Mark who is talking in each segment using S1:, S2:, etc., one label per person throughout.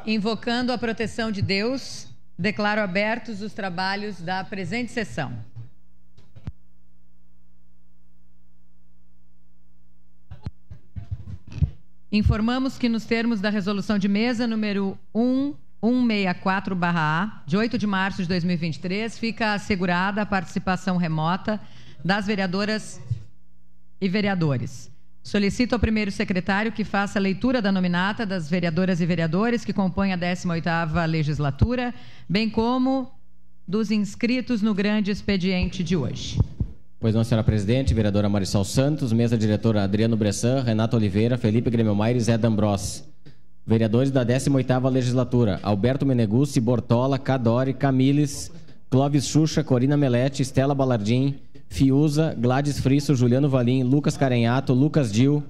S1: Invocando a proteção de Deus, declaro abertos os trabalhos da presente sessão. Informamos que, nos termos da resolução de mesa número 1164/A, de 8 de março de 2023, fica assegurada a participação remota das vereadoras e vereadores. Solicito ao primeiro secretário que faça a leitura da nominata das vereadoras e vereadores que compõem a 18ª legislatura, bem como dos inscritos no grande expediente de hoje.
S2: Pois não, senhora presidente, vereadora Marisol Santos, mesa diretora Adriano Bressan, Renato Oliveira, Felipe Grêmio-Mair e Zé D'Ambros. Vereadores da 18ª legislatura: Alberto Meneguzzi, Bortola, Cadore, Camiles, Clóvis Xuxa, Corina Melete, Estela Balardim, Fiuza, Gladys Frisso, Juliano Valim, Lucas Carenhato, Lucas Dil,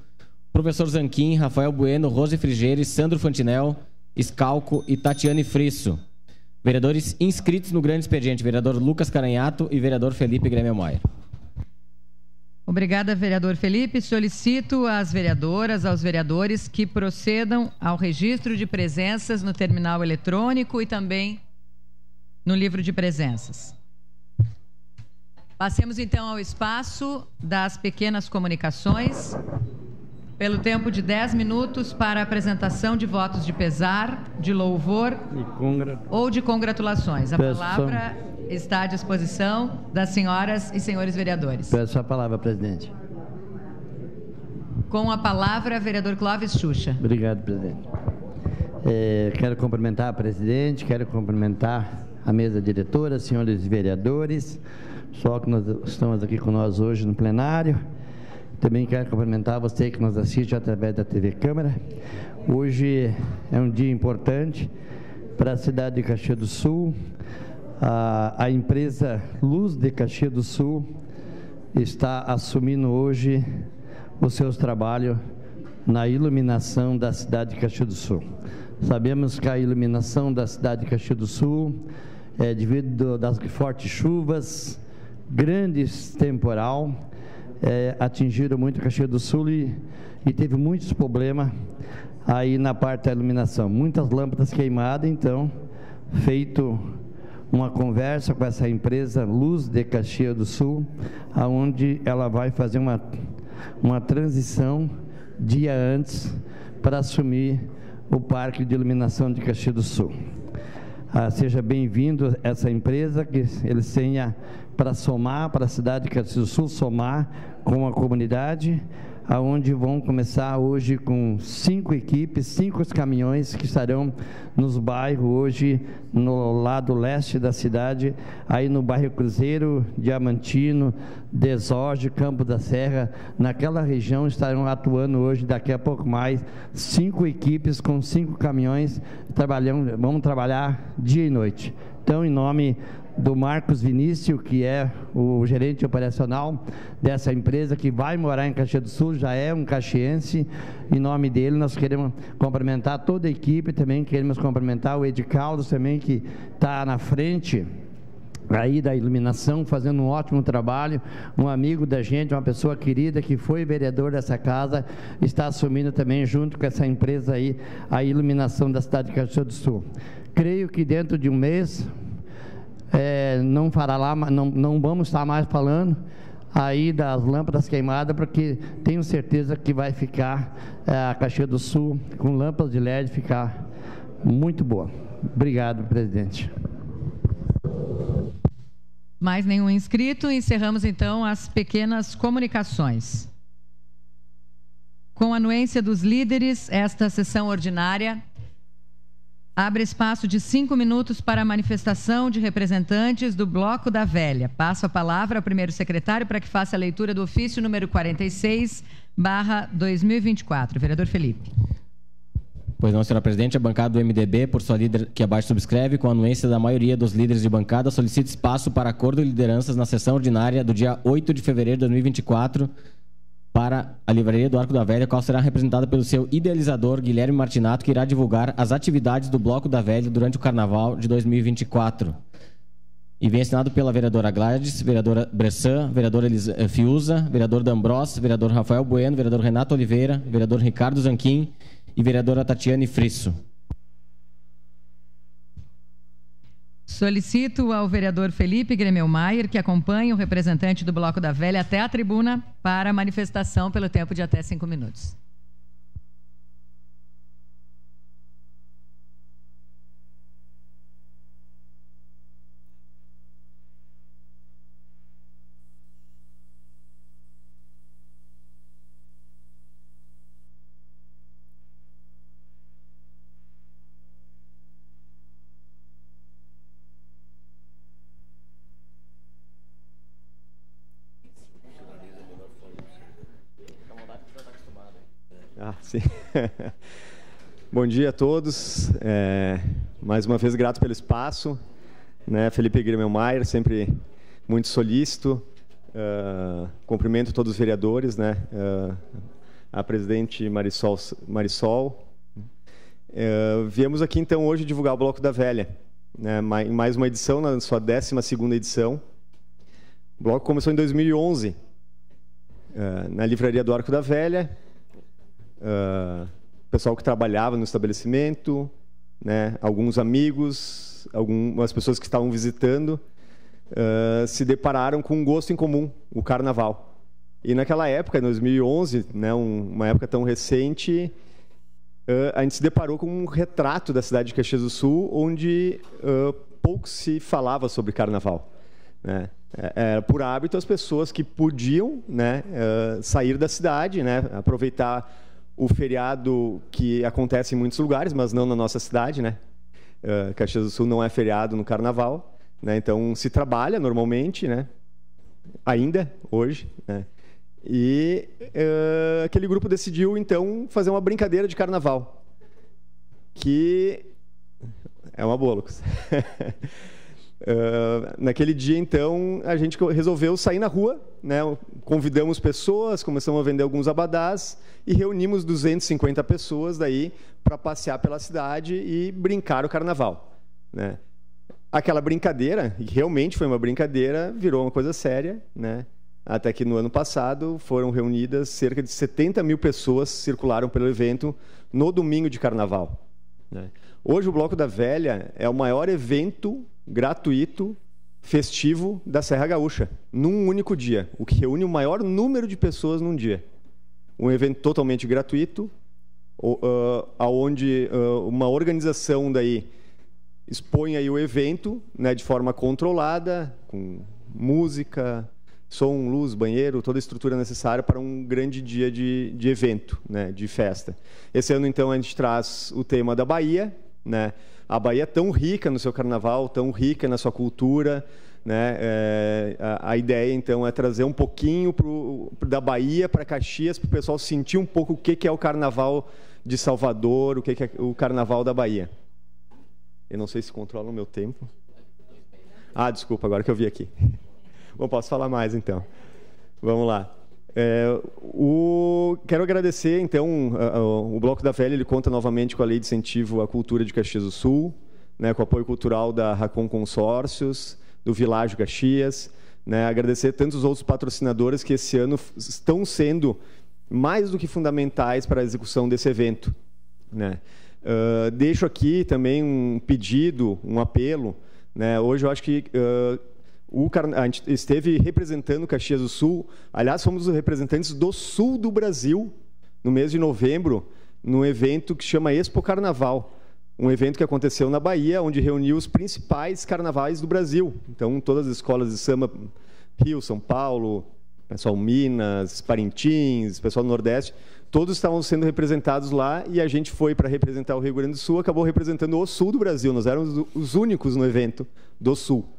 S2: Professor Zanquim, Rafael Bueno, Rose Frigeres, Sandro Fantinel, Scalco e Tatiane Frisso. Vereadores inscritos no grande expediente: vereador Lucas Carenhato e vereador Felipe Grêmio-Mair.
S1: Obrigada, vereador Felipe. Solicito às vereadoras, aos vereadores que procedam ao registro de presenças no terminal eletrônico e também no livro de presenças. Passemos então ao espaço das pequenas comunicações, pelo tempo de 10 minutos para a apresentação de votos de pesar, de louvor ou de congratulações. A palavra está à disposição das senhoras e senhores vereadores.
S3: Peço a palavra, presidente.
S1: Com a palavra, vereador Clóvis Xuxa.
S3: Obrigado, presidente. Quero cumprimentar a presidente, quero cumprimentar a mesa diretora, senhores vereadores, só que nós estamos aqui com nós hoje no plenário. Também quero cumprimentar você que nos assiste através da TV Câmara. Hoje é um dia importante para a cidade de Caxias do Sul. A empresa Luz de Caxias do Sul está assumindo hoje os seus trabalhos na iluminação da cidade de Caxias do Sul. Sabemos que a iluminação da cidade de Caxias do Sul, devido das fortes chuvas, grandes temporal, atingiram muito Caxias do Sul e teve muitos problemas aí na parte da iluminação. Muitas lâmpadas queimadas, então, feito uma conversa com essa empresa Luz de Caxias do Sul, aonde ela vai fazer uma transição dia antes para assumir o Parque de Iluminação de Caxias do Sul. Seja bem-vindo essa empresa, que eles tenham para somar, para a cidade de Caxias do Sul, somar com a comunidade, aonde vão começar hoje com 5 equipes, 5 caminhões que estarão nos bairros hoje, no lado leste da cidade, aí no bairro Cruzeiro, Diamantino, Desorde, Campo da Serra, naquela região estarão atuando hoje, daqui a pouco mais, 5 equipes com 5 caminhões, vamos trabalhar dia e noite. Então, em nome do Marcos Vinícius, que é o gerente operacional dessa empresa, que vai morar em Caxias do Sul, já é um caxiense. Em nome dele, nós queremos cumprimentar toda a equipe, também queremos cumprimentar o Ed Carlos também, que está na frente aí da iluminação, fazendo um ótimo trabalho, um amigo da gente, uma pessoa querida que foi vereador dessa casa, está assumindo também junto com essa empresa aí a iluminação da cidade de Caxias do Sul. Creio que dentro de um mês não vamos estar mais falando aí das lâmpadas queimadas, porque tenho certeza que vai ficar a Caxias do Sul com lâmpadas de LED ficar muito boa. Obrigado, presidente.
S1: Mais nenhum inscrito. Encerramos então as pequenas comunicações. Com a anuência dos líderes, esta sessão ordinária abre espaço de 5 minutos para a manifestação de representantes do Bloco da Velha. Passo a palavra ao primeiro secretário para que faça a leitura do ofício número 46/2024. Vereador Felipe.
S2: Pois não, senhora presidente, a bancada do MDB, por sua líder que abaixo subscreve, com a anuência da maioria dos líderes de bancada, solicita espaço para acordo de lideranças na sessão ordinária do dia 8 de fevereiro de 2024 para a Livraria do Arco da Velha, qual será representada pelo seu idealizador, Guilherme Martinato, que irá divulgar as atividades do Bloco da Velha durante o Carnaval de 2024. E vem assinado pela vereadora Gladys, vereadora Bressan, vereadora Fiuza, vereador D'Ambros, vereador Rafael Bueno, vereador Renato Oliveira, vereador Ricardo Zanquim e vereadora Tatiane Frisso.
S1: Solicito ao vereador Felipe Gremmelmaier que acompanhe o representante do Bloco da Velha até a tribuna para a manifestação pelo tempo de até 5 minutos.
S4: Sim. Bom dia a todos. Mais uma vez, grato pelo espaço. Felipe Gremmelmaier, sempre muito solícito. Cumprimento todos os vereadores, a presidente Marisol. Viemos aqui, então, hoje divulgar o Bloco da Velha. Em mais uma edição, na sua 12ª edição. O Bloco começou em 2011, na livraria do Arco da Velha. Pessoal que trabalhava no estabelecimento, alguns amigos, algumas pessoas que estavam visitando, se depararam com um gosto em comum, o carnaval. E naquela época, em 2011, uma época tão recente, a gente se deparou com um retrato da cidade de Caxias do Sul, onde pouco se falava sobre carnaval. Por hábito, as pessoas que podiam sair da cidade, aproveitar o feriado que acontece em muitos lugares, mas não na nossa cidade, Caxias do Sul não é feriado no Carnaval, então se trabalha normalmente, ainda hoje, e aquele grupo decidiu então fazer uma brincadeira de Carnaval, que é uma boa, Lucas. Naquele dia, então, a gente resolveu sair na rua, convidamos pessoas, começamos a vender alguns abadás e reunimos 250 pessoas daí para passear pela cidade e brincar o carnaval. Aquela brincadeira, e realmente foi uma brincadeira, virou uma coisa séria, até que no ano passado foram reunidas cerca de 70 mil pessoas, circularam pelo evento no domingo de carnaval. Hoje o Bloco da Velha é o maior evento gratuito, festivo da Serra Gaúcha, num único dia, o que reúne o maior número de pessoas num dia. Um evento totalmente gratuito, onde uma organização daí expõe aí o evento, de forma controlada, com música, som, luz, banheiro, toda a estrutura necessária para um grande dia de evento, de festa. Esse ano, então, a gente traz o tema da Bahia, A Bahia é tão rica no seu carnaval, tão rica na sua cultura, a ideia, então, é trazer um pouquinho da Bahia para Caxias, para o pessoal sentir um pouco o que é o carnaval de Salvador, o que é o carnaval da Bahia. Eu não sei se controla o meu tempo. Desculpa, agora que eu vi aqui. Bom, posso falar mais, então. Vamos lá. Quero agradecer, então, o Bloco da Velha, ele conta novamente com a Lei de Incentivo à Cultura de Caxias do Sul, com o apoio cultural da Racon Consórcios, do Világio Caxias, agradecer tantos outros patrocinadores que esse ano estão sendo mais do que fundamentais para a execução desse evento. Deixo aqui também um pedido, um apelo. Hoje eu acho que a gente esteve representando Caxias do Sul. Aliás, fomos os representantes do sul do Brasil, no mês de novembro, num evento que chama Expo Carnaval. Um evento que aconteceu na Bahia, onde reuniu os principais carnavais do Brasil. Então, todas as escolas de samba, Rio, São Paulo, pessoal Minas, Parintins, pessoal do Nordeste, todos estavam sendo representados lá, e a gente foi para representar o Rio Grande do Sul, acabou representando o sul do Brasil. Nós éramos os únicos no evento do sul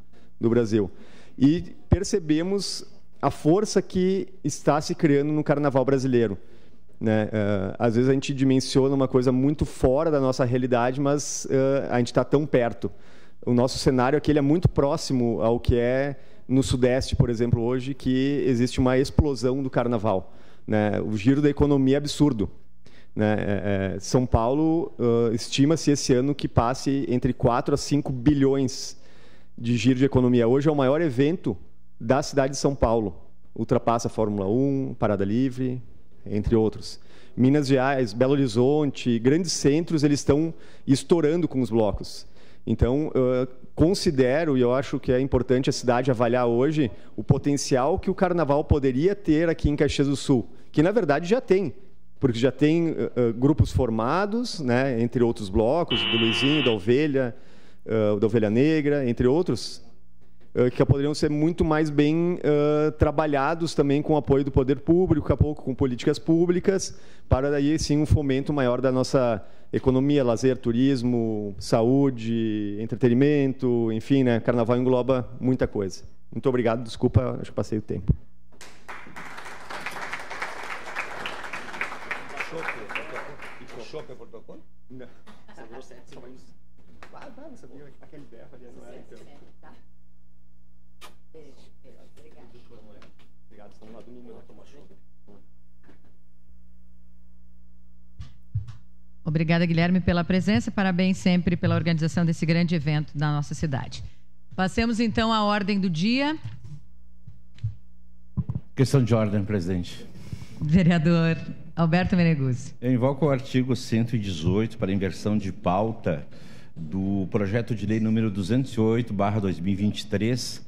S4: do Brasil. E percebemos a força que está se criando no carnaval brasileiro. Às vezes a gente dimensiona uma coisa muito fora da nossa realidade, mas a gente está tão perto. O nosso cenário aqui ele é muito próximo ao que é no Sudeste, por exemplo, hoje, que existe uma explosão do carnaval. O giro da economia é absurdo. São Paulo estima-se esse ano que passe entre 4 a 5 bilhões de giro de economia. Hoje é o maior evento da cidade de São Paulo. Ultrapassa a Fórmula 1, Parada Livre, entre outros. Minas Gerais, Belo Horizonte, grandes centros, eles estão estourando com os blocos. Então, considero, e eu acho que é importante a cidade avaliar hoje, o potencial que o Carnaval poderia ter aqui em Caxias do Sul, que na verdade já tem, porque já tem grupos formados, né, entre outros blocos, do Luizinho, da Ovelha Negra, entre outros, que poderiam ser muito mais bem trabalhados também com o apoio do poder público, daqui a pouco com políticas públicas, para daí sim um fomento maior da nossa economia, lazer, turismo, saúde, entretenimento, enfim, né? Carnaval engloba muita coisa. Muito obrigado, desculpa, acho que passei o tempo. Não. Aquele berro ali não era então. Obrigado, estamos lá domingo, né? Tomar chope.
S1: Obrigada, Guilherme, pela presença. Parabéns sempre pela organização desse grande evento na nossa cidade. Passemos, então, à ordem do dia.
S5: Questão de ordem, presidente.
S1: Vereador Alberto Meneguzzi.
S5: Eu invoco o artigo 118 para inversão de pauta do projeto de lei número 208/2023,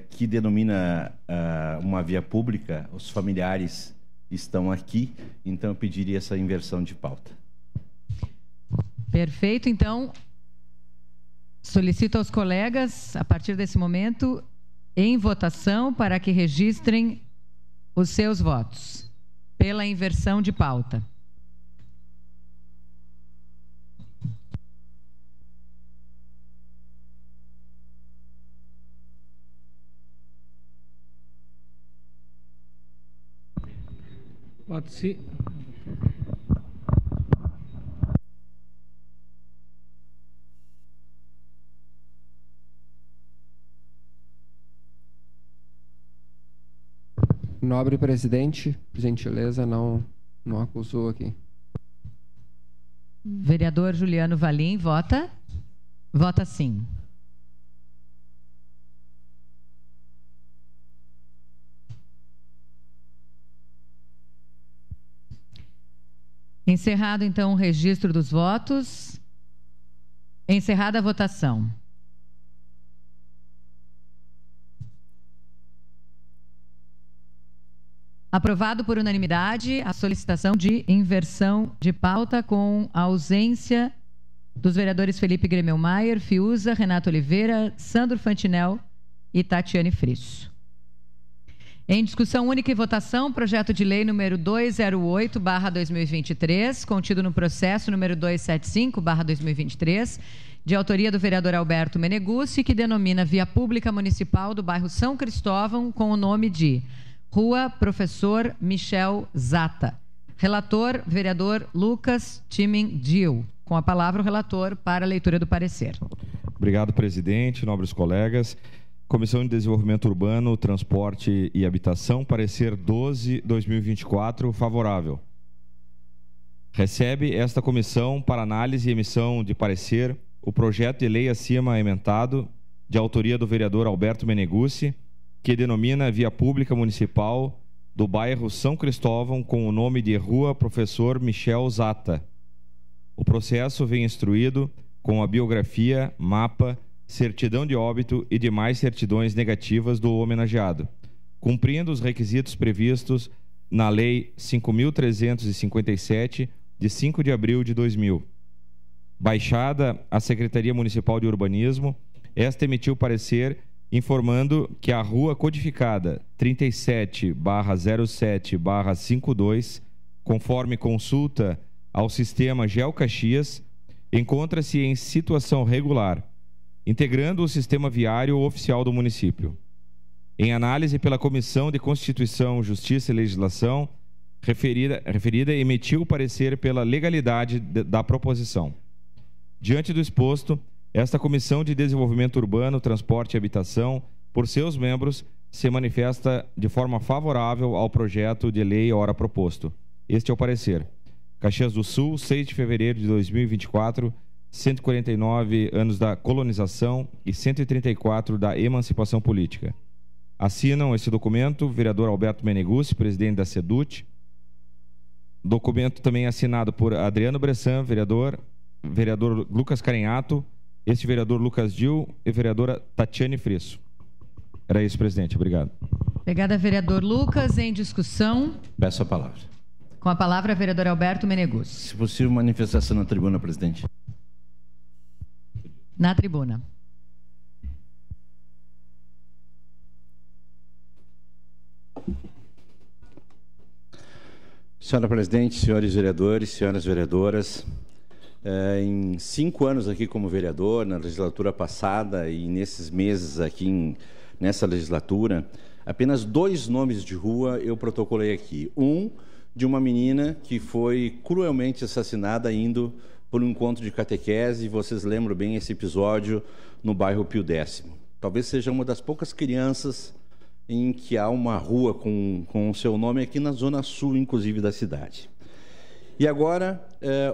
S5: que denomina uma via pública. Os familiares estão aqui, então eu pediria essa inversão de pauta.
S1: Perfeito, então solicito aos colegas, a partir desse momento, em votação, para que registrem os seus votos pela inversão de pauta.
S6: Voto-se. Nobre presidente, por gentileza, não acusou aqui.
S1: Vereador Juliano Valim, vota? Vota sim. Encerrado, então, o registro dos votos. Encerrada a votação. Aprovado por unanimidade a solicitação de inversão de pauta com a ausência dos vereadores Felipe Gremelmaier, Fiuza, Renato Oliveira, Sandro Fantinel e Tatiane Frisso. Em discussão única e votação, projeto de lei número 208/2023, contido no processo número 275/2023, de autoria do vereador Alberto Meneguzzi, que denomina via pública municipal do bairro São Cristóvão com o nome de Rua Professor Michel Zata. Relator, vereador Lucas Timin-Dil. Com a palavra o relator para a leitura do parecer.
S7: Obrigado, presidente, nobres colegas. Comissão de Desenvolvimento Urbano, Transporte e Habitação, parecer 12/2024, favorável. Recebe esta comissão para análise e emissão de parecer o projeto de lei acima emendado, de autoria do vereador Alberto Meneguzzi, que denomina via pública municipal do bairro São Cristóvão com o nome de Rua Professor Michel Zata. O processo vem instruído com a biografia, mapa, certidão de óbito e demais certidões negativas do homenageado, cumprindo os requisitos previstos na Lei 5.357, de 5 de abril de 2000. Baixada à Secretaria Municipal de Urbanismo, esta emitiu parecer informando que a rua codificada 37/07/52, conforme consulta ao sistema GeoCaxias, encontra-se em situação regular, integrando o sistema viário oficial do município. Em análise pela Comissão de Constituição, Justiça e Legislação, referida emitiu parecer pela legalidade da proposição. Diante do exposto, esta Comissão de Desenvolvimento Urbano, Transporte e Habitação, por seus membros, se manifesta de forma favorável ao projeto de lei ora proposto. Este é o parecer. Caxias do Sul, 6 de fevereiro de 2024, 149 anos da colonização e 134 da emancipação política. Assinam esse documento o vereador Alberto Meneguzzi, presidente da SEDUT. Documento também assinado por Adriano Bressan, vereador Lucas Carenhato, este vereador Lucas Dil e vereadora Tatiane Fresso. Era isso, presidente. Obrigado.
S1: Obrigada, vereador Lucas. Em discussão.
S5: Peço a palavra.
S1: Com a palavra, vereador Alberto Meneguzzi.
S5: Se possível, manifestação na tribuna, presidente.
S1: Na tribuna.
S5: Senhora presidente, senhores vereadores, senhoras vereadoras, em 5 anos aqui como vereador, na legislatura passada e nesses meses aqui nessa legislatura, apenas 2 nomes de rua eu protocolei aqui. Um de uma menina que foi cruelmente assassinada indo por um encontro de catequese, e vocês lembram bem esse episódio no bairro Pio X. Talvez seja uma das poucas crianças em que há uma rua com o seu nome aqui na zona sul, inclusive, da cidade. E agora,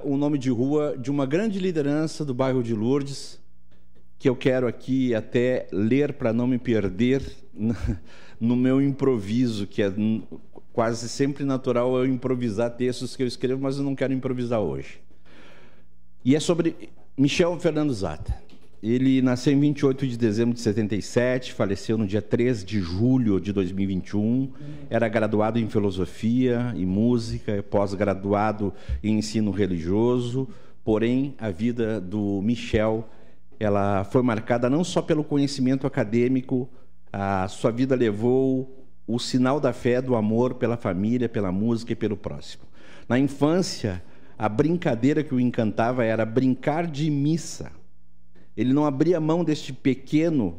S5: o nome de rua de uma grande liderança do bairro de Lourdes, que eu quero aqui até ler para não me perder no meu improviso, que é quase sempre natural eu improvisar textos que eu escrevo, mas eu não quero improvisar hoje. E é sobre Michel Fernando Zata. Ele nasceu em 28 de dezembro de 77, faleceu no dia 3 de julho de 2021, era graduado em filosofia e música, pós-graduado em ensino religioso, porém a vida do Michel, ela foi marcada não só pelo conhecimento acadêmico, a sua vida levou o sinal da fé, do amor pela família, pela música e pelo próximo. Na infância, a brincadeira que o encantava era brincar de missa. Ele não abria mão desde pequeno,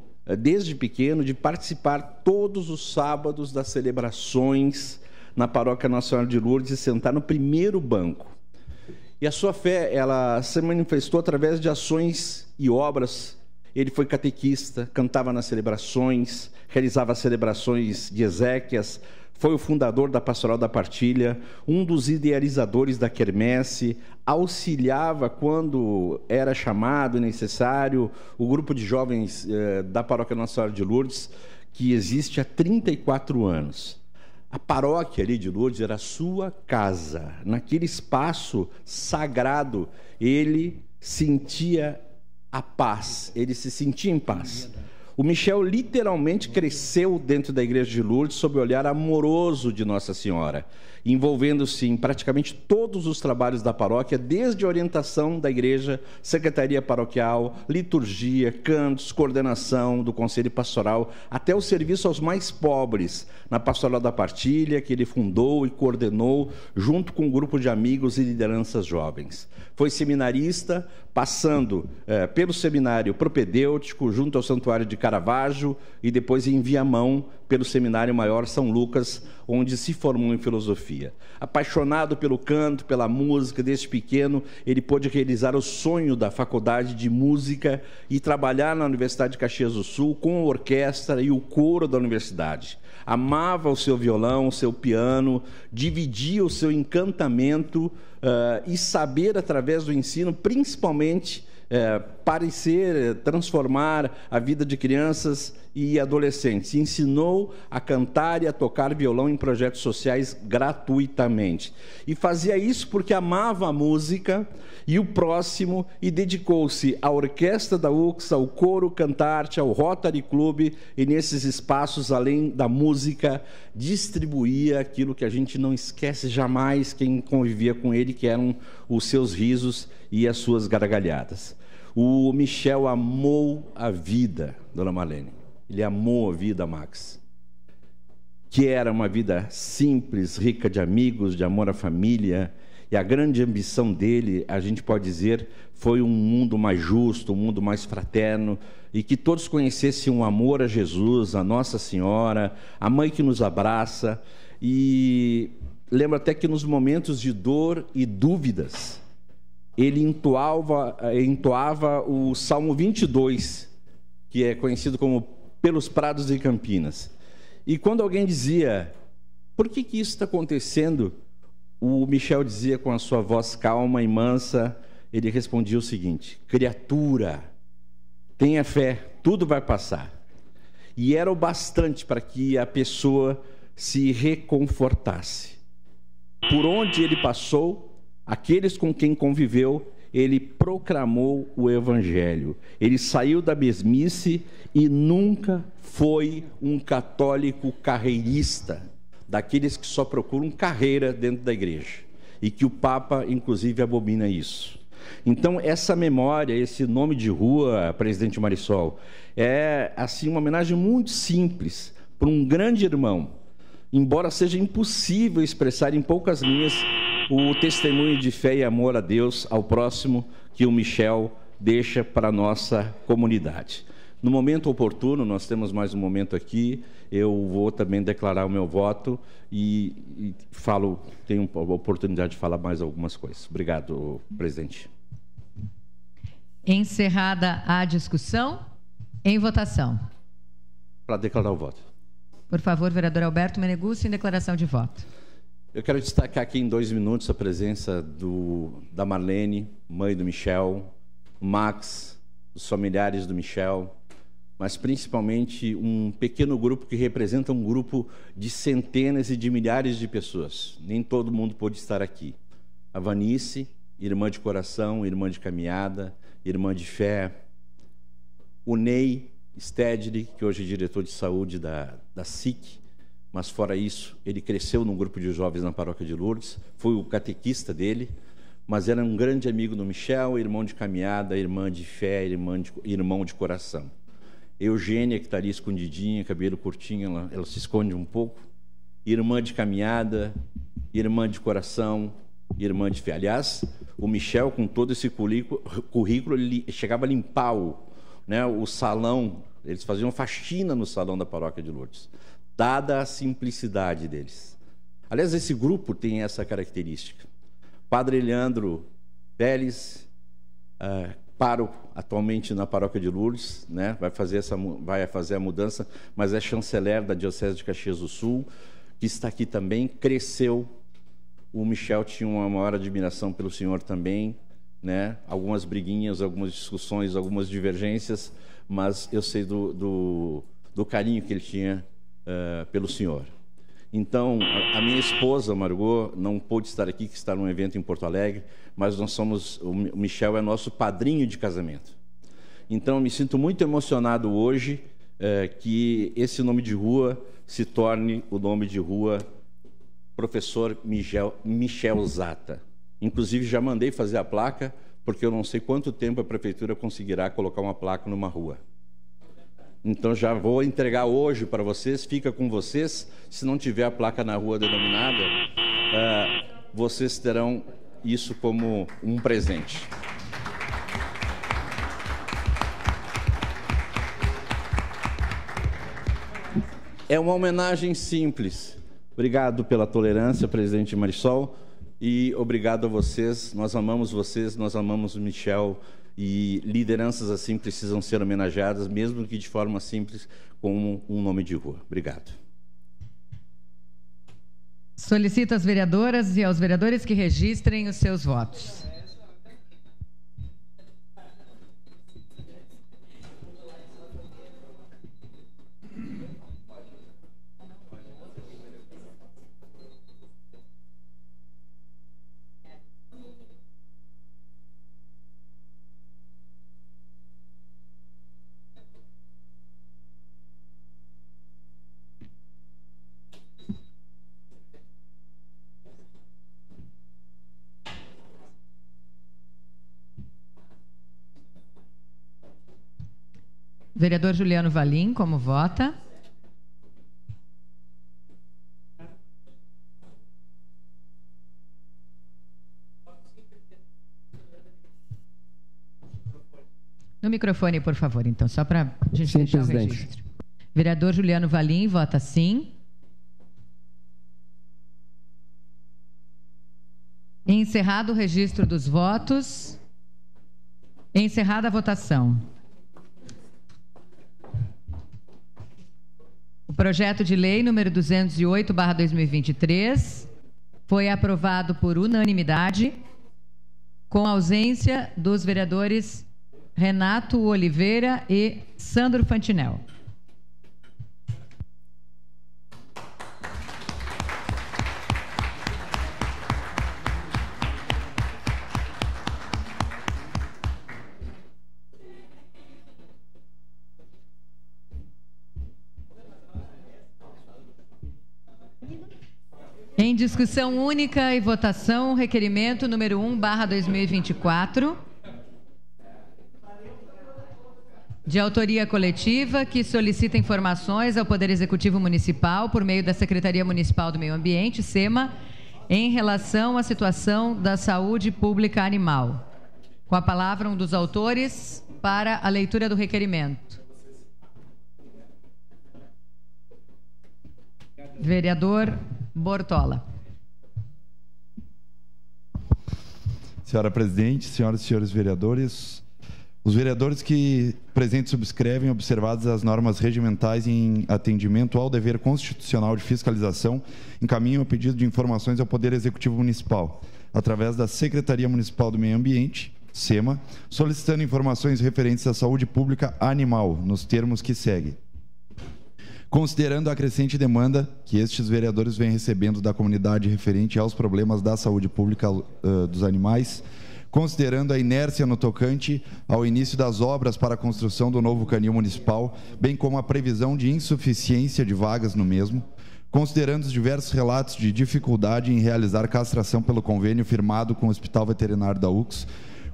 S5: de participar todos os sábados das celebrações na Paróquia Nossa Senhora de Lourdes e sentar no primeiro banco. E a sua fé, ela se manifestou através de ações e obras. Ele foi catequista, cantava nas celebrações, realizava celebrações de exéquias, foi o fundador da Pastoral da Partilha, um dos idealizadores da quermesse, auxiliava quando era chamado e necessário o grupo de jovens da Paróquia Nossa Senhora de Lourdes, que existe há 34 anos. A paróquia ali de Lourdes era a sua casa. Naquele espaço sagrado, ele sentia a paz, ele se sentia em paz. O Michel literalmente cresceu dentro da igreja de Lourdes sob o olhar amoroso de Nossa Senhora, envolvendo-se em praticamente todos os trabalhos da paróquia, desde a orientação da igreja, secretaria paroquial, liturgia, cantos, coordenação do conselho pastoral, até o serviço aos mais pobres, na Pastoral da Partilha, que ele fundou e coordenou junto com um grupo de amigos e lideranças jovens. Foi seminarista, passando pelo seminário propedêutico, junto ao Santuário de Caravaggio, e depois em Viamão, pelo Seminário Maior São Lucas, onde se formou em filosofia. Apaixonado pelo canto, pela música, desde pequeno, ele pôde realizar o sonho da faculdade de música e trabalhar na Universidade de Caxias do Sul com a orquestra e o coro da universidade. Amava o seu violão, o seu piano, dividia o seu encantamento e saber, através do ensino, principalmente, transformar a vida de crianças e adolescentes. Ensinou a cantar e a tocar violão em projetos sociais gratuitamente. E fazia isso porque amava a música e o próximo, e dedicou-se à orquestra da UX, ao coro cantarte, ao Rotary Club, e nesses espaços, além da música, distribuía aquilo que a gente não esquece jamais quem convivia com ele, que eram os seus risos e as suas gargalhadas. O Michel amou a vida, dona Marlene. Ele amou a vida, Max. Que era uma vida simples, rica de amigos, de amor à família. E a grande ambição dele, a gente pode dizer, foi um mundo mais justo, um mundo mais fraterno, e que todos conhecessem o amor a Jesus, a Nossa Senhora, a mãe que nos abraça. E lembro até que nos momentos de dor e dúvidas, ele entoava o Salmo 22, que é conhecido como Pelos Prados de Campinas. E quando alguém dizia, por que isso está acontecendo? O Michel dizia com a sua voz calma e mansa, ele respondia o seguinte: criatura, tenha fé, tudo vai passar. E era o bastante para que a pessoa se reconfortasse. Por onde ele passou, aqueles com quem conviveu, ele proclamou o Evangelho. Ele saiu da mesmice e nunca foi um católico carreirista, daqueles que só procuram carreira dentro da igreja, e que o Papa, inclusive, abomina isso. Então, essa memória, esse nome de rua, Presidente Marisol, é assim uma homenagem muito simples para um grande irmão, embora seja impossível expressar em poucas linhas o testemunho de fé e amor a Deus, ao próximo, que o Michel deixa para a nossa comunidade. No momento oportuno, nós temos mais um momento aqui, eu vou também declarar o meu voto e tenho a oportunidade de falar mais algumas coisas. Obrigado, presidente.
S1: Encerrada a discussão, em votação.
S5: Para declarar o voto.
S1: Por favor, vereador Alberto Meneguzzi, em declaração de voto.
S5: Eu quero destacar aqui em 2 minutos a presença da Marlene, mãe do Michel, Max, os familiares do Michel, mas principalmente um pequeno grupo que representa um grupo de centenas e de milhares de pessoas. Nem todo mundo pôde estar aqui. A Vanice, irmã de coração, irmã de caminhada, irmã de fé. O Ney Stedley, que hoje é diretor de saúde da SIC, mas fora isso, ele cresceu num grupo de jovens na paróquia de Lourdes, foi o catequista dele, mas era um grande amigo do Michel, irmão de caminhada, irmã de fé, irmão de coração. Eugênia, que está ali escondidinha, cabelo curtinho, ela se esconde um pouco. Irmã de caminhada, irmã de coração, irmã de fé. Aliás, o Michel, com todo esse currículo, ele chegava a limpar o salão, eles faziam faxina no salão da paróquia de Lourdes, dada a simplicidade deles. Aliás, esse grupo tem essa característica. Padre Leandro Teles, pároco atualmente na paróquia de Lourdes, né? vai fazer a mudança, mas é chanceler da Diocese de Caxias do Sul, que está aqui também, cresceu. O Michel tinha uma maior admiração pelo senhor também, né? Algumas briguinhas, algumas discussões, algumas divergências, mas eu sei do carinho que ele tinha pelo senhor. Então, a minha esposa, Margot, não pôde estar aqui, que está num evento em Porto Alegre, mas o Michel é nosso padrinho de casamento. Então, eu me sinto muito emocionado hoje que esse nome de rua se torne o nome de rua Professor Michel Zata. Inclusive, já mandei fazer a placa, porque eu não sei quanto tempo a prefeitura conseguirá colocar uma placa numa rua. Então, já vou entregar hoje para vocês, fica com vocês. Se não tiver a placa na rua denominada, vocês terão isso como um presente. É uma homenagem simples. Obrigado pela tolerância, presidente Marisol, e obrigado a vocês. Nós amamos vocês, nós amamos o Michel, e lideranças assim precisam ser homenageadas, mesmo que de forma simples, com um nome de rua. Obrigado.
S1: Solicito às vereadoras e aos vereadores que registrem os seus votos. Vereador Juliano Valim, como vota? No microfone, por favor, então, só para a gente deixar o registro. Vereador Juliano Valim, vota sim. Encerrado o registro dos votos. Encerrada a votação. O projeto de lei número 208/2023 foi aprovado por unanimidade, com ausência dos vereadores Renato Oliveira e Sandro Fantinel. Em discussão única e votação, requerimento número 1/2024, de autoria coletiva, que solicita informações ao Poder Executivo Municipal por meio da Secretaria Municipal do Meio Ambiente, SEMA, em relação à situação da saúde pública animal. Com a palavra, um dos autores para a leitura do requerimento. Vereador Bortola.
S8: Senhora Presidente, senhoras e senhores vereadores, os vereadores que presentes subscrevem, observadas as normas regimentais em atendimento ao dever constitucional de fiscalização, encaminham o pedido de informações ao Poder Executivo Municipal, através da Secretaria Municipal do Meio Ambiente, SEMA, solicitando informações referentes à saúde pública animal, nos termos que segue. Considerando a crescente demanda que estes vereadores vêm recebendo da comunidade referente aos problemas da saúde pública dos animais, considerando a inércia no tocante ao início das obras para a construção do novo canil municipal, bem como a previsão de insuficiência de vagas no mesmo, considerando os diversos relatos de dificuldade em realizar castração pelo convênio firmado com o Hospital Veterinário da UX,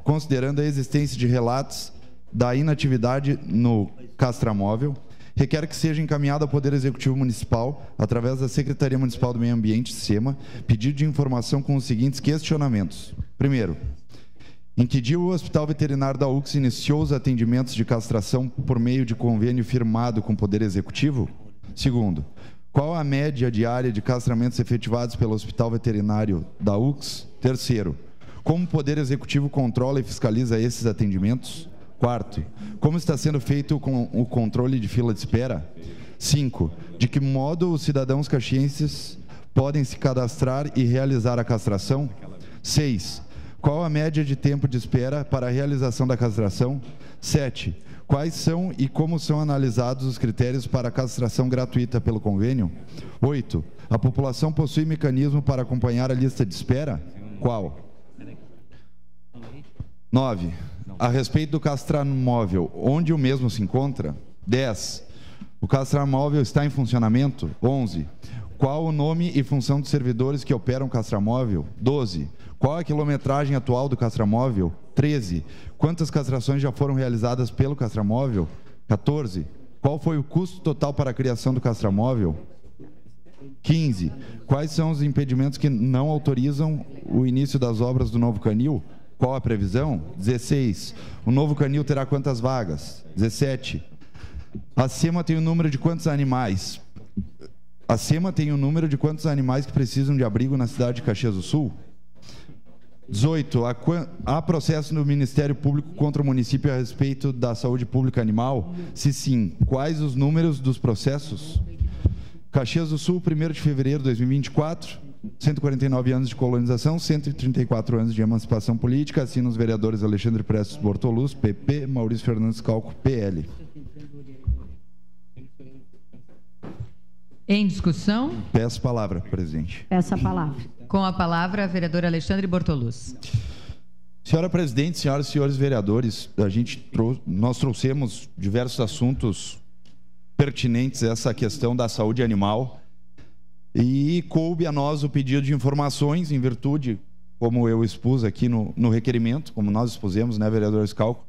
S8: considerando a existência de relatos da inatividade no castramóvel, requer que seja encaminhado ao Poder Executivo Municipal, através da Secretaria Municipal do Meio Ambiente, SEMA, pedido de informação com os seguintes questionamentos. Primeiro, em que dia o Hospital Veterinário da UX iniciou os atendimentos de castração por meio de convênio firmado com o Poder Executivo? Segundo, qual a média diária de castramentos efetivados pelo Hospital Veterinário da UX? Terceiro, como o Poder Executivo controla e fiscaliza esses atendimentos? Quarto, como está sendo feito com o controle de fila de espera? 5. De que modo os cidadãos caxienses podem se cadastrar e realizar a castração? 6. Qual a média de tempo de espera para a realização da castração? 7. Quais são e como são analisados os critérios para a castração gratuita pelo convênio? 8. A população possui mecanismo para acompanhar a lista de espera? Qual? 9. A respeito do castramóvel, onde o mesmo se encontra? 10. O castramóvel está em funcionamento? 11. Qual o nome e função dos servidores que operam o castramóvel? 12. Qual a quilometragem atual do castramóvel? 13. Quantas castrações já foram realizadas pelo castramóvel? 14. Qual foi o custo total para a criação do castramóvel? 15. Quais são os impedimentos que não autorizam o início das obras do novo canil? Qual a previsão? 16. O novo canil terá quantas vagas? 17. A SEMA tem o número de quantos animais? A SEMA tem o número de quantos animais que precisam de abrigo na cidade de Caxias do Sul? 18. Há processo no Ministério Público contra o município a respeito da saúde pública animal? Se sim, quais os números dos processos? Caxias do Sul, 1º de fevereiro de 2024. 149 anos de colonização, 134 anos de emancipação política. Assinam os vereadores Alexandre Prestes Bortoluz, PP, Maurício Fernandes Calco, PL.
S1: Em discussão?
S8: Peço palavra, presidente.
S1: Peço a palavra. Com a palavra, a vereadora Alexandre Bortoluz.
S8: Senhora Presidente, senhoras e senhores vereadores, nós trouxemos diversos assuntos pertinentes a essa questão da saúde animal. E coube a nós o pedido de informações em virtude, como eu expus aqui no requerimento, como nós expusemos, né, vereador Scalco,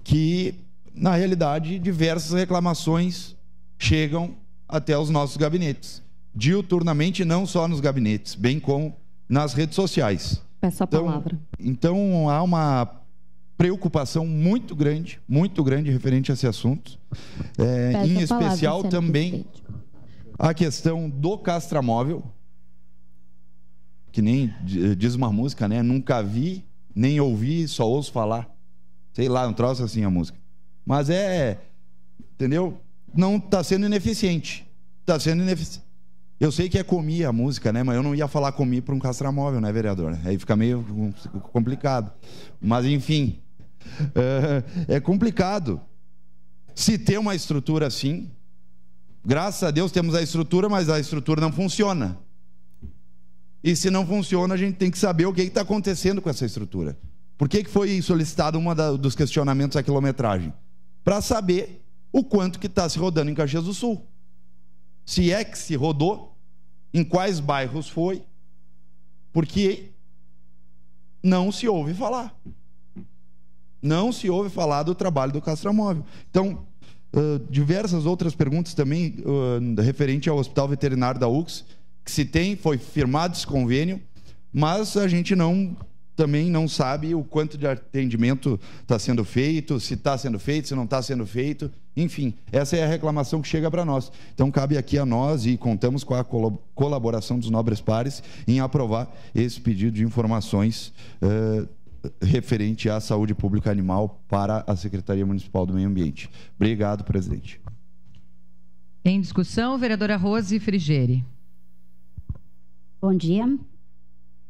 S8: que, na realidade, diversas reclamações chegam até os nossos gabinetes, diuturnamente, não só nos gabinetes, bem como nas redes sociais.
S9: Peço a palavra.
S8: Então, há uma preocupação muito grande referente a esse assunto, em especial também a questão do castramóvel, que nem diz uma música, né? Nunca vi, nem ouvi, só ouço falar. Sei lá, um troço assim a música. Mas entendeu? Não está sendo ineficiente. Está sendo ineficiente. Eu sei que é comi a música, né? Mas eu não ia falar comi para um castramóvel, né, vereador? Aí fica meio complicado. Mas, enfim, é complicado. Se tem uma estrutura assim, graças a Deus temos a estrutura, mas a estrutura não funciona. E se não funciona, a gente tem que saber o que está acontecendo com essa estrutura. Por que foi solicitado dos questionamentos a quilometragem? Para saber o quanto que está se rodando em Caxias do Sul. Se é que se rodou, em quais bairros foi, porque não se ouve falar. Não se ouve falar do trabalho do Castramóvel. Então, diversas outras perguntas também referente ao Hospital Veterinário da UX, que se tem, foi firmado esse convênio, mas a gente também não sabe o quanto de atendimento está sendo feito, se está sendo feito, se não está sendo feito. Enfim, essa é a reclamação que chega para nós. Então, cabe aqui a nós, e contamos com a colaboração dos nobres pares, em aprovar esse pedido de informações referente à saúde pública animal para a Secretaria Municipal do Meio Ambiente. Obrigado, presidente.
S1: Em discussão, vereadora Rose Frigeri.
S9: Bom dia.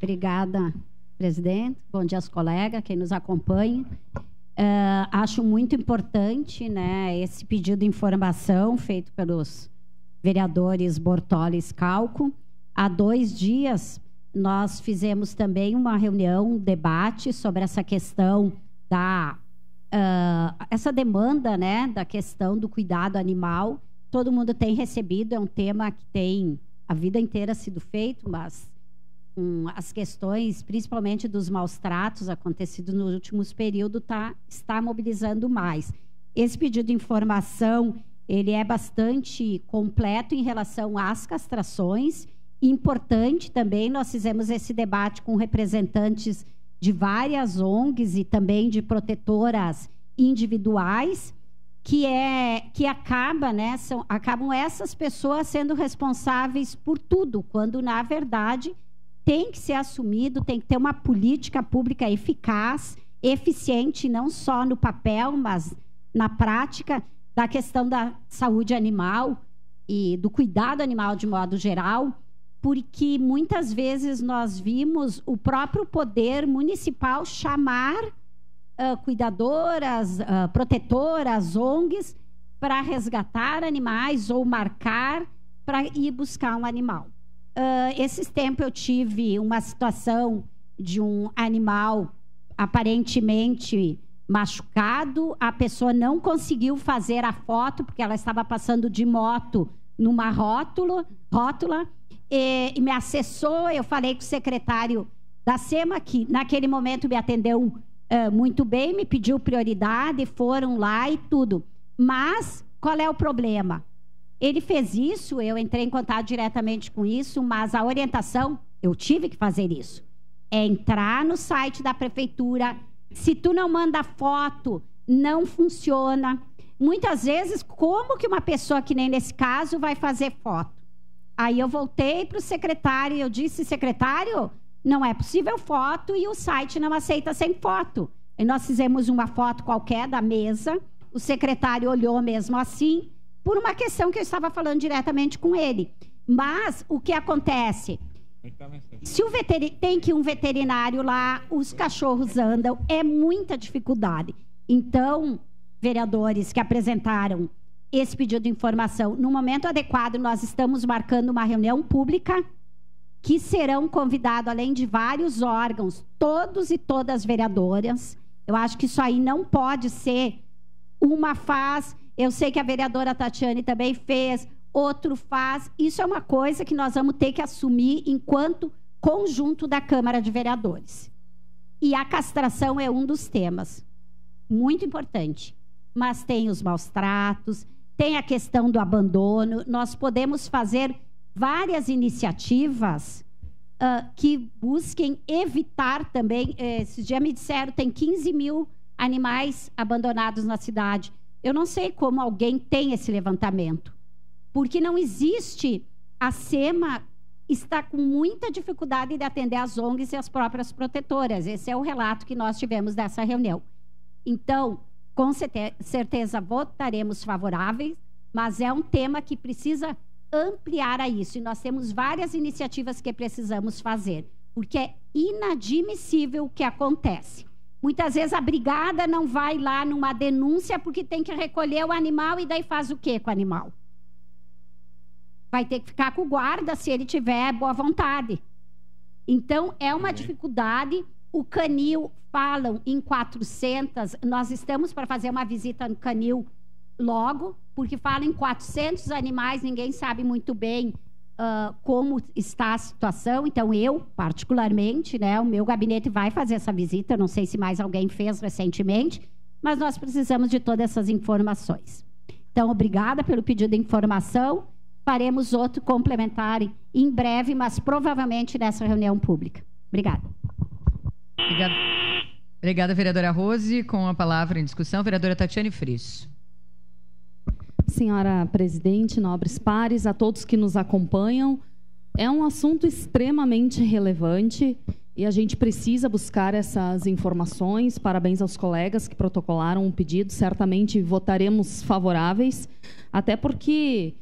S9: Obrigada, presidente. Bom dia aos colegas, quem nos acompanha. Acho muito importante, né, esse pedido de informação feito pelos vereadores Bortola e Scalco. Há 2 dias, nós fizemos também uma reunião, um debate sobre essa questão essa demanda, né, da questão do cuidado animal. Todo mundo tem recebido, é um tema que tem a vida inteira sido feito, mas as questões, principalmente dos maus tratos acontecidos nos últimos períodos, está mobilizando mais. Esse pedido de informação, ele é bastante completo em relação às castrações. Importante também, nós fizemos esse debate com representantes de várias ONGs e também de protetoras individuais, que acabam essas pessoas sendo responsáveis por tudo, quando, na verdade, tem que ser assumido, tem que ter uma política pública eficaz, eficiente, não só no papel, mas na prática, da questão da saúde animal e do cuidado animal de modo geral, porque muitas vezes nós vimos o próprio poder municipal chamar cuidadoras, protetoras, ONGs, para resgatar animais ou marcar para ir buscar um animal. Esses tempos eu tive uma situação de um animal aparentemente machucado, a pessoa não conseguiu fazer a foto porque ela estava passando de moto numa rótula e me acessou. Eu falei com o secretário da SEMA, que naquele momento me atendeu muito bem, me pediu prioridade, foram lá e tudo. Mas qual é o problema? Ele fez isso, eu entrei em contato diretamente com isso, mas a orientação, eu tive que fazer isso, é entrar no site da prefeitura. Se tu não manda foto, não funciona. Muitas vezes, como que uma pessoa que nem nesse caso vai fazer foto? Aí eu voltei para o secretário e eu disse, secretário, não é possível foto e o site não aceita sem foto. E nós fizemos uma foto qualquer da mesa, o secretário olhou mesmo assim, por uma questão que eu estava falando diretamente com ele. Mas o que acontece? Se tem que ir um veterinário lá, os cachorros andam, é muita dificuldade. Então, vereadores que apresentaram esse pedido de informação, no momento adequado, nós estamos marcando uma reunião pública que serão convidados, além de vários órgãos, todos e todas vereadoras. Eu acho que isso aí não pode ser uma faz. Eu sei que a vereadora Tatiane também fez, outro faz. Isso é uma coisa que nós vamos ter que assumir enquanto conjunto da Câmara de Vereadores. E a castração é um dos temas, muito importante. Mas tem os maus tratos, tem a questão do abandono. Nós podemos fazer várias iniciativas que busquem evitar também. Esses dias me disseram que tem 15 mil animais abandonados na cidade. Eu não sei como alguém tem esse levantamento, porque não existe. A SEMA está com muita dificuldade de atender as ONGs e as próprias protetoras. Esse é o relato que nós tivemos dessa reunião. Então, com certeza votaremos favoráveis, mas é um tema que precisa ampliar a isso. E nós temos várias iniciativas que precisamos fazer, porque é inadmissível o que acontece. Muitas vezes a brigada não vai lá numa denúncia porque tem que recolher o animal e daí faz o quê com o animal? Vai ter que ficar com o guarda se ele tiver boa vontade. Então, é uma dificuldade. O canil, falam em 400, nós estamos para fazer uma visita no canil logo, porque falam em 400 animais, ninguém sabe muito bem como está a situação. Então, eu, particularmente, né, o meu gabinete vai fazer essa visita, não sei se mais alguém fez recentemente, mas nós precisamos de todas essas informações. Então, obrigada pelo pedido de informação. Faremos outro complementar em breve, mas provavelmente nessa reunião pública. Obrigada.
S1: Obrigada, vereadora Rose. Com a palavra em discussão, vereadora Tatiane Frisso.
S10: Senhora presidente, nobres pares, a todos que nos acompanham, é um assunto extremamente relevante e a gente precisa buscar essas informações. Parabéns aos colegas que protocolaram o pedido, certamente votaremos favoráveis, até porque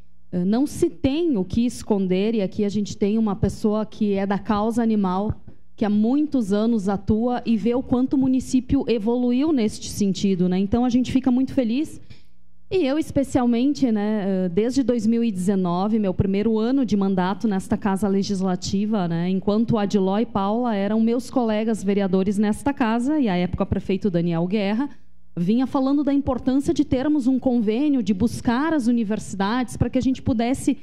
S10: não se tem o que esconder, e aqui a gente tem uma pessoa que é da causa animal, que há muitos anos atua e vê o quanto o município evoluiu neste sentido, né? Então a gente fica muito feliz. E eu, especialmente, né, desde 2019, meu primeiro ano de mandato nesta Casa Legislativa, né, enquanto Adiló e Paula eram meus colegas vereadores nesta casa, e à época prefeito Daniel Guerra, vinha falando da importância de termos um convênio, de buscar as universidades para que a gente pudesse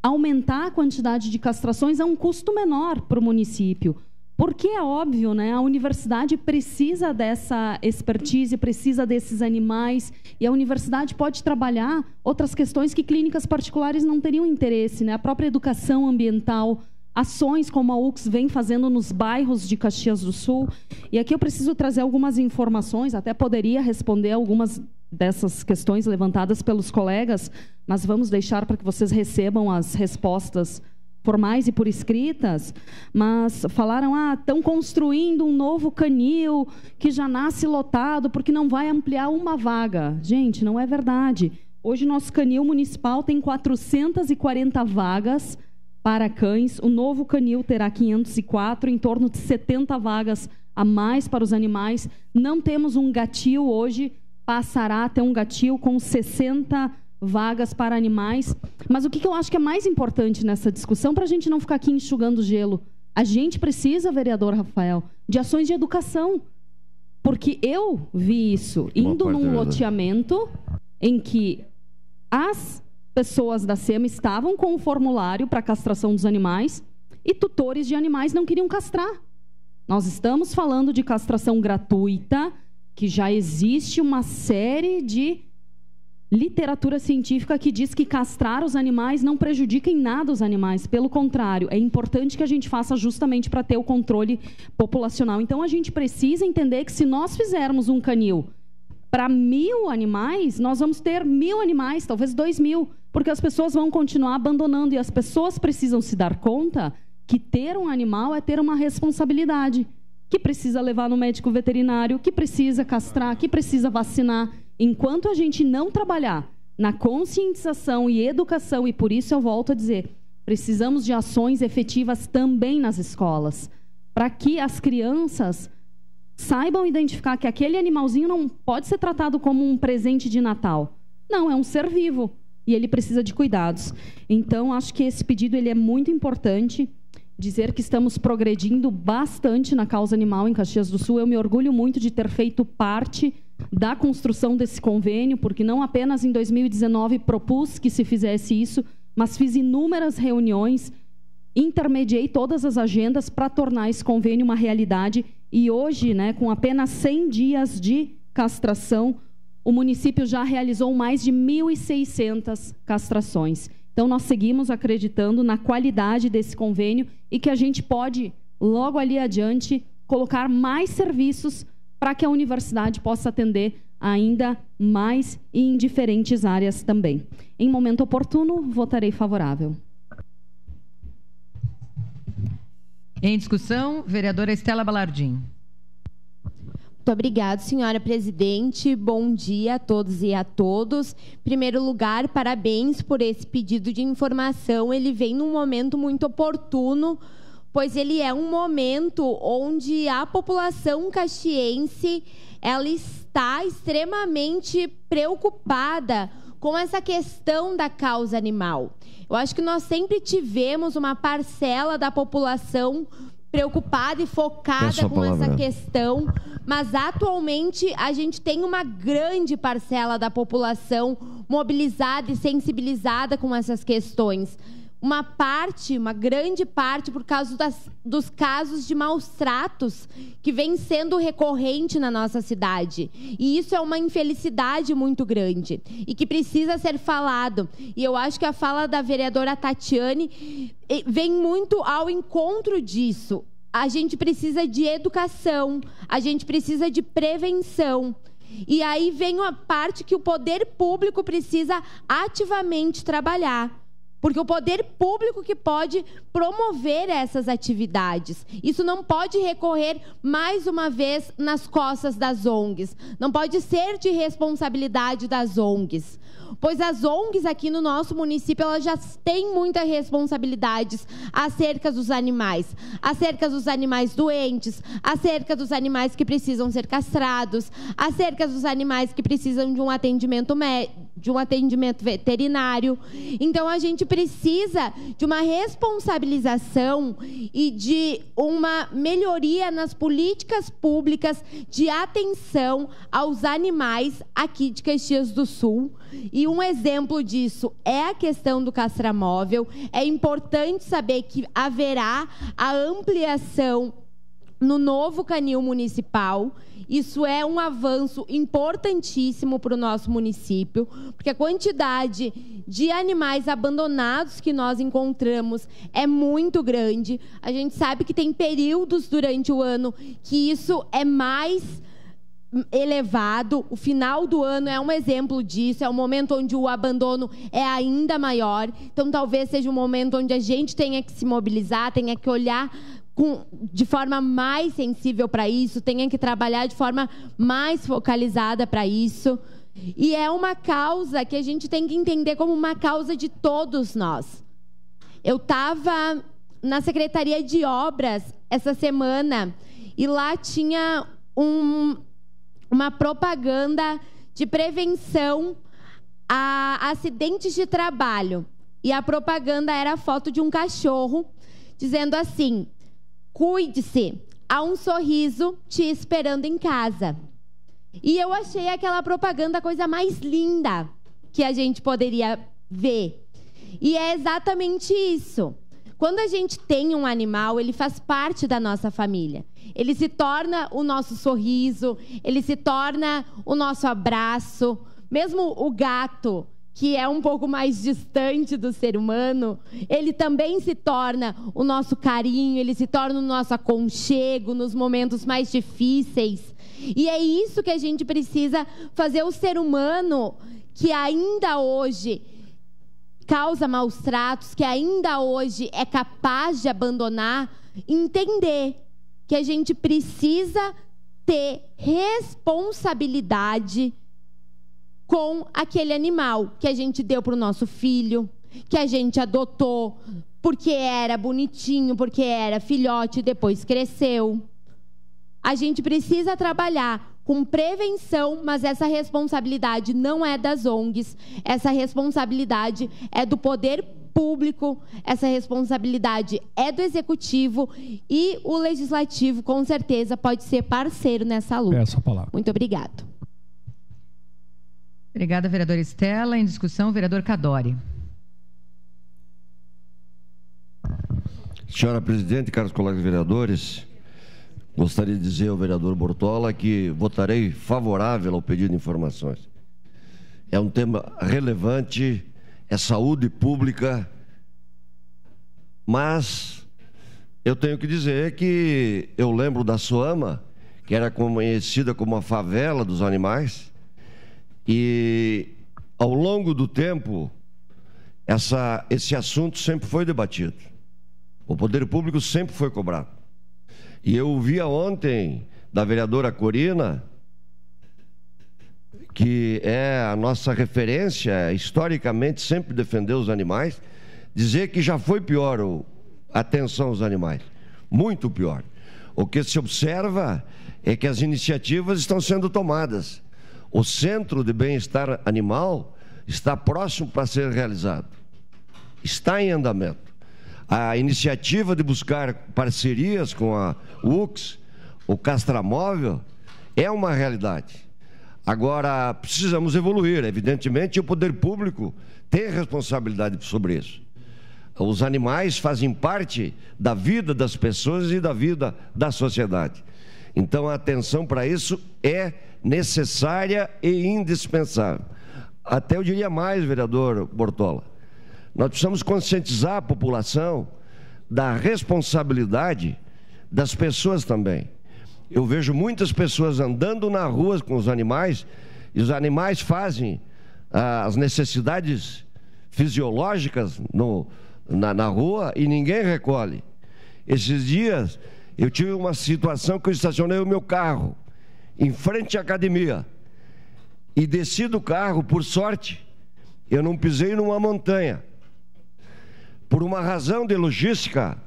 S10: aumentar a quantidade de castrações a um custo menor para o município. Porque é óbvio, né? A universidade precisa dessa expertise, precisa desses animais, e a universidade pode trabalhar outras questões que clínicas particulares não teriam interesse, né? A própria educação ambiental, ações como a UX vem fazendo nos bairros de Caxias do Sul. E aqui eu preciso trazer algumas informações, até poderia responder algumas dessas questões levantadas pelos colegas, mas vamos deixar para que vocês recebam as respostas formais e por escritas. Mas falaram, estão construindo um novo canil que já nasce lotado porque não vai ampliar uma vaga. Gente, não é verdade. Hoje nosso canil municipal tem 440 vagas para cães. O novo canil terá 504, em torno de 70 vagas a mais para os animais. Não temos um gatil hoje, passará a ter um gatil com 60 vagas para animais. Mas o que eu acho que é mais importante nessa discussão, para a gente não ficar aqui enxugando gelo, a gente precisa, vereador Rafael, de ações de educação. Porque eu vi isso indo num loteamento em que as pessoas da SEMA estavam com o formulário para castração dos animais e tutores de animais não queriam castrar. Nós estamos falando de castração gratuita, que já existe uma série de literatura científica que diz que castrar os animais não prejudica em nada os animais. Pelo contrário, é importante que a gente faça justamente para ter o controle populacional. Então, a gente precisa entender que se nós fizermos um canil para 1.000 animais, nós vamos ter 1.000 animais, talvez 2.000, porque as pessoas vão continuar abandonando. E as pessoas precisam se dar conta que ter um animal é ter uma responsabilidade, que precisa levar no médico veterinário, que precisa castrar, que precisa vacinar. Enquanto a gente não trabalhar na conscientização e educação, e por isso eu volto a dizer, precisamos de ações efetivas também nas escolas, para que as crianças saibam identificar que aquele animalzinho não pode ser tratado como um presente de Natal. Não, é um ser vivo e ele precisa de cuidados. Então, acho que esse pedido ele é muito importante. Dizer que estamos progredindo bastante na causa animal em Caxias do Sul. Eu me orgulho muito de ter feito parte da construção desse convênio, porque não apenas em 2019 propus que se fizesse isso, mas fiz inúmeras reuniões, intermediei todas as agendas para tornar esse convênio uma realidade. E hoje, né, com apenas 100 dias de castração, o município já realizou mais de 1.600 castrações. Então, nós seguimos acreditando na qualidade desse convênio e que a gente pode, logo ali adiante, colocar mais serviços para que a universidade possa atender ainda mais e em diferentes áreas também. Em momento oportuno, votarei favorável.
S1: Em discussão, vereadora Estela Balardim.
S11: Muito obrigada, senhora presidente. Bom dia a todos e a todos. Em primeiro lugar, parabéns por esse pedido de informação. Ele vem num momento muito oportuno, pois ele é um momento onde a população caxiense ela está extremamente preocupada com essa questão da causa animal. Eu acho que nós sempre tivemos uma parcela da população preocupada e focada com essa questão, mas atualmente a gente tem uma grande parcela da população mobilizada e sensibilizada com essas questões. uma grande parte, por causa dos casos de maus tratos que vem sendo recorrente na nossa cidade. E isso é uma infelicidade muito grande e que precisa ser falado. E eu acho que a fala da vereadora Tatiane vem muito ao encontro disso. A gente precisa de educação, a gente precisa de prevenção. E aí vem a parte que o poder público precisa ativamente trabalhar. Porque o poder público que pode promover essas atividades. Isso não pode recorrer, mais uma vez, nas costas das ONGs. Não pode ser de responsabilidade das ONGs. Pois as ONGs aqui no nosso município, elas já têm muitas responsabilidades acerca dos animais doentes, acerca dos animais que precisam ser castrados, acerca dos animais que precisam de um atendimento veterinário. Então, a gente precisa de uma responsabilização e de uma melhoria nas políticas públicas de atenção aos animais aqui de Caxias do Sul. E um exemplo disso é a questão do castramóvel. É importante saber que haverá a ampliação no novo canil municipal. Isso é um avanço importantíssimo para o nosso município, porque a quantidade de animais abandonados que nós encontramos é muito grande. A gente sabe que tem períodos durante o ano que isso é mais elevado. O final do ano é um exemplo disso, é um momento onde o abandono é ainda maior. Então, talvez seja um momento onde a gente tenha que se mobilizar, tenha que olhar de forma mais sensível para isso, tenha que trabalhar de forma mais focalizada para isso. E é uma causa que a gente tem que entender como uma causa de todos nós. Eu estava na Secretaria de Obras essa semana e lá tinha uma propaganda de prevenção a acidentes de trabalho. E a propaganda era a foto de um cachorro dizendo assim: cuide-se, há um sorriso te esperando em casa. E eu achei aquela propaganda a coisa mais linda que a gente poderia ver. E é exatamente isso. Quando a gente tem um animal, ele faz parte da nossa família. Ele se torna o nosso sorriso, ele se torna o nosso abraço. Mesmo o gato, que é um pouco mais distante do ser humano, ele também se torna o nosso carinho, ele se torna o nosso aconchego nos momentos mais difíceis. E é isso que a gente precisa fazer o ser humano, que ainda hoje causa maus tratos, que ainda hoje é capaz de abandonar, entender que a gente precisa ter responsabilidade com aquele animal que a gente deu para o nosso filho, que a gente adotou porque era bonitinho, porque era filhote e depois cresceu. A gente precisa trabalhar com prevenção, mas essa responsabilidade não é das ONGs, essa responsabilidade é do poder público, essa responsabilidade é do executivo e o legislativo, com certeza, pode ser parceiro nessa luta.
S12: É essa a palavra.
S11: Muito obrigado.
S1: Obrigada, vereadora Estela. Em discussão, vereador Cadori.
S13: Senhora presidente, caros colegas vereadores, gostaria de dizer ao vereador Bortola que votarei favorável ao pedido de informações. É um tema relevante, é saúde pública, mas eu tenho que dizer que eu lembro da Soama, que era conhecida como a favela dos animais, e ao longo do tempo esse assunto sempre foi debatido. O poder público sempre foi cobrado. E eu ouvia ontem da vereadora Corina, que é a nossa referência, historicamente sempre defendeu os animais, dizer que já foi pior a atenção aos animais. Muito pior. O que se observa é que as iniciativas estão sendo tomadas. O Centro de Bem-Estar Animal está próximo para ser realizado. Está em andamento. A iniciativa de buscar parcerias com a UX, o Castramóvel, é uma realidade. Agora, precisamos evoluir. Evidentemente, o poder público tem responsabilidade sobre isso. Os animais fazem parte da vida das pessoas e da vida da sociedade. Então, a atenção para isso é necessária e indispensável. Até eu diria mais, vereador Bortola, nós precisamos conscientizar a população da responsabilidade das pessoas também. Eu vejo muitas pessoas andando na rua com os animais, e os animais fazem as necessidades fisiológicas na rua e ninguém recolhe. Esses dias eu tive uma situação que eu estacionei o meu carro em frente à academia e desci do carro, por sorte, eu não pisei numa montanha. Por uma razão de logística,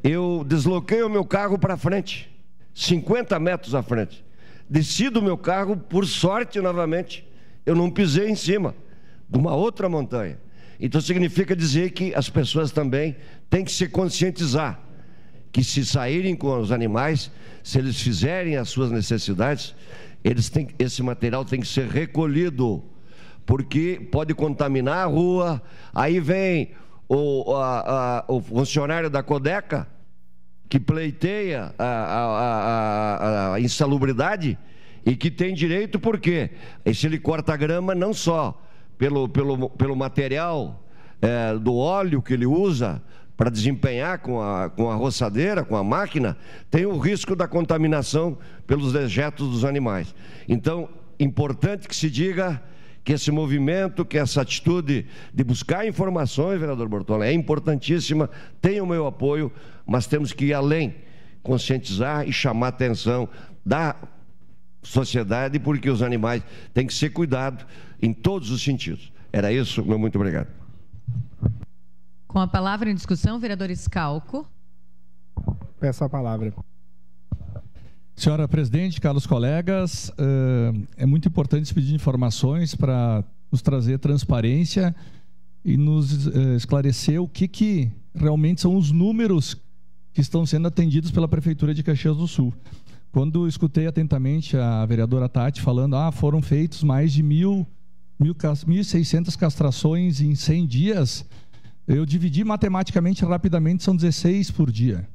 S13: eu desloquei o meu carro para frente, 50 metros à frente. Desci do meu carro, por sorte, novamente, eu não pisei em cima de uma outra montanha. Então significa dizer que as pessoas também têm que se conscientizar que se saírem com os animais, se eles fizerem as suas necessidades, esse material tem que ser recolhido, porque pode contaminar a rua. Aí vem o funcionário da Codeca, que pleiteia a insalubridade e que tem direito, porque se ele corta a grama não só pelo material do óleo que ele usa para desempenhar com a roçadeira, com a máquina, tem o risco da contaminação pelos dejetos dos animais. Então, importante que se diga que esse movimento, que essa atitude de buscar informações, vereador Bortola, é importantíssima, tem o meu apoio, mas temos que ir além, conscientizar e chamar a atenção da sociedade, porque os animais têm que ser cuidados em todos os sentidos. Era isso, meu muito obrigado.
S1: Com a palavra em discussão, vereador Scalco.
S12: Peço a palavra. Senhora presidente, caros colegas, é muito importante esse pedido de informações para nos trazer transparência e nos esclarecer o que realmente são os números que estão sendo atendidos pela Prefeitura de Caxias do Sul. Quando escutei atentamente a vereadora Tati falando, foram feitos mais de 1.600 castrações em 100 dias, eu dividi matematicamente rapidamente, são 16 por dia.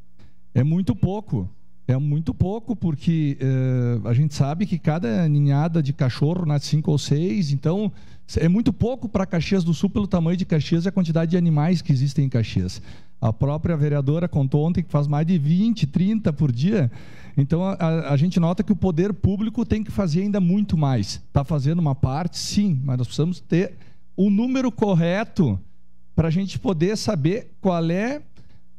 S12: É muito pouco. É muito pouco, porque a gente sabe que cada ninhada de cachorro nasce 5 ou 6, então é muito pouco para Caxias do Sul pelo tamanho de Caxias e a quantidade de animais que existem em Caxias. A própria vereadora contou ontem que faz mais de 20, 30 por dia. Então a gente nota que o poder público tem que fazer ainda muito mais. Está fazendo uma parte, sim, mas nós precisamos ter o número correto para a gente poder saber qual é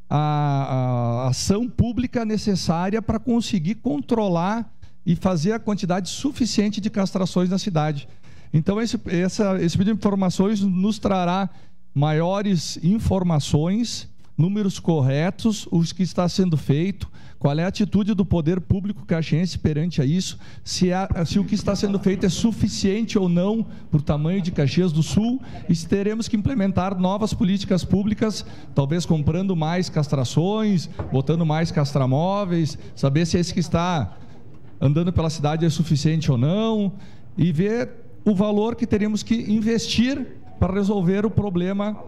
S12: a ação pública necessária para conseguir controlar e fazer a quantidade suficiente de castrações na cidade. Então, esse pedido de informações nos trará maiores informações, números corretos, os que está sendo feito, qual é a atitude do poder público caxiense perante a isso, se o que está sendo feito é suficiente ou não para o tamanho de Caxias do Sul, e se teremos que implementar novas políticas públicas, talvez comprando mais castrações, botando mais castramóveis, saber se esse que está andando pela cidade é suficiente ou não, e ver o valor que teríamos que investir para resolver o problema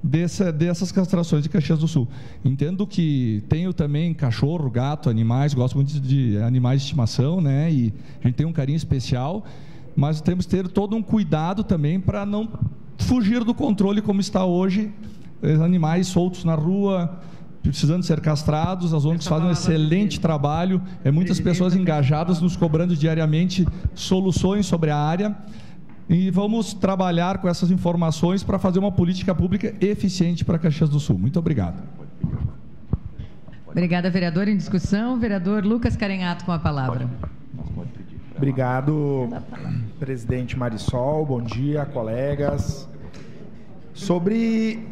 S12: dessas castrações de Caxias do Sul. Entendo que tenho também cachorro, gato, animais, gosto muito de animais de estimação, né? E a gente tem um carinho especial, mas temos que ter todo um cuidado também para não fugir do controle como está hoje, animais soltos na rua, precisando ser castrados. As ONGs fazem um excelente trabalho, muitas pessoas engajadas nos cobrando diariamente soluções sobre a área. E vamos trabalhar com essas informações para fazer uma política pública eficiente para Caxias do Sul. Muito obrigado.
S1: Obrigada, vereador. Em discussão, vereador Lucas Carenhato com a palavra.
S12: Obrigado, presidente Marisol. Bom dia, colegas. Sobre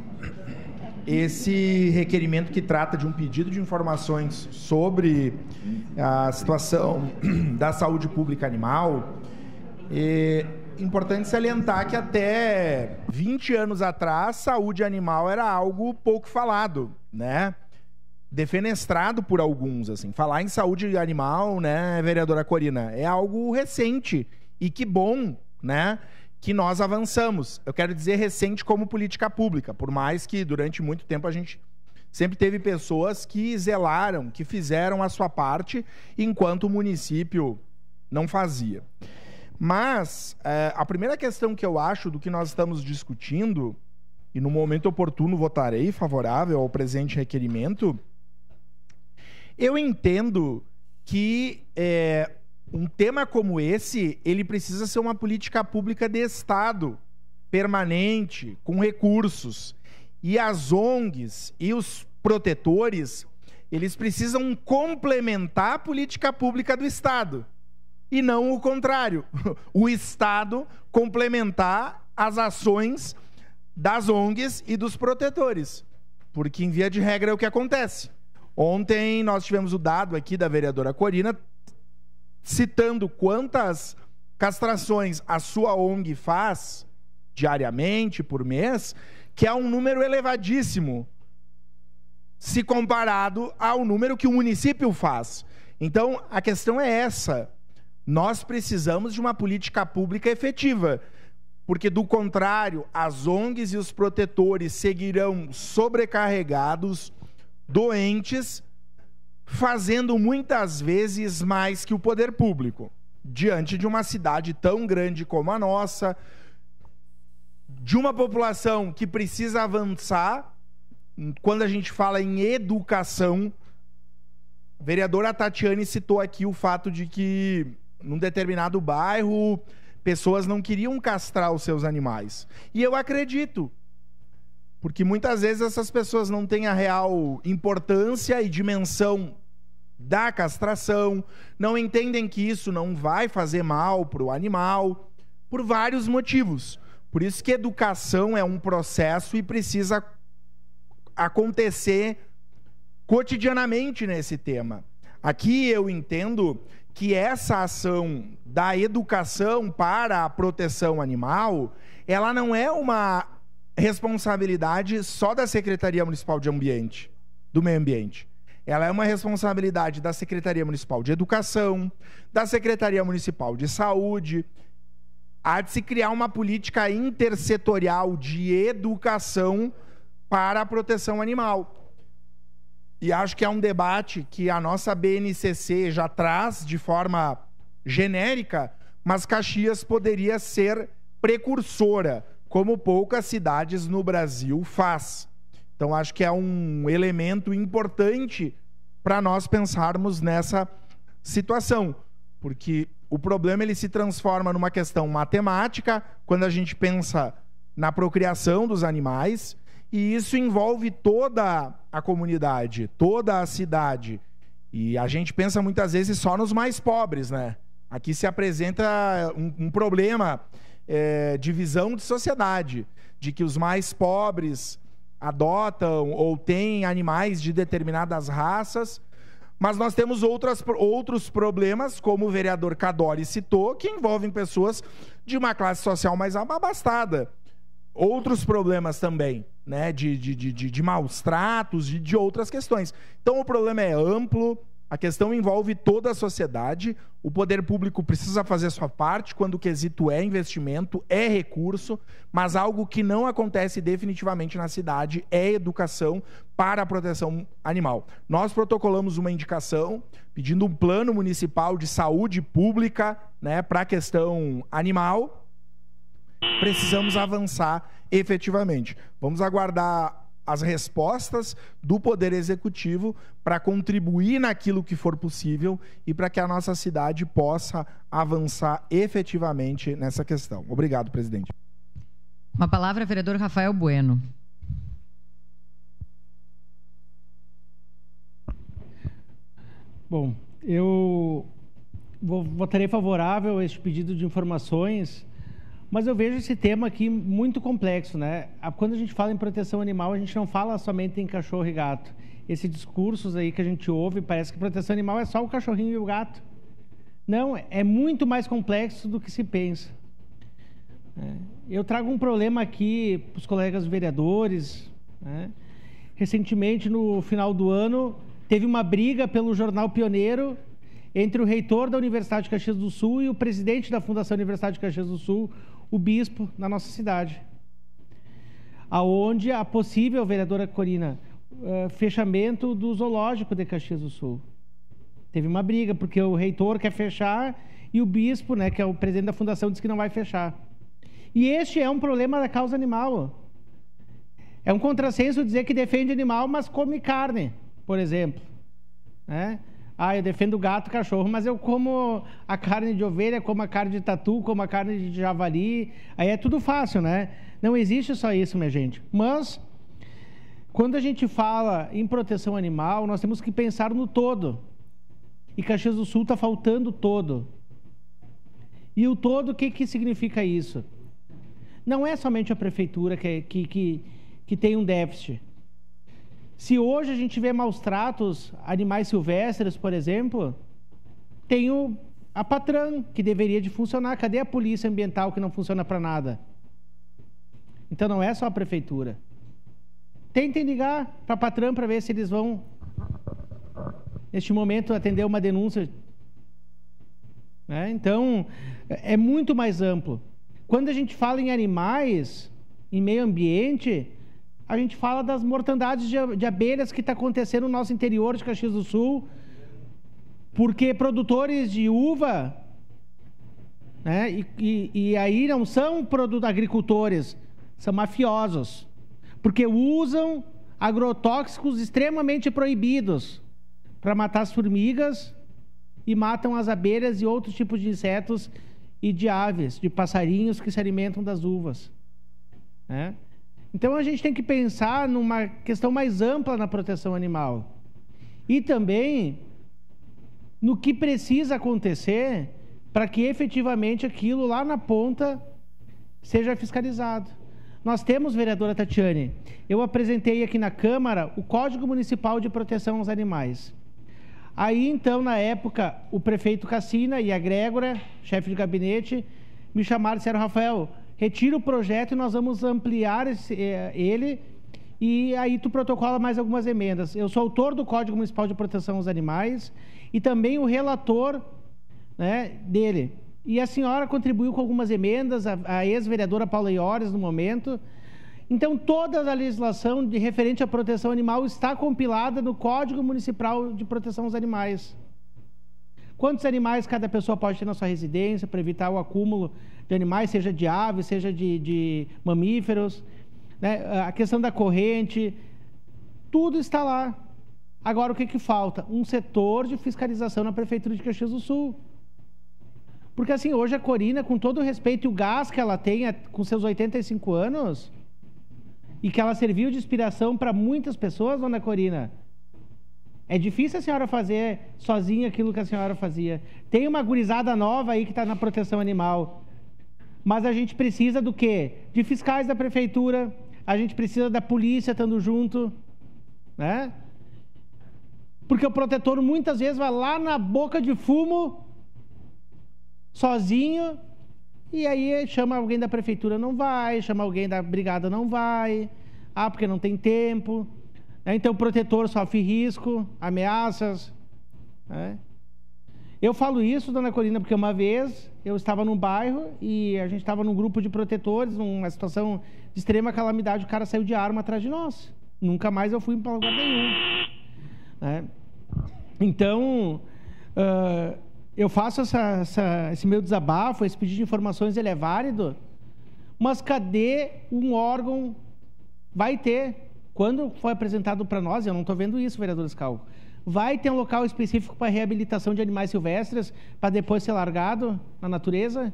S12: esse requerimento que trata de um pedido de informações sobre a situação da saúde pública animal, importante salientar que até 20 anos atrás, saúde animal era algo pouco falado, né? Defenestrado por alguns, assim. Falar em saúde animal, né, vereadora Corina, é algo recente. E que bom, né,
S14: que nós avançamos. Eu quero dizer recente como política pública, por mais que durante muito tempo a gente sempre teve pessoas que zelaram, que fizeram a sua parte, enquanto o município não fazia. Mas a primeira questão que eu acho do que nós estamos discutindo, e no momento oportuno votarei favorável ao presente requerimento, eu entendo que um tema como esse, ele precisa ser uma política pública de Estado, permanente, com recursos. E as ONGs e os protetores, eles precisam complementar a política pública do Estado. E não o contrário. O Estado complementar as ações das ONGs e dos protetores. Porque, em via de regra, é o que acontece. Ontem nós tivemos o dado aqui da vereadora Corina citando quantas castrações a sua ONG faz diariamente, por mês, que é um número elevadíssimo se comparado ao número que o município faz. Então, a questão é essa. Nós precisamos de uma política pública efetiva, porque, do contrário, as ONGs e os protetores seguirão sobrecarregados, doentes, fazendo muitas vezes mais que o poder público, diante de uma cidade tão grande como a nossa, de uma população que precisa avançar. Quando a gente fala em educação, a vereadora Tatiane citou aqui o fato de que, num determinado bairro, pessoas não queriam castrar os seus animais. E eu acredito, porque muitas vezes essas pessoas não têm a real importância e dimensão da castração, não entendem que isso não vai fazer mal para o animal, por vários motivos. Por isso que educação é um processo e precisa acontecer cotidianamente nesse tema. Aqui eu entendo que essa ação da educação para a proteção animal, ela não é uma responsabilidade só da Secretaria Municipal de Ambiente, do Meio Ambiente. Ela é uma responsabilidade da Secretaria Municipal de Educação, da Secretaria Municipal de Saúde. Há de se criar uma política intersetorial de educação para a proteção animal. E acho que é um debate que a nossa BNCC já traz de forma genérica, mas Caxias poderia ser precursora, como poucas cidades no Brasil faz. Então, acho que é um elemento importante para nós pensarmos nessa situação, porque o problema ele se transforma numa questão matemática, quando a gente pensa na procriação dos animais, e isso envolve toda a comunidade, toda a cidade. E a gente pensa muitas vezes só nos mais pobres, né? Aqui se apresenta um problema de visão de sociedade, de que os mais pobres adotam ou têm animais de determinadas raças, mas nós temos outros problemas, como o vereador Cadori citou, que envolvem pessoas de uma classe social mais abastada. Outros problemas também, né, de maus tratos, de outras questões. Então o problema é amplo, a questão envolve toda a sociedade, o poder público precisa fazer a sua parte quando o quesito é investimento, é recurso, mas algo que não acontece definitivamente na cidade é educação para a proteção animal. Nós protocolamos uma indicação pedindo um plano municipal de saúde pública, né, para a questão animal. Precisamos avançar efetivamente. Vamos aguardar as respostas do Poder Executivo para contribuir naquilo que for possível e para que a nossa cidade possa avançar efetivamente nessa questão. Obrigado, presidente.
S1: Uma palavra, vereador Rafael Bueno.
S15: Bom, eu votarei favorável a este pedido de informações, mas eu vejo esse tema aqui muito complexo, né? Quando a gente fala em proteção animal, a gente não fala somente em cachorro e gato. Esses discursos aí que a gente ouve, parece que proteção animal é só o cachorrinho e o gato. Não, é muito mais complexo do que se pensa. Eu trago um problema aqui para os colegas vereadores, né? Recentemente, no final do ano, teve uma briga pelo Jornal Pioneiro entre o reitor da Universidade de Caxias do Sul e o presidente da Fundação Universidade de Caxias do Sul, o bispo na nossa cidade. Aonde a possível, vereadora Corina, fechamento do zoológico de Caxias do Sul. Teve uma briga, porque o reitor quer fechar e o bispo, né, que é o presidente da fundação, disse que não vai fechar. E este é um problema da causa animal. É um contrassenso dizer que defende animal, mas come carne, por exemplo. Né? Eu defendo gato, cachorro, mas eu como a carne de ovelha, como a carne de tatu, como a carne de javali. Aí é tudo fácil, né? Não existe só isso, minha gente. Mas, quando a gente fala em proteção animal, nós temos que pensar no todo. E Caxias do Sul está faltando todo. E o todo, o que significa isso? Não é somente a prefeitura que tem um déficit. Se hoje a gente vê maus tratos, animais silvestres, por exemplo, tem a Patran, que deveria de funcionar. Cadê a polícia ambiental que não funciona para nada? Então não é só a prefeitura. Tentem ligar para a Patran para ver se eles vão, neste momento, atender uma denúncia. Então, é muito mais amplo. Quando a gente fala em animais, em meio ambiente, a gente fala das mortandades de abelhas que está acontecendo no nosso interior de Caxias do Sul, porque produtores de uva, né, e aí não são agricultores, são mafiosos, porque usam agrotóxicos extremamente proibidos para matar as formigas e matam as abelhas e outros tipos de insetos e de aves, de passarinhos que se alimentam das uvas. Né? Então a gente tem que pensar numa questão mais ampla na proteção animal. E também no que precisa acontecer para que efetivamente aquilo lá na ponta seja fiscalizado. Nós temos, vereadora Tatiane, eu apresentei aqui na Câmara o Código Municipal de Proteção aos Animais. Aí, então, na época, o prefeito Cassina e a Grégora, chefe de gabinete, me chamaram e disseram: Rafael, retira o projeto e nós vamos ampliar ele, e aí tu protocola mais algumas emendas. Eu sou autor do Código Municipal de Proteção aos Animais e também o relator, né, dele. E a senhora contribuiu com algumas emendas, a ex-vereadora Paula Iores, no momento. Então, toda a legislação referente à proteção animal está compilada no Código Municipal de Proteção aos Animais. Quantos animais cada pessoa pode ter na sua residência para evitar o acúmulo de animais, seja de aves, seja de mamíferos, né? A questão da corrente, tudo está lá. Agora, o que falta? Um setor de fiscalização na Prefeitura de Caxias do Sul. Porque assim, hoje a Corina, com todo o respeito e o gás que ela tem com seus 85 anos, e que ela serviu de inspiração para muitas pessoas, dona Corina, é difícil a senhora fazer sozinha aquilo que a senhora fazia. Tem uma gurizada nova aí que está na proteção animal. Mas a gente precisa do quê? De fiscais da prefeitura, a gente precisa da polícia estando junto, né? Porque o protetor muitas vezes vai lá na boca de fumo, sozinho, e aí chama alguém da prefeitura, não vai, chama alguém da brigada, não vai, porque não tem tempo. Então o protetor sofre risco, ameaças. Né? Eu falo isso, dona Corina, porque uma vez eu estava num bairro e a gente estava num grupo de protetores, numa situação de extrema calamidade, o cara saiu de arma atrás de nós. Nunca mais eu fui para lugar nenhum. Né? Então, eu faço esse meu desabafo, esse pedido de informações, ele é válido, mas cadê um órgão? Vai ter. Quando foi apresentado para nós, eu não estou vendo isso, vereador Escal, vai ter um local específico para reabilitação de animais silvestres, para depois ser largado na natureza?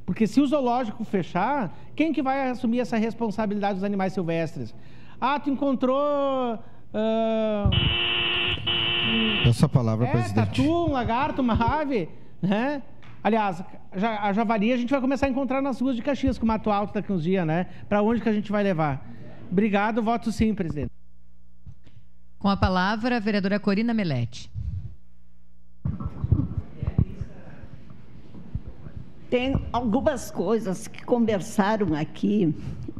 S15: Porque se o zoológico fechar, quem que vai assumir essa responsabilidade dos animais silvestres? Tu encontrou...
S16: Essa palavra, presidente.
S15: Tatu, um lagarto, uma ave, né? Aliás, a javali a gente vai começar a encontrar nas ruas de Caxias, com o Mato Alto daqui uns dias, né? Para onde que a gente vai levar? Obrigado, voto sim, presidente.
S1: Com a palavra, a vereadora Corina Melete.
S17: Tem algumas coisas que conversaram aqui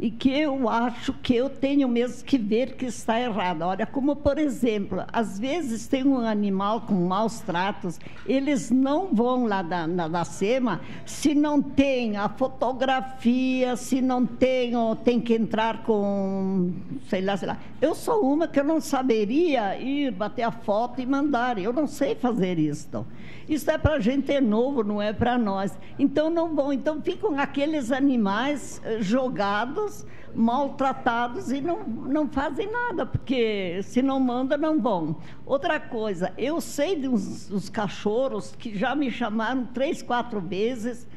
S17: e que eu acho que eu tenho mesmo que ver que está errado. Olha, como por exemplo, às vezes tem um animal com maus tratos, eles não vão lá da SEMA se não tem a fotografia, se não tem, ou tem que entrar com, sei lá. Eu sou uma que eu não saberia ir bater a foto e mandar, eu não sei fazer isso. Isso é para gente novo, não é para nós. Então não vão, então ficam aqueles animais jogados, maltratados e não fazem nada, porque se não manda, não vão. Outra coisa, eu sei dos cachorros que já me chamaram 3, 4 vezes,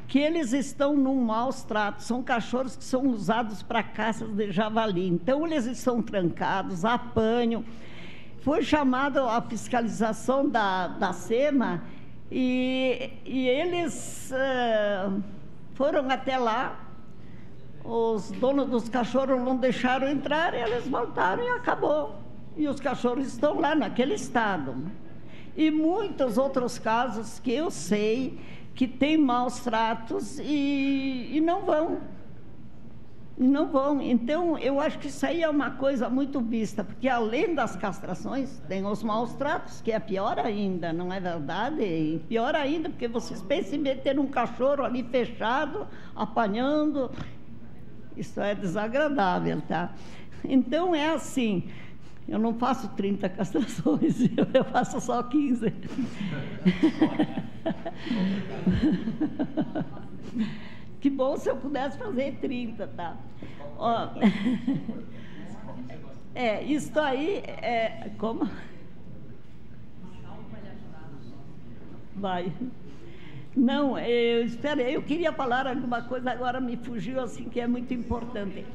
S17: que eles estão num maus tratos. São cachorros que são usados para caças de javali. Então eles estão trancados, apanham. Foi chamada a fiscalização da SEMA e eles foram até lá, os donos dos cachorros não deixaram entrar, eles voltaram e acabou. E os cachorros estão lá naquele estado. E muitos outros casos que eu sei que tem maus tratos e não vão. Não vão. Então, eu acho que isso aí é uma coisa muito vista, porque além das castrações, tem os maus tratos, que é pior ainda, não é verdade? E pior ainda, porque vocês pensam em meter um cachorro ali fechado, apanhando, isso é desagradável, tá? Então, é assim, eu não faço 30 castrações, eu faço só 15. Que bom se eu pudesse fazer 30, tá? Ó, isso aí é... Como? Vai. Não, eu queria falar alguma coisa, agora me fugiu, assim, que é muito importante.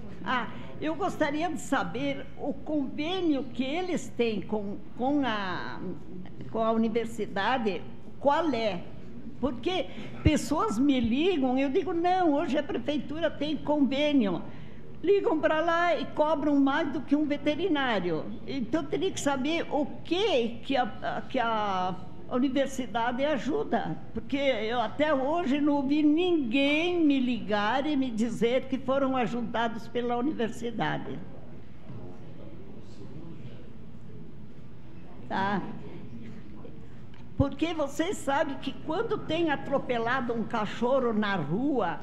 S17: Eu gostaria de saber o convênio que eles têm com a universidade, qual é? Porque pessoas me ligam, eu digo, não, hoje a prefeitura tem convênio. Ligam para lá e cobram mais do que um veterinário. Então, eu teria que saber o que a universidade ajuda. Porque eu até hoje não ouvi ninguém me ligar e me dizer que foram ajudados pela universidade. Tá? Porque vocês sabem que quando tem atropelado um cachorro na rua,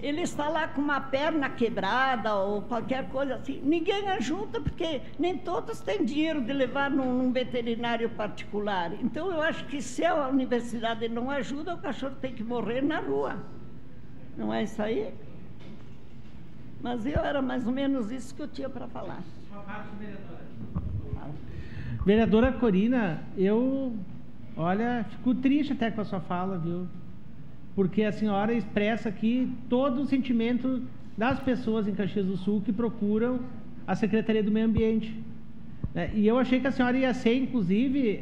S17: ele está lá com uma perna quebrada ou qualquer coisa assim, ninguém ajuda, porque nem todos têm dinheiro de levar num veterinário particular. Então, eu acho que se a universidade não ajuda, o cachorro tem que morrer na rua. Não é isso aí? Mas era mais ou menos isso que eu tinha para falar.
S15: Vereadora Corina, olha, fico triste até com a sua fala, viu? Porque a senhora expressa aqui todo o sentimento das pessoas em Caxias do Sul que procuram a Secretaria do Meio Ambiente. E eu achei que a senhora ia ser, inclusive,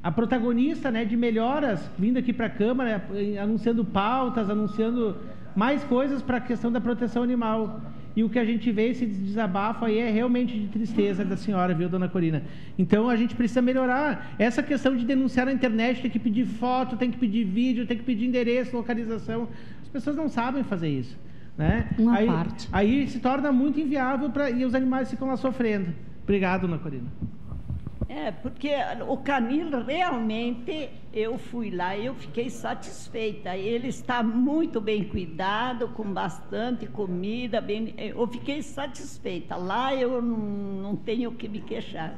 S15: a protagonista, né, de melhoras, vindo aqui para a Câmara, anunciando pautas, anunciando mais coisas para a questão da proteção animal. E o que a gente vê, esse desabafo aí, é realmente de tristeza da senhora, viu, dona Corina? Então, a gente precisa melhorar. Essa questão de denunciar na internet, tem que pedir foto, tem que pedir vídeo, tem que pedir endereço, localização. As pessoas não sabem fazer isso, né? Aí se torna muito inviável e os animais ficam lá sofrendo. Obrigado, dona Corina.
S17: Porque o canil realmente, eu fui lá, eu fiquei satisfeita. Ele está muito bem cuidado, com bastante comida, eu fiquei satisfeita. Lá eu não tenho o que me queixar.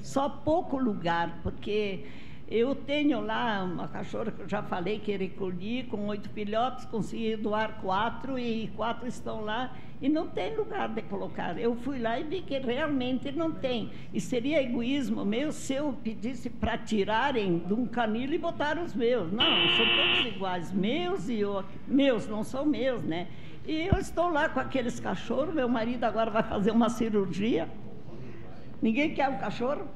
S17: Só pouco lugar, porque eu tenho lá uma cachorra que eu já falei que recolhi, com 8 filhotes, consegui doar 4 e 4 estão lá e não tem lugar de colocar. Eu fui lá e vi que realmente não tem. E seria egoísmo meu se eu pedisse para tirarem de um canil e botar os meus. Não, são todos iguais. Meus não são meus, né? E eu estou lá com aqueles cachorros, meu marido agora vai fazer uma cirurgia. Ninguém quer um cachorro?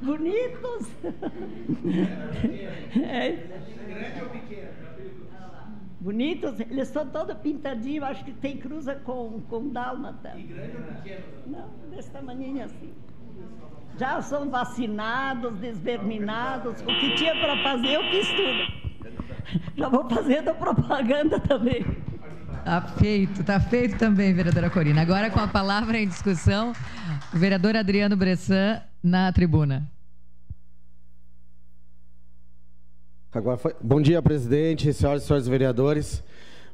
S17: Bonitos.
S18: Grande ou pequeno?
S17: Bonitos, eles estão todos pintadinhos, acho que tem cruza com dálmata.
S18: E grande ou pequeno?
S17: Não, desse tamanhinho assim. Já são vacinados, desverminados. O que tinha para fazer, eu fiz tudo. Já vou fazendo propaganda também.
S1: Tá feito também, vereadora Corina. Agora com a palavra em discussão, o vereador Adriano Bressan na tribuna.
S19: Bom dia, presidente, senhoras e senhores vereadores.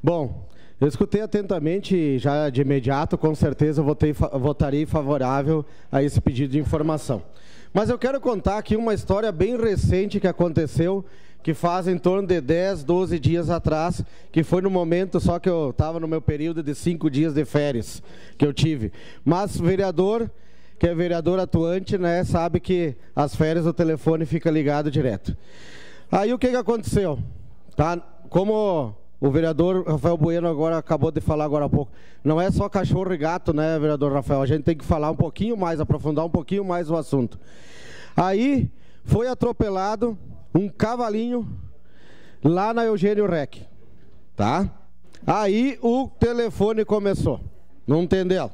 S19: Bom, eu escutei atentamente e já de imediato, com certeza, eu votarei favorável a esse pedido de informação. Mas eu quero contar aqui uma história bem recente que aconteceu, que faz em torno de 10, 12 dias atrás, que foi no momento só que eu estava no meu período de 5 dias de férias que eu tive. Mas vereador, que é vereador atuante, né, sabe que as férias o telefone fica ligado direto. Aí o que aconteceu? Tá? Como o vereador Rafael Bueno agora acabou de falar agora há pouco, não é só cachorro e gato, né, vereador Rafael? A gente tem que falar um pouquinho mais, aprofundar um pouquinho mais o assunto. Aí foi atropelado um cavalinho lá na Eugênio Rec, tá? Aí o telefone começou, não entendeu?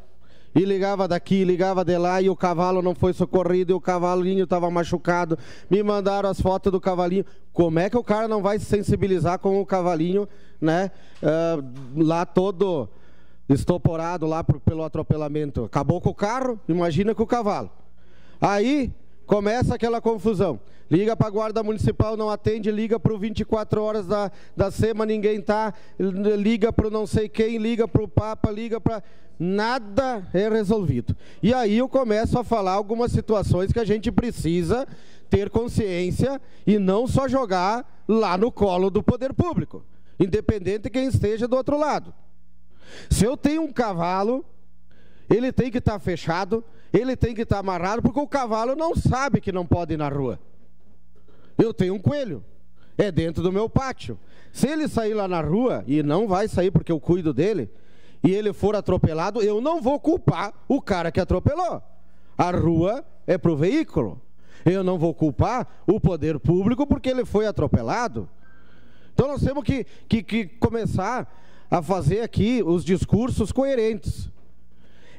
S19: E ligava daqui, ligava de lá, e o cavalo não foi socorrido, e o cavalinho estava machucado. Me mandaram as fotos do cavalinho. Como é que o cara não vai se sensibilizar com o cavalinho, né? Lá todo estoporado lá pelo atropelamento. Acabou com o carro, imagina com o cavalo. Aí começa aquela confusão. Liga para a guarda municipal, não atende, liga para o 24 horas da SEMA, ninguém tá, liga para o não sei quem, liga para o Papa, liga para... Nada é resolvido. E aí eu começo a falar algumas situações que a gente precisa ter consciência e não só jogar lá no colo do poder público, independente de quem esteja do outro lado. Se eu tenho um cavalo, ele tem que estar fechado, ele tem que estar amarrado, porque o cavalo não sabe que não pode ir na rua. Eu tenho um coelho, é dentro do meu pátio. Se ele sair lá na rua, e não vai sair porque eu cuido dele, e ele for atropelado, eu não vou culpar o cara que atropelou. A rua é para o veículo. Eu não vou culpar o poder público porque ele foi atropelado. Então nós temos que começar a fazer aqui os discursos coerentes.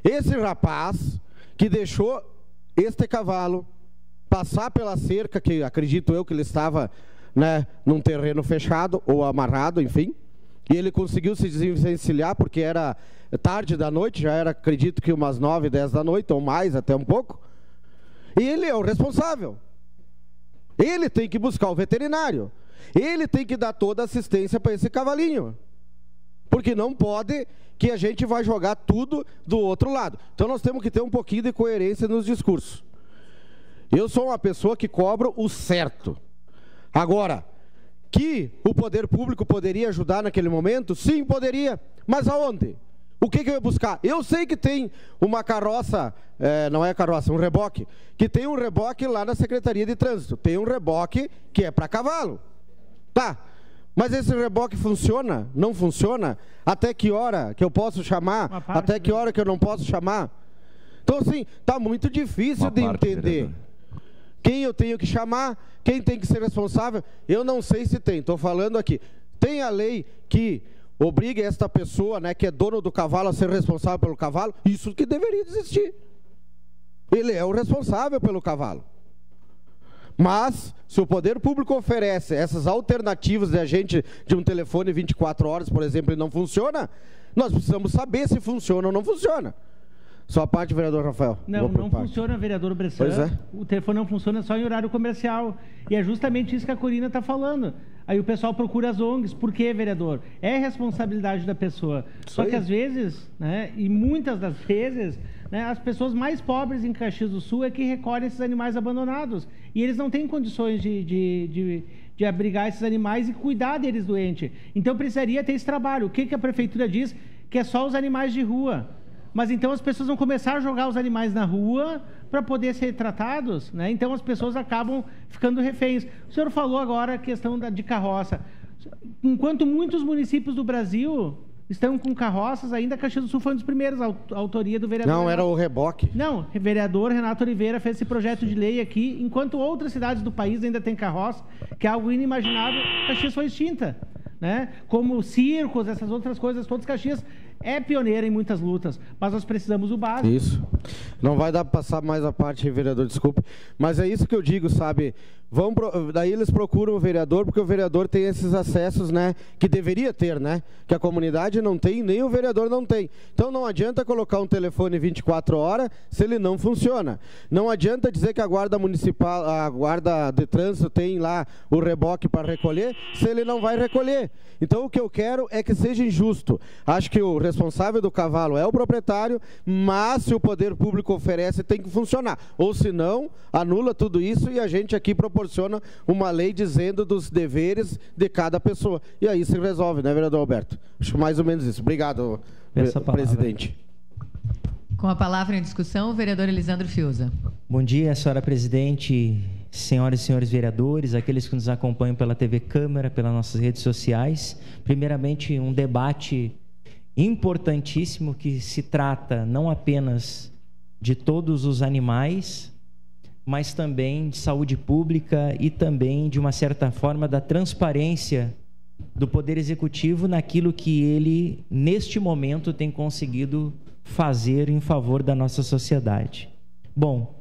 S19: Esse rapaz que deixou este cavalo passar pela cerca, que acredito eu que ele estava, né, num terreno fechado ou amarrado, enfim, e ele conseguiu se desvencilhar porque era tarde da noite, já era, acredito que umas 9, 10 da noite, ou mais, até um pouco. E ele é o responsável. Ele tem que buscar o veterinário. Ele tem que dar toda a assistência para esse cavalinho. Porque não pode que a gente vai jogar tudo do outro lado. Então nós temos que ter um pouquinho de coerência nos discursos. Eu sou uma pessoa que cobro o certo. Agora, que o poder público poderia ajudar naquele momento? Sim, poderia. Mas aonde? O que eu ia buscar? Eu sei que tem uma carroça, não é carroça, um reboque, que tem um reboque lá na Secretaria de Trânsito. Tem um reboque que é para cavalo. Tá, mas esse reboque funciona? Não funciona? Até que hora que eu posso chamar? Até que hora que eu não posso chamar? Então, assim, está muito difícil de entender. Quem eu tenho que chamar, quem tem que ser responsável, eu não sei se tem, estou falando aqui. Tem a lei que obriga esta pessoa, né, que é dono do cavalo, a ser responsável pelo cavalo? Isso que deveria existir. Ele é o responsável pelo cavalo. Mas, se o poder público oferece essas alternativas de um telefone 24 horas, por exemplo, e não funciona, nós precisamos saber se funciona ou não funciona. Sua parte, vereador Rafael.
S15: Não funciona, vereador Bressan.
S19: Pois é.
S15: O telefone não funciona só em horário comercial. E é justamente isso que a Corina está falando. Aí o pessoal procura as ONGs. Por quê, vereador? É responsabilidade da pessoa. Só que às vezes, né, e muitas das vezes, né, as pessoas mais pobres em Caxias do Sul é que recolhem esses animais abandonados. E eles não têm condições de abrigar esses animais e cuidar deles doentes. Então precisaria ter esse trabalho. O que a prefeitura diz? Que é só os animais de rua. Mas então as pessoas vão começar a jogar os animais na rua para poder ser tratados, né? Então as pessoas acabam ficando reféns. O senhor falou agora a questão de carroça. Enquanto muitos municípios do Brasil estão com carroças, ainda Caxias do Sul foi um dos primeiros, a autoria do vereador...
S19: Não, era o reboque.
S15: Não, o vereador Renato Oliveira fez esse projeto de lei aqui, enquanto outras cidades do país ainda têm carroça, que é algo inimaginável, Caxias foi extinta, né? Como circos, essas outras coisas, todas Caxias é pioneira em muitas lutas, mas nós precisamos do básico.
S19: Isso. Não vai dar para passar mais a parte, vereador, desculpe, mas é isso que eu digo, sabe? Daí eles procuram o vereador, porque o vereador tem esses acessos, né, que deveria ter, né, que a comunidade não tem, nem o vereador não tem. Então não adianta colocar um telefone 24 horas se ele não funciona. Não adianta dizer que a guarda municipal, a guarda de trânsito tem lá o reboque para recolher, se ele não vai recolher. Então o que eu quero é que seja injusto. Acho que o responsável do cavalo é o proprietário, mas se o poder público oferece, tem que funcionar. Ou se não, anula tudo isso e a gente aqui proporciona uma lei dizendo dos deveres de cada pessoa. E aí se resolve, né, vereador Alberto? Acho mais ou menos isso. Obrigado, presidente.
S1: Com a palavra em discussão, o vereador Elisandro Fiuza.
S20: Bom dia, senhora presidente, senhoras e senhores vereadores, aqueles que nos acompanham pela TV Câmara, pelas nossas redes sociais. Primeiramente, um debate importantíssimo que se trata não apenas de todos os animais, mas também de saúde pública e também, de uma certa forma, da transparência do Poder Executivo naquilo que ele, neste momento, tem conseguido fazer em favor da nossa sociedade. Bom,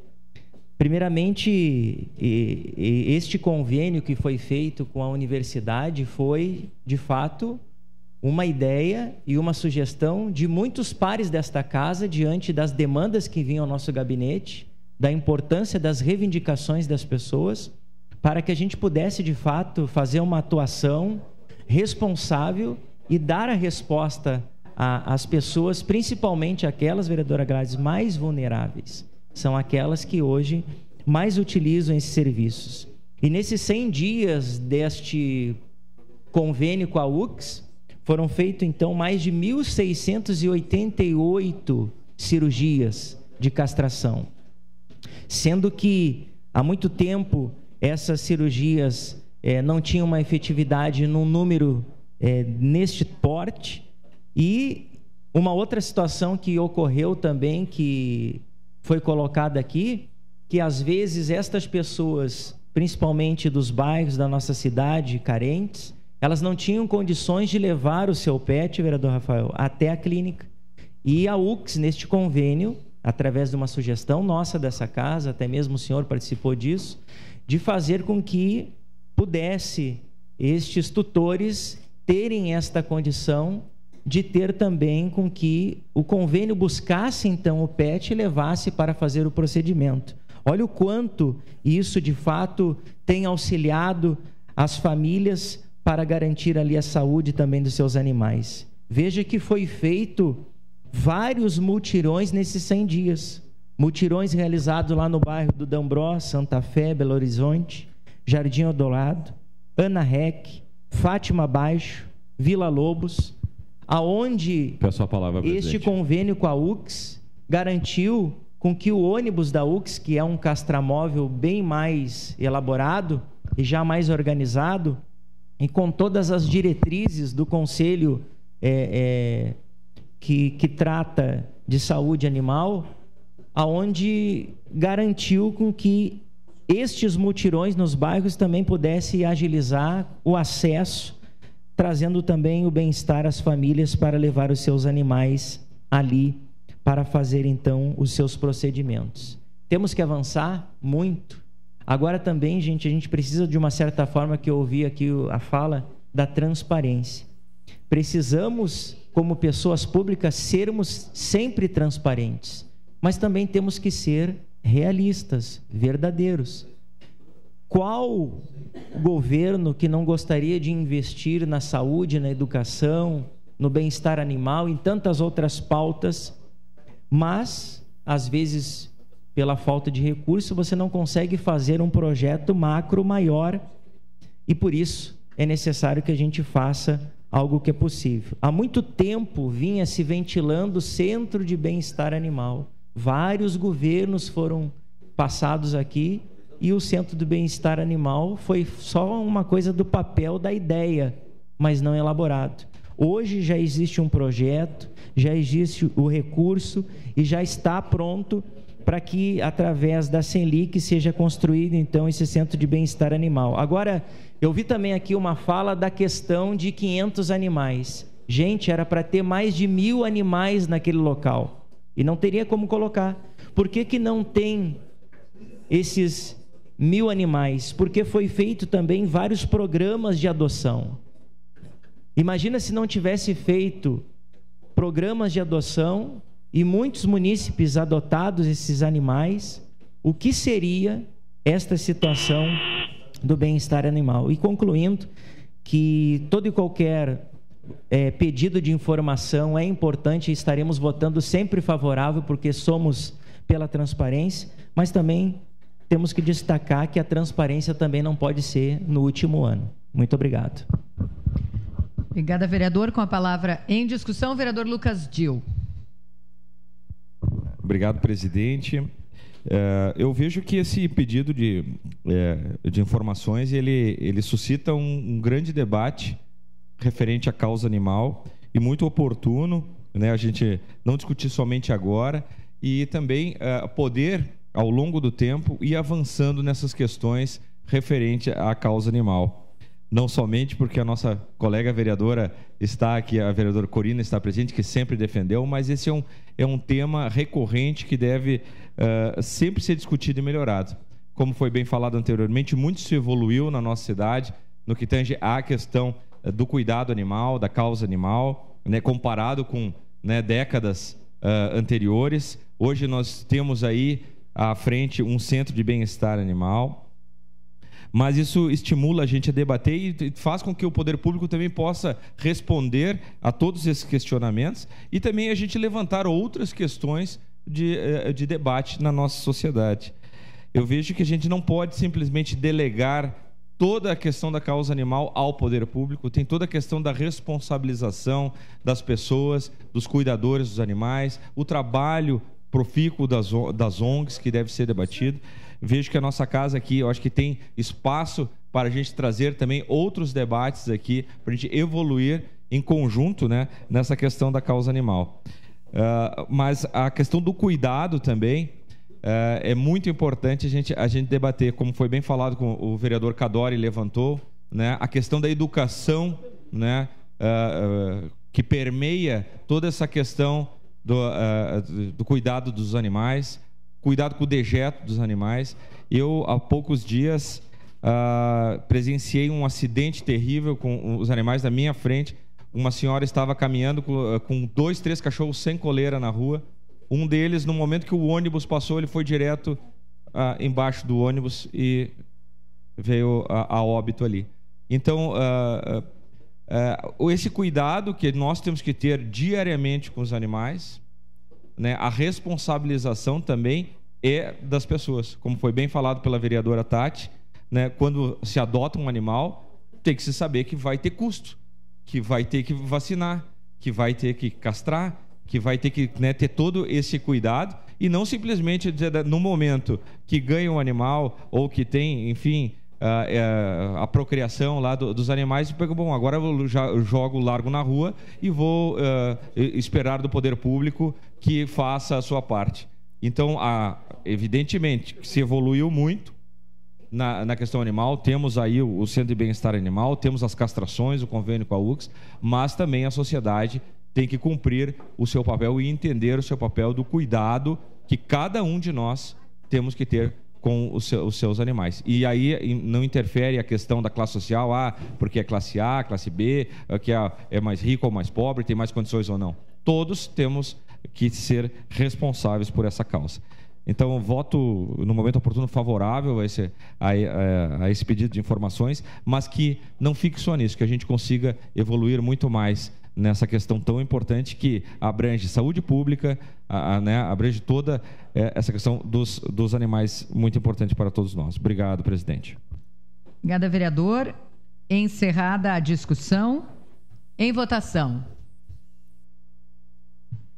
S20: primeiramente, este convênio que foi feito com a universidade foi, de fato, uma ideia e uma sugestão de muitos pares desta casa diante das demandas que vinham ao nosso gabinete, da importância das reivindicações das pessoas, para que a gente pudesse, de fato, fazer uma atuação responsável e dar a resposta às pessoas, principalmente aquelas, vereadora Gladys, mais vulneráveis. São aquelas que hoje mais utilizam esses serviços. E nesses 100 dias deste convênio com a UX, foram feitas, então, mais de 1.688 cirurgias de castração. Sendo que, há muito tempo, essas cirurgias não tinham uma efetividade num número neste porte. E uma outra situação que ocorreu também, que foi colocada aqui, que às vezes estas pessoas, principalmente dos bairros da nossa cidade, carentes, elas não tinham condições de levar o seu pet, vereador Rafael, até a clínica. E a UX, neste convênio, através de uma sugestão nossa dessa casa, até mesmo o senhor participou disso, de fazer com que pudesse estes tutores terem esta condição de ter também com que o convênio buscasse então o PET e levasse para fazer o procedimento. Olha o quanto isso de fato tem auxiliado as famílias para garantir ali a saúde também dos seus animais. Veja que foi feito vários mutirões nesses 100 dias. Mutirões realizados lá no bairro do Dambrós, Santa Fé, Belo Horizonte, Jardim Odolado, Ana Rec, Fátima Baixo, Vila Lobos, aonde
S7: peço a palavra,
S20: este convênio com a UX garantiu com que o ônibus da UX, que é um castramóvel bem mais elaborado e já mais organizado, e com todas as diretrizes do Conselho que trata de saúde animal, aonde garantiu com que estes mutirões nos bairros também pudessem agilizar o acesso, trazendo também o bem-estar às famílias para levar os seus animais ali para fazer então os seus procedimentos. Temos que avançar muito. Agora também, gente, a gente precisa de uma certa forma, que eu ouvi aqui a fala, da transparência. Precisamos, como pessoas públicas, sermos sempre transparentes, mas também temos que ser realistas, verdadeiros. Qual governo que não gostaria de investir na saúde, na educação, no bem-estar animal, em tantas outras pautas, mas, às vezes, pela falta de recurso, você não consegue fazer um projeto macro maior, e por isso é necessário que a gente faça algo que é possível. Há muito tempo vinha se ventilando o Centro de Bem-Estar Animal. Vários governos foram passados aqui e o Centro de Bem-Estar Animal foi só uma coisa do papel, da ideia, mas não elaborado. Hoje já existe um projeto, já existe o recurso e já está pronto para que, através da Senlic, seja construído, então, esse Centro de Bem-Estar Animal. Agora, eu vi também aqui uma fala da questão de 500 animais. Gente, era para ter mais de 1.000 animais naquele local e não teria como colocar. Por que que não tem esses 1.000 animais, porque foi feito também vários programas de adoção. Imagina se não tivesse feito programas de adoção e muitos munícipes adotados esses animais, o que seria esta situação do bem-estar animal? E concluindo, que todo e qualquer pedido de informação é importante e estaremos votando sempre favorável, porque somos pela transparência, mas também temos que destacar que a transparência também não pode ser no último ano. Muito obrigado.
S1: Obrigada, vereador. Com a palavra em discussão, o vereador Lucas Dil.
S7: Obrigado, presidente. Eu vejo que esse pedido de informações, ele suscita um grande debate referente à causa animal e muito oportuno, né, a gente não discutir somente agora e também poder, ao longo do tempo, ir avançando nessas questões referente à causa animal. Não somente porque a nossa colega vereadora está aqui, a vereadora Corina está presente, que sempre defendeu, mas esse é um tema recorrente que deve sempre ser discutido e melhorado. Como foi bem falado anteriormente, muito se evoluiu na nossa cidade no que tange à questão do cuidado animal, da causa animal, né, comparado com, né, décadas anteriores. Hoje nós temos aí à frente um centro de bem-estar animal, mas isso estimula a gente a debater e faz com que o poder público também possa responder a todos esses questionamentos e também a gente levantar outras questões de debate na nossa sociedade. Eu vejo que a gente não pode simplesmente delegar toda a questão da causa animal ao poder público, tem toda a questão da responsabilização das pessoas, dos cuidadores dos animais, o trabalho profícuo das ONGs que deve ser debatido. Vejo que a nossa casa aqui, eu acho que tem espaço para a gente trazer também outros debates aqui, para a gente evoluir em conjunto, né, nessa questão da causa animal. Mas a questão do cuidado também é muito importante a gente debater, como foi bem falado com o vereador Cadori levantou, né, a questão da educação, né, que permeia toda essa questão do cuidado dos animais, cuidado com o dejeto dos animais. Eu, há poucos dias, presenciei um acidente terrível com os animais na minha frente. Uma senhora estava caminhando com 2, 3 cachorros sem coleira na rua. Um deles, no momento que o ônibus passou, ele foi direto embaixo do ônibus e veio a óbito ali. Então, esse cuidado que nós temos que ter diariamente com os animais, né, a responsabilização também é das pessoas. Como foi bem falado pela vereadora Tati, né, quando se adota um animal, tem que se saber que vai ter custo, que vai ter que vacinar, que vai ter que castrar, que vai ter que, né, ter todo esse cuidado e não simplesmente dizer, no momento que ganha um animal ou que tem, enfim, a procriação lá dos animais, e pega, bom, agora eu jogo largo na rua e vou esperar do poder público que faça a sua parte. Então, evidentemente, se evoluiu muito na questão animal, temos aí o Centro de Bem-Estar Animal, temos as castrações, o convênio com a UCS, mas também a sociedade tem que cumprir o seu papel e entender o seu papel do cuidado que cada um de nós temos que ter com os seus animais. E aí não interfere a questão da classe social, porque é classe A, classe B, que é mais rico ou mais pobre, tem mais condições ou não. Todos temos que ser responsáveis por essa causa. Então, eu voto, no momento oportuno, favorável a esse pedido de informações, mas que não fique só nisso, que a gente consiga evoluir muito mais nessa questão tão importante que abrange saúde pública, né, abrange toda essa questão dos animais, muito importante para todos nós. Obrigado, presidente.
S1: Obrigada, vereador. Encerrada a discussão, em votação.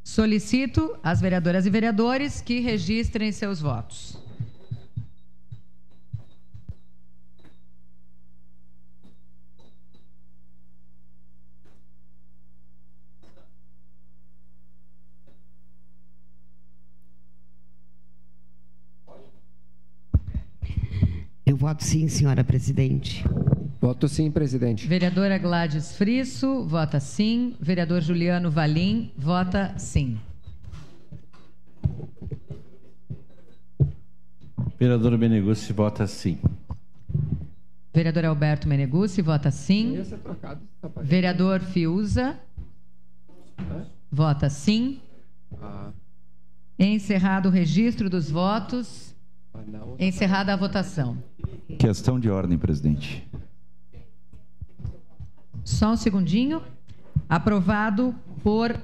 S1: Solicito às vereadoras e vereadores que registrem seus votos.
S21: Eu voto sim, senhora presidente.
S6: Voto sim, presidente.
S1: Vereadora Gladys Frisso, vota sim. Vereador Juliano Valim, vota sim.
S5: Vereador Meneguzzi vota sim.
S1: Vereador Alberto Meneguzzi vota sim. Vereador Fiuza vota sim. Encerrado o registro dos votos. Encerrada a votação.
S8: Questão de ordem, presidente.
S1: Só um segundinho. Aprovado por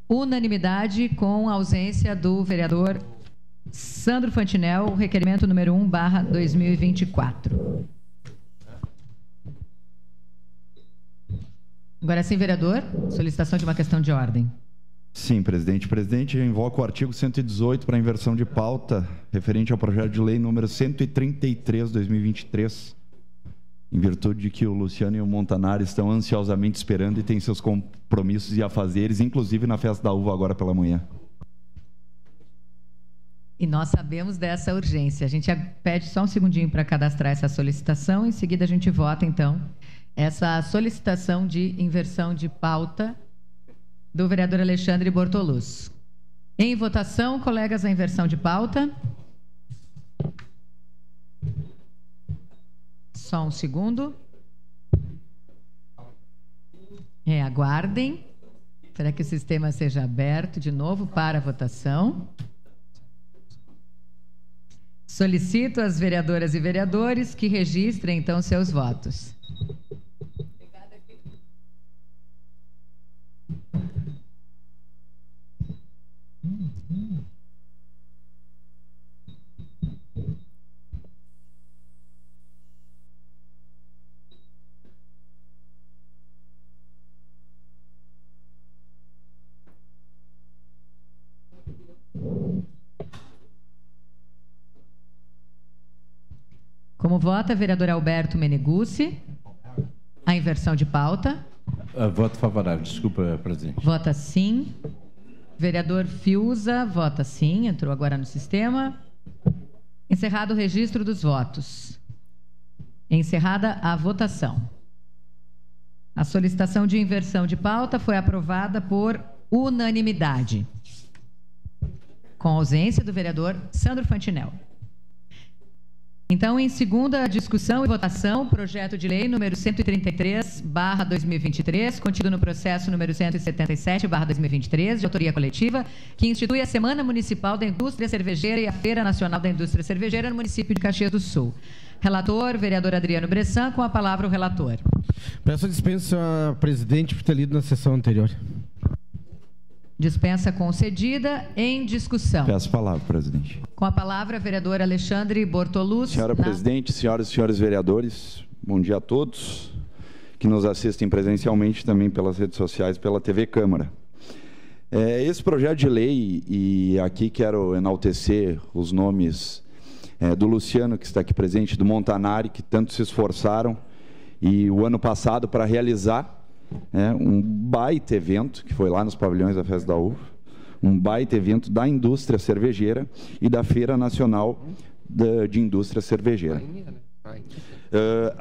S1: unanimidade com a ausência do vereador Sandro Fantinel, requerimento número 1/2024. Agora sim, vereador, solicitação de uma questão de ordem.
S8: Sim, presidente. Presidente, eu invoco o artigo 118 para inversão de pauta referente ao projeto de lei número 133/2023, em virtude de que o Luciano e o Montanari estão ansiosamente esperando e têm seus compromissos e afazeres, inclusive na festa da uva agora pela manhã.
S1: E nós sabemos dessa urgência. A gente pede só um segundinho para cadastrar essa solicitação, em seguida a gente vota, então, essa solicitação de inversão de pauta do vereador Alexandre Bortoluz. Em votação, colegas, a inversão de pauta. Só um segundo. Aguardem para que o sistema seja aberto de novo para a votação. Solicito às vereadoras e vereadores que registrem, então, seus votos. Como vota, vereador Alberto Meneguzzi? A inversão de pauta.
S5: Voto favorável. Desculpa, presidente.
S1: Vota sim. Vereador Fiuza, vota sim. Entrou agora no sistema. Encerrado o registro dos votos. Encerrada a votação. A solicitação de inversão de pauta foi aprovada por unanimidade, com ausência do vereador Sandro Fantinel. Então, em segunda discussão e votação, projeto de lei número 133/2023, contido no processo número 177/2023, de autoria coletiva, que institui a Semana Municipal da Indústria Cervejeira e a Feira Nacional da Indústria Cervejeira no município de Caxias do Sul. Relator, vereador Adriano Bressan, com a palavra o relator.
S19: Peço dispensa, presidente, por ter lido na sessão anterior.
S1: Dispensa concedida. Em discussão.
S8: Peço a palavra, presidente.
S1: Com a palavra, vereador Alexandre Bortoluz.
S3: Senhora presidente, senhoras e senhores vereadores, bom dia a todos que nos assistem presencialmente também pelas redes sociais, pela TV Câmara. Esse projeto de lei, e aqui quero enaltecer os nomes do Luciano, que está aqui presente, do Montanari, que tanto se esforçaram, e o ano passado para realizar um baita evento, que foi lá nos pavilhões da Festa da Uva, um baita evento da indústria cervejeira e da Feira Nacional de Indústria Cervejeira.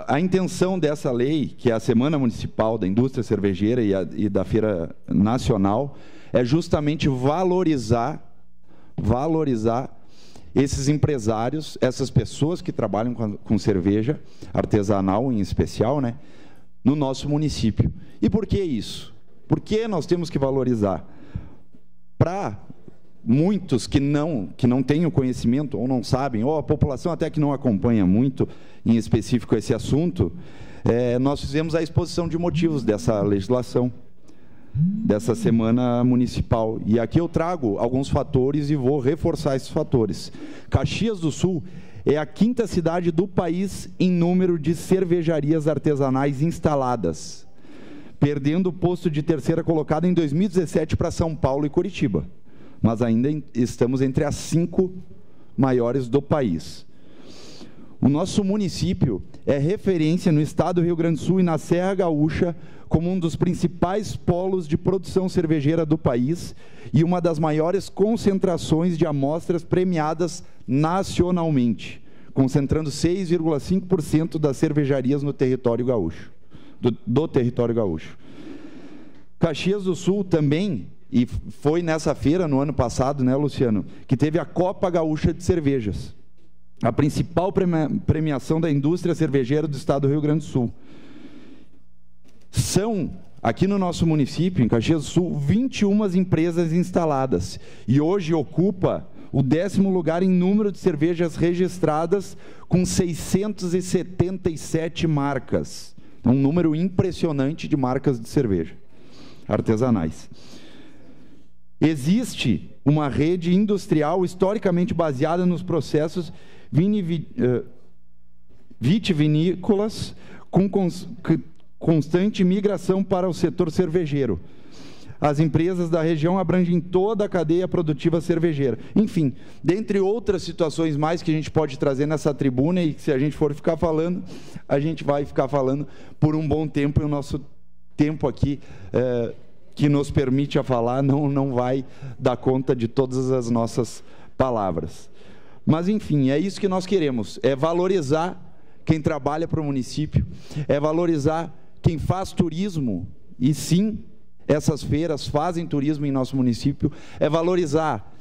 S3: A intenção dessa lei, que é a Semana Municipal da Indústria Cervejeira e da Feira Nacional, é justamente valorizar esses empresários, essas pessoas que trabalham com cerveja artesanal em especial, no nosso município. E por que isso? Por que nós temos que valorizar? Para muitos que não têm o conhecimento ou não sabem, ou a população até que não acompanha muito em específico esse assunto, nós fizemos a exposição de motivos dessa legislação, dessa Semana Municipal. E aqui eu trago alguns fatores e vou reforçar esses fatores. Caxias do Sul é a 5ª cidade do país em número de cervejarias artesanais instaladas, perdendo o posto de 3ª colocada em 2017 para São Paulo e Curitiba. Mas ainda estamos entre as 5 maiores do país. O nosso município é referência no estado do Rio Grande do Sul e na Serra Gaúcha como um dos principais polos de produção cervejeira do país e uma das maiores concentrações de amostras premiadas nacionalmente, concentrando 6,5% das cervejarias no território gaúcho, do território gaúcho. Caxias do Sul também, e foi nessa feira no ano passado, Luciano, que teve a Copa Gaúcha de Cervejas. a principal premiação da indústria cervejeira do estado do Rio Grande do Sul. São, aqui no nosso município, em Caxias do Sul, 21 empresas instaladas. E hoje ocupa o 10º lugar em número de cervejas registradas, com 677 marcas. Um número impressionante de marcas de cerveja artesanais. Existe uma rede industrial historicamente baseada nos processos vitivinícolas, com constante migração para o setor cervejeiro. As empresas da região abrangem toda a cadeia produtiva cervejeira. Enfim, dentre outras situações mais que a gente pode trazer nessa tribuna, e que se a gente for ficar falando, a gente vai ficar falando por um bom tempo, e o nosso tempo aqui que nos permite a falar não vai dar conta de todas as nossas palavras. Mas, enfim, é isso que nós queremos, é valorizar quem trabalha para o município, é valorizar quem faz turismo, e sim, essas feiras fazem turismo em nosso município, é valorizar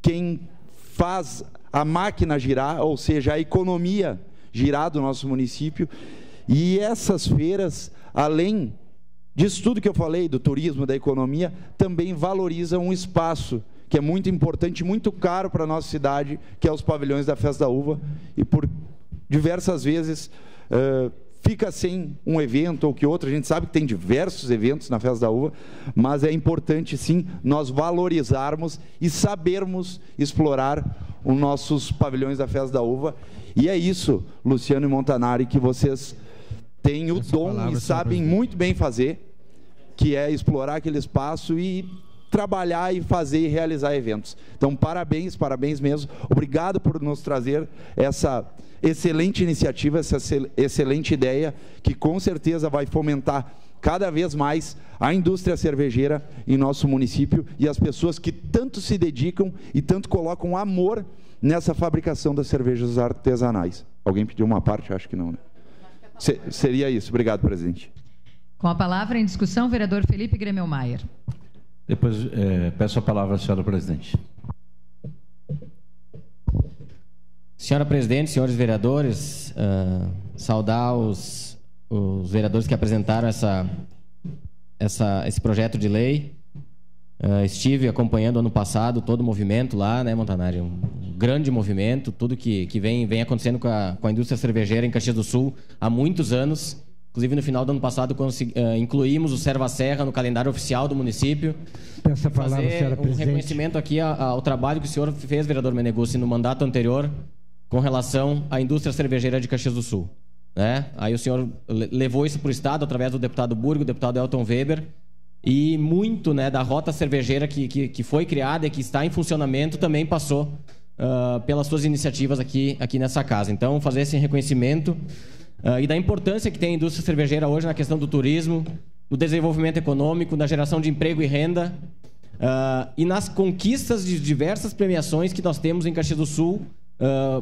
S3: quem faz a máquina girar, ou seja, a economia girar do nosso município. E essas feiras, além disso tudo que eu falei, do turismo, da economia, também valorizam um espaço que é muito importante, muito caro para a nossa cidade, que é os pavilhões da Festa da Uva, e por diversas vezes fica sem um evento ou que outro. A gente sabe que tem diversos eventos na Festa da Uva, mas é importante sim nós valorizarmos e sabermos explorar os nossos pavilhões da Festa da Uva. E é isso, Luciano e Montanari, que vocês têm o dom e sabem muito bem fazer, que é explorar aquele espaço e trabalhar e fazer e realizar eventos. Então, parabéns, parabéns mesmo. Obrigado por nos trazer essa excelente iniciativa, essa excelente ideia, que com certeza vai fomentar cada vez mais a indústria cervejeira em nosso município e as pessoas que tanto se dedicam e tanto colocam amor nessa fabricação das cervejas artesanais. Alguém pediu uma parte? Acho que não, né? Seria isso. Obrigado, presidente.
S1: Com a palavra em discussão, vereador Felipe Gremel-Maier.
S5: Depois peço a palavra à senhora presidente.
S2: Senhora presidente, senhores vereadores, saudar os vereadores que apresentaram esse projeto de lei. Estive acompanhando ano passado todo o movimento lá, né, Montanari? Um grande movimento, tudo que vem acontecendo com a indústria cervejeira em Caxias do Sul há muitos anos. Inclusive, no final do ano passado, incluímos o Serva Serra no calendário oficial do município.
S22: Peço a palavra, senhora presidente.
S2: Reconhecimento aqui ao trabalho que o senhor fez, vereador Meneguzzi, no mandato anterior, com relação à indústria cervejeira de Caxias do Sul. Né? Aí o senhor levou isso para o Estado, através do deputado Burgo, do deputado Elton Weber, e muito, né, da rota cervejeira que foi criada e que está em funcionamento também passou pelas suas iniciativas aqui nessa casa. Então, fazer esse reconhecimento e da importância que tem a indústria cervejeira hoje na questão do turismo, do desenvolvimento econômico, na geração de emprego e renda, e nas conquistas de diversas premiações que nós temos em Caxias do Sul,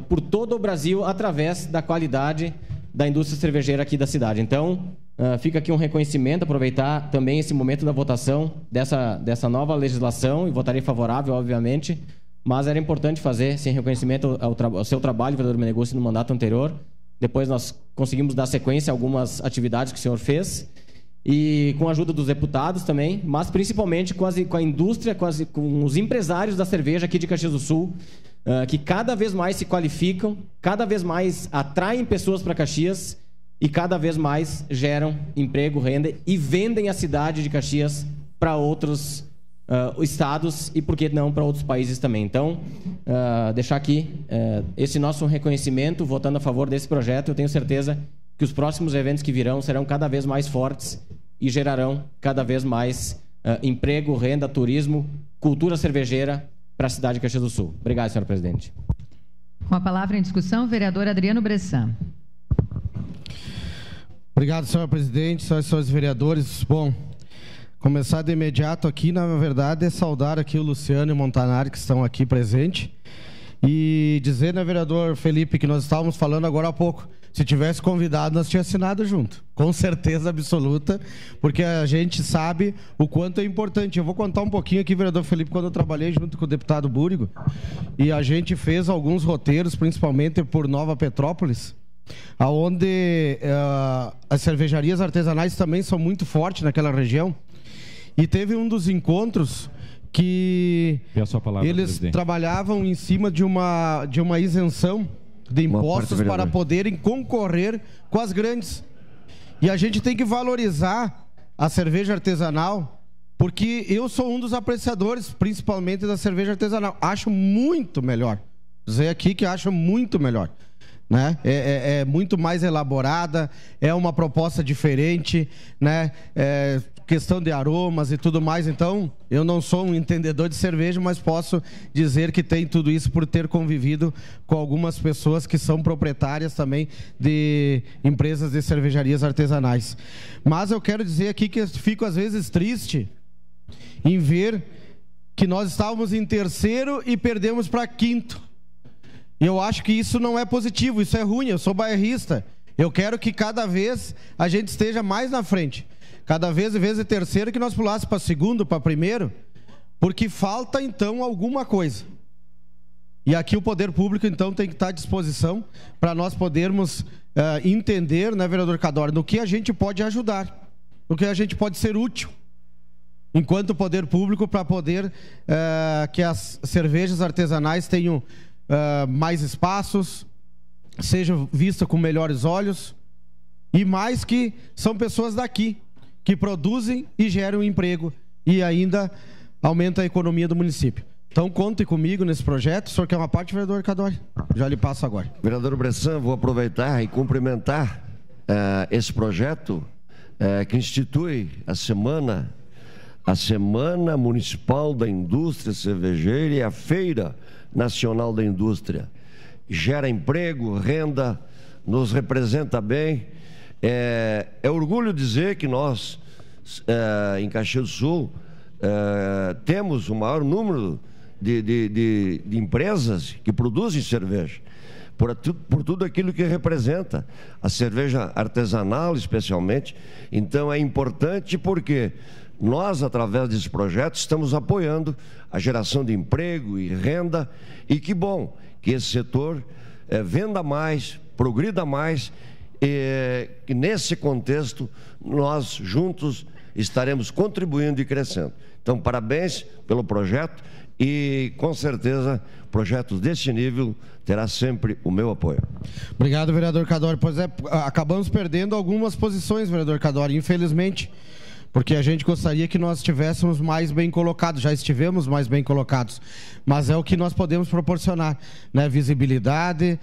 S2: por todo o Brasil, através da qualidade da indústria cervejeira aqui da cidade. Então, fica aqui um reconhecimento, aproveitar também esse momento da votação dessa nova legislação, e votarei favorável, obviamente, mas era importante fazer esse reconhecimento ao seu trabalho, vereador Meneguzzi, no mandato anterior. Depois nós conseguimos dar sequência a algumas atividades que o senhor fez, e com a ajuda dos deputados também, mas principalmente com a indústria, com os empresários da cerveja aqui de Caxias do Sul, que cada vez mais se qualificam, cada vez mais atraem pessoas para Caxias e cada vez mais geram emprego, renda e vendem a cidade de Caxias para outros estados e, por que não, para outros países também. Então, deixar aqui esse nosso reconhecimento, votando a favor desse projeto. Eu tenho certeza que os próximos eventos que virão serão cada vez mais fortes e gerarão cada vez mais emprego, renda, turismo, cultura cervejeira para a cidade de Caxias do Sul. Obrigado, senhora presidente.
S1: Com a palavra em discussão, vereador Adriano Bressan.
S19: Obrigado, senhora presidente, senhores vereadores. Bom, começar de imediato aqui, na verdade, é saudar aqui o Luciano e o Montanari, que estão aqui presentes, e dizer, né, vereador Felipe, que nós estávamos falando agora há pouco Se tivesse convidado, nós tínhamos assinado junto. Com certeza absoluta, porque a gente sabe o quanto é importante. Eu vou contar um pouquinho aqui, vereador Felipe, quando eu trabalhei junto com o deputado Búrigo, e a gente fez alguns roteiros, principalmente por Nova Petrópolis, onde as cervejarias artesanais também são muito fortes naquela região. E teve um dos encontros que eles trabalhavam em cima de uma isenção de impostos para poderem concorrer com as grandes. E a gente tem que valorizar a cerveja artesanal, porque eu sou um dos apreciadores, principalmente da cerveja artesanal. Acho muito melhor. Dizer aqui que acho muito melhor. Né? É muito mais elaborada, é uma proposta diferente, né? Questão de aromas e tudo mais. Então, eu não sou um entendedor de cerveja, mas posso dizer que tem tudo isso por ter convivido com algumas pessoas que são proprietárias também de empresas de cervejarias artesanais. Mas eu quero dizer aqui que eu fico às vezes triste em ver que nós estávamos em terceiro e perdemos para quinto. E eu acho que isso não é positivo, isso é ruim. Eu sou bairrista. Eu quero que cada vez a gente esteja mais na frente. Cada vez, em vez de terceiro, que nós pulássemos para segundo, para primeiro, porque falta, então, alguma coisa. E aqui o poder público, então, tem que estar à disposição para nós podermos entender, né, vereador Cadore, no que a gente pode ajudar, no que a gente pode ser útil, enquanto poder público, para poder que as cervejas artesanais tenham mais espaços, sejam vistas com melhores olhos, e mais que são pessoas daqui, que produzem e geram emprego e ainda aumenta a economia do município. Então, conte comigo nesse projeto. O senhor quer uma parte, vereador Cadore? Já lhe passo agora.
S13: Vereador Bressan, vou aproveitar e cumprimentar esse projeto que institui a Semana Municipal da Indústria Cervejeira e a Feira Nacional da Indústria. Gera emprego, renda, nos representa bem. É orgulho dizer que nós, em Caxias do Sul, temos o maior número de empresas que produzem cerveja, por tudo aquilo que representa a cerveja artesanal, especialmente. Então é importante porque nós, através desse projeto, estamos apoiando a geração de emprego e renda, e que bom que esse setor venda mais, progrida mais, e que nesse contexto nós juntos estaremos contribuindo e crescendo. Então, parabéns pelo projeto e, com certeza, projetos desse nível terá sempre o meu apoio.
S19: Obrigado, vereador Cadore. Pois é, acabamos perdendo algumas posições, vereador Cadore, infelizmente, porque a gente gostaria que nós estivéssemos mais bem colocados, já estivemos mais bem colocados, mas é o que nós podemos proporcionar, né? Visibilidade,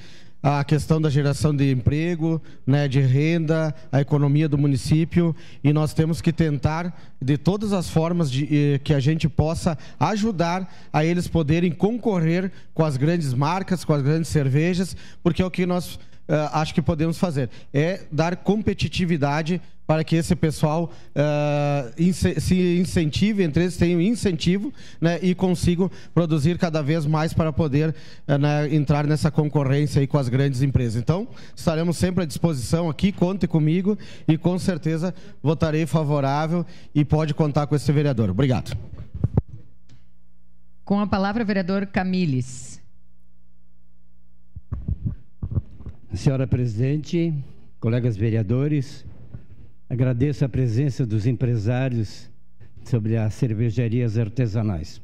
S19: a questão da geração de emprego, né, de renda, a economia do município, e nós temos que tentar, de todas as formas, que a gente possa ajudar a eles poderem concorrer com as grandes marcas, com as grandes cervejas, porque é o que nós acho que podemos fazer, é dar competitividade para que esse pessoal se incentive, entre eles tenham incentivo, né, e consigam produzir cada vez mais para poder entrar nessa concorrência aí com as grandes empresas. Então, estaremos sempre à disposição aqui, conte comigo e com certeza votarei favorável e pode contar com esse vereador. Obrigado.
S1: Com a palavra, vereador Camilles.
S4: Senhora presidente, colegas vereadores, agradeço a presença dos empresários sobre as cervejarias artesanais.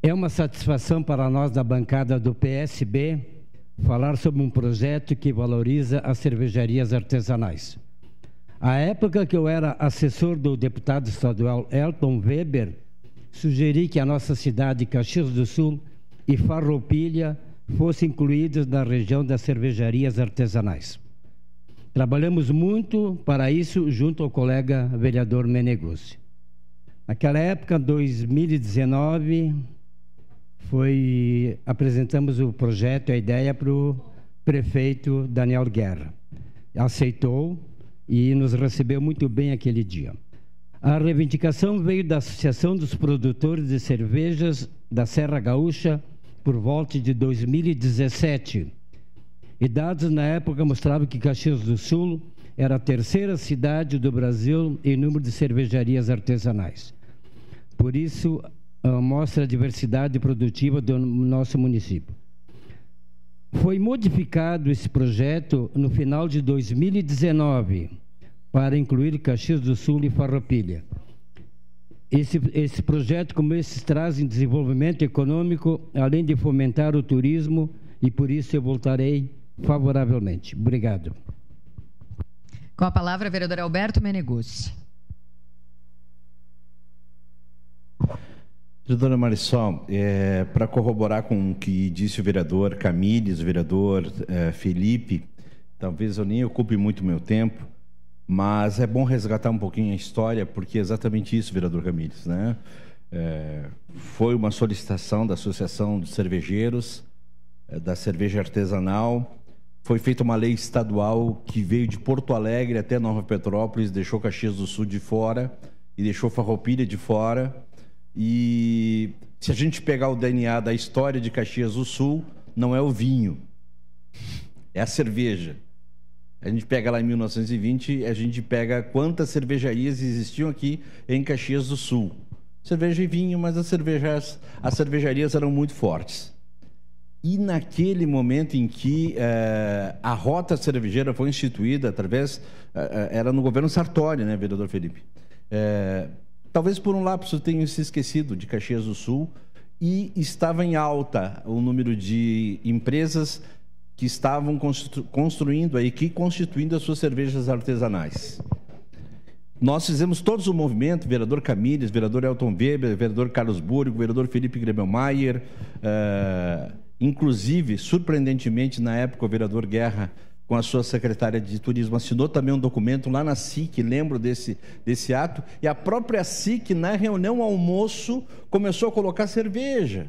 S4: É uma satisfação para nós da bancada do PSB falar sobre um projeto que valoriza as cervejarias artesanais. À época que eu era assessor do deputado estadual Elton Weber, sugeri que a nossa cidade, Caxias do Sul e Farroupilha fossem incluídos na região das cervejarias artesanais. Trabalhamos muito para isso junto ao colega vereador Meneguzzi. Naquela época, 2019, apresentamos o projeto, a ideia para o prefeito Daniel Guerra. Aceitou e nos recebeu muito bem aquele dia. A reivindicação veio da Associação dos Produtores de Cervejas da Serra Gaúcha, por volta de 2017. E dados na época mostravam que Caxias do Sul era a terceira cidade do Brasil em número de cervejarias artesanais. Por isso, mostra a diversidade produtiva do nosso município. Foi modificado esse projeto no final de 2019 para incluir Caxias do Sul e Farroupilha. Esse projeto, como esses, trazem desenvolvimento econômico, além de fomentar o turismo, e por isso eu votarei favoravelmente. Obrigado.
S1: Com a palavra, o vereador Alberto Meneguzzi.
S5: Vereadora Marisol, para corroborar com o que disse o vereador Camille, o vereador Felipe, talvez eu nem ocupe muito meu tempo, mas é bom resgatar um pouquinho a história, porque é exatamente isso, vereador Camille, né? Foi uma solicitação da Associação de Cervejeiros, da cerveja artesanal. Foi feita uma lei estadual que veio de Porto Alegre até Nova Petrópolis, deixou Caxias do Sul de fora e deixou Farroupilha de fora. E se a gente pegar o DNA da história de Caxias do Sul, não é o vinho, é a cerveja. A gente pega lá em 1920, a gente pega quantas cervejarias existiam aqui em Caxias do Sul. Cerveja e vinho, mas as cervejarias eram muito fortes. E naquele momento em que a rota cervejeira foi instituída através... era no governo Sartori, né, vereador Felipe? Talvez por um lapso tenham se esquecido de Caxias do Sul, e estava em alta o número de empresas que estavam construindo aí, que constituindo as suas cervejas artesanais. Nós fizemos todos o movimento, vereador Camille, vereador Elton Weber, vereador Carlos Burgo, vereador Felipe Grebelmaier, inclusive, surpreendentemente, na época, o vereador Guerra, com a sua secretária de turismo, assinou também um documento lá na SIC, lembro desse ato, e a própria SIC, na reunião almoço, começou a colocar cerveja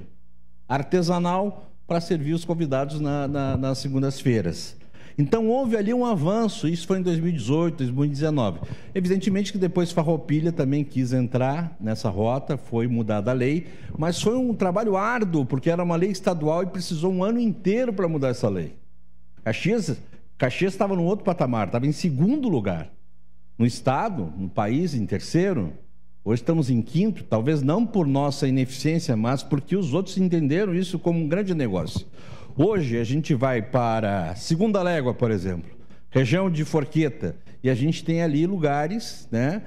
S5: artesanal para servir os convidados nas segundas-feiras. Então, houve ali um avanço, isso foi em 2018, 2019. Evidentemente que depois Farroupilha também quis entrar nessa rota, foi mudada a lei, mas foi um trabalho árduo, porque era uma lei estadual e precisou um ano inteiro para mudar essa lei. Caxias estava num outro patamar, estava em segundo lugar. No estado, no país, em terceiro. Hoje estamos em quinto, talvez não por nossa ineficiência, mas porque os outros entenderam isso como um grande negócio. Hoje a gente vai para Segunda Légua, por exemplo, região de Forqueta, e a gente tem ali lugares, né?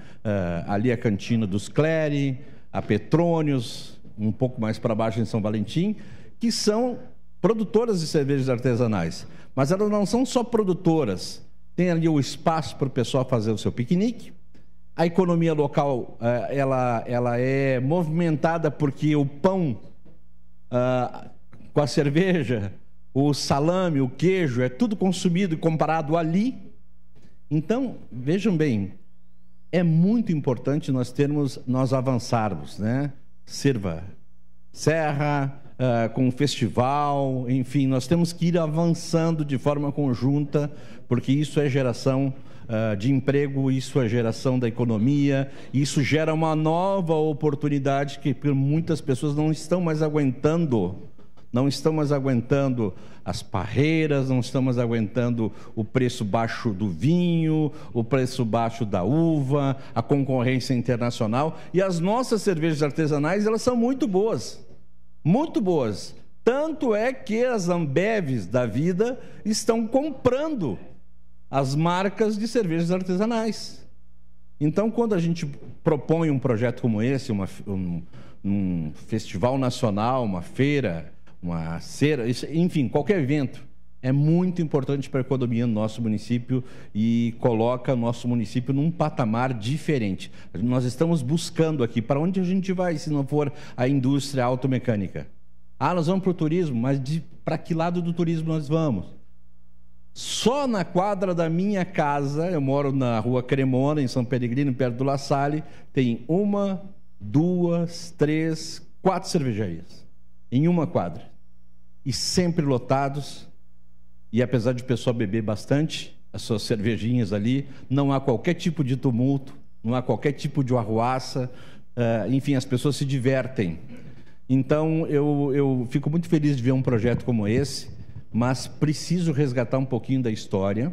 S5: Ali a Cantina dos Cléry, a Petrônios, um pouco mais para baixo em São Valentim, que são produtoras de cervejas artesanais. Mas elas não são só produtoras, tem ali o espaço para o pessoal fazer o seu piquenique. A economia local, ela é movimentada porque o pão com a cerveja, o salame, o queijo, é tudo consumido e comprado ali. Então, vejam bem, é muito importante nós avançarmos, né? Serra, com o festival, enfim, nós temos que ir avançando de forma conjunta, porque isso é geração de emprego, isso é geração da economia, isso gera uma nova oportunidade que muitas pessoas não estão mais aguentando as parreiras, não estão mais aguentando o preço baixo do vinho, o preço baixo da uva, a concorrência internacional. E as nossas cervejas artesanais, elas são muito boas, muito boas. Tanto é que as Ambevs da vida estão comprando as marcas de cervejas artesanais. Então, quando a gente propõe um projeto como esse, um festival nacional, uma feira, uma cera, enfim, qualquer evento, é muito importante para a economia do nosso município e coloca o nosso município num patamar diferente. Nós estamos buscando aqui, para onde a gente vai se não for a indústria automecânica? Nós vamos para o turismo, mas para que lado do turismo nós vamos? Só na quadra da minha casa, eu moro na Rua Cremona, em São Peregrino, perto do La Salle, tem 1, 2, 3, 4 cervejarias em uma quadra. E sempre lotados, e apesar de o pessoal beber bastante, as suas cervejinhas ali, não há qualquer tipo de tumulto, não há qualquer tipo de arruaça, enfim, as pessoas se divertem. Então, eu fico muito feliz de ver um projeto como esse, mas preciso resgatar um pouquinho da história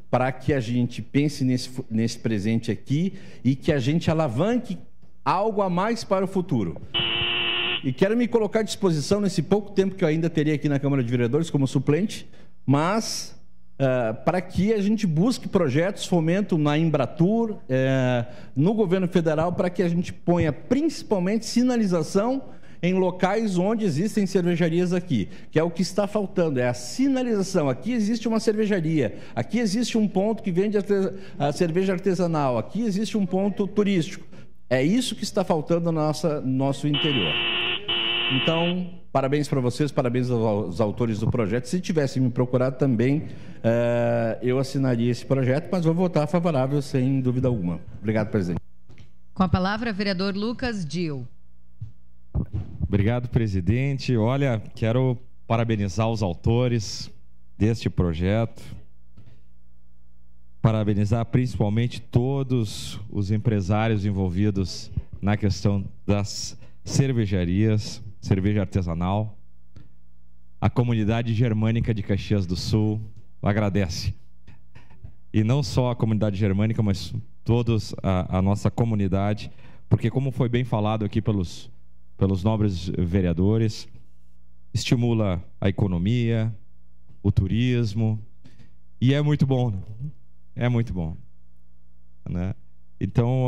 S5: para que a gente pense nesse presente aqui e que a gente alavanque algo a mais para o futuro. E quero me colocar à disposição nesse pouco tempo que eu ainda teria aqui na Câmara de Vereadores como suplente, mas para que a gente busque projetos, fomento na Embratur, no governo federal, para que a gente ponha principalmente sinalização em locais onde existem cervejarias aqui, que é o que está faltando, é a sinalização. Aqui existe uma cervejaria, aqui existe um ponto que vende a cerveja artesanal, aqui existe um ponto turístico. É isso que está faltando no nosso interior. Então, parabéns para vocês, parabéns aos autores do projeto. Se tivessem me procurado também, eu assinaria esse projeto, mas vou votar favorável sem dúvida alguma. Obrigado, presidente.
S1: Com a palavra, vereador Lucas Dil.
S7: Obrigado, presidente. Olha, quero parabenizar os autores deste projeto, parabenizar principalmente todos os empresários envolvidos na questão das cervejarias, cerveja artesanal. A comunidade germânica de Caxias do Sul agradece. E não só a comunidade germânica, mas todos a nossa comunidade, porque como foi bem falado aqui pelos nobres vereadores, estimula a economia, o turismo, e é muito bom. É muito bom, né? Então,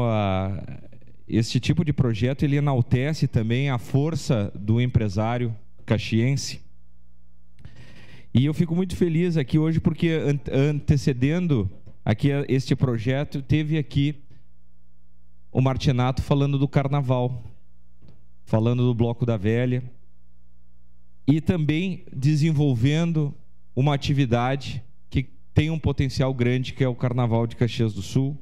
S7: este tipo de projeto ele enaltece também a força do empresário caxiense. E eu fico muito feliz aqui hoje porque antecedendo aqui este projeto, teve aqui o Martinato falando do carnaval, falando do Bloco da Velha e também desenvolvendo uma atividade que tem um potencial grande, que é o Carnaval de Caxias do Sul,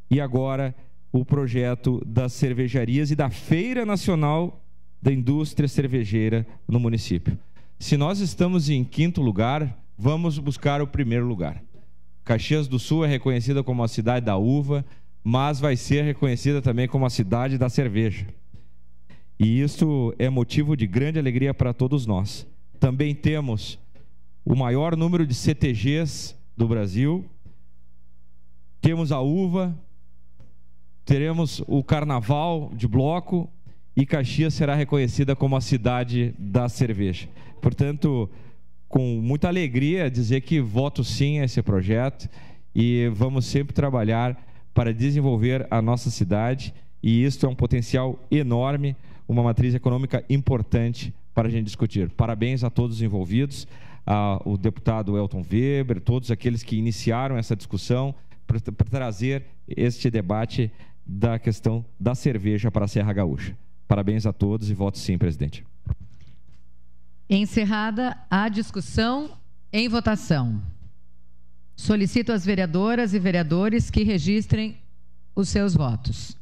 S7: e agora o projeto das cervejarias e da Feira Nacional da Indústria Cervejeira no município. Se nós estamos em 5º lugar, vamos buscar o 1º lugar. Caxias do Sul é reconhecida como a cidade da uva, mas vai ser reconhecida também como a cidade da cerveja. E isso é motivo de grande alegria para todos nós. Também temos o maior número de CTGs do Brasil, temos a uva, teremos o carnaval de bloco e Caxias será reconhecida como a cidade da cerveja. Portanto, com muita alegria dizer que voto sim a esse projeto e vamos sempre trabalhar para desenvolver a nossa cidade, e isso é um potencial enorme, uma matriz econômica importante para a gente discutir. Parabéns a todos os envolvidos, ao deputado Elton Weber, todos aqueles que iniciaram essa discussão para trazer este debate da questão da cerveja para a Serra Gaúcha. Parabéns a todos e voto sim, presidente.
S1: Encerrada a discussão, em votação. Solicito às vereadoras e vereadores que registrem os seus votos.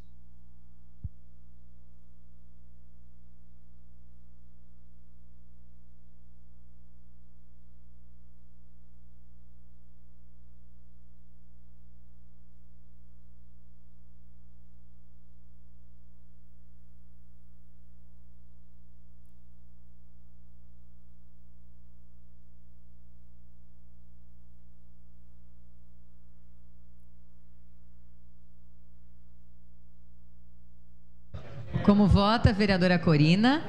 S1: Como vota a vereadora Corina?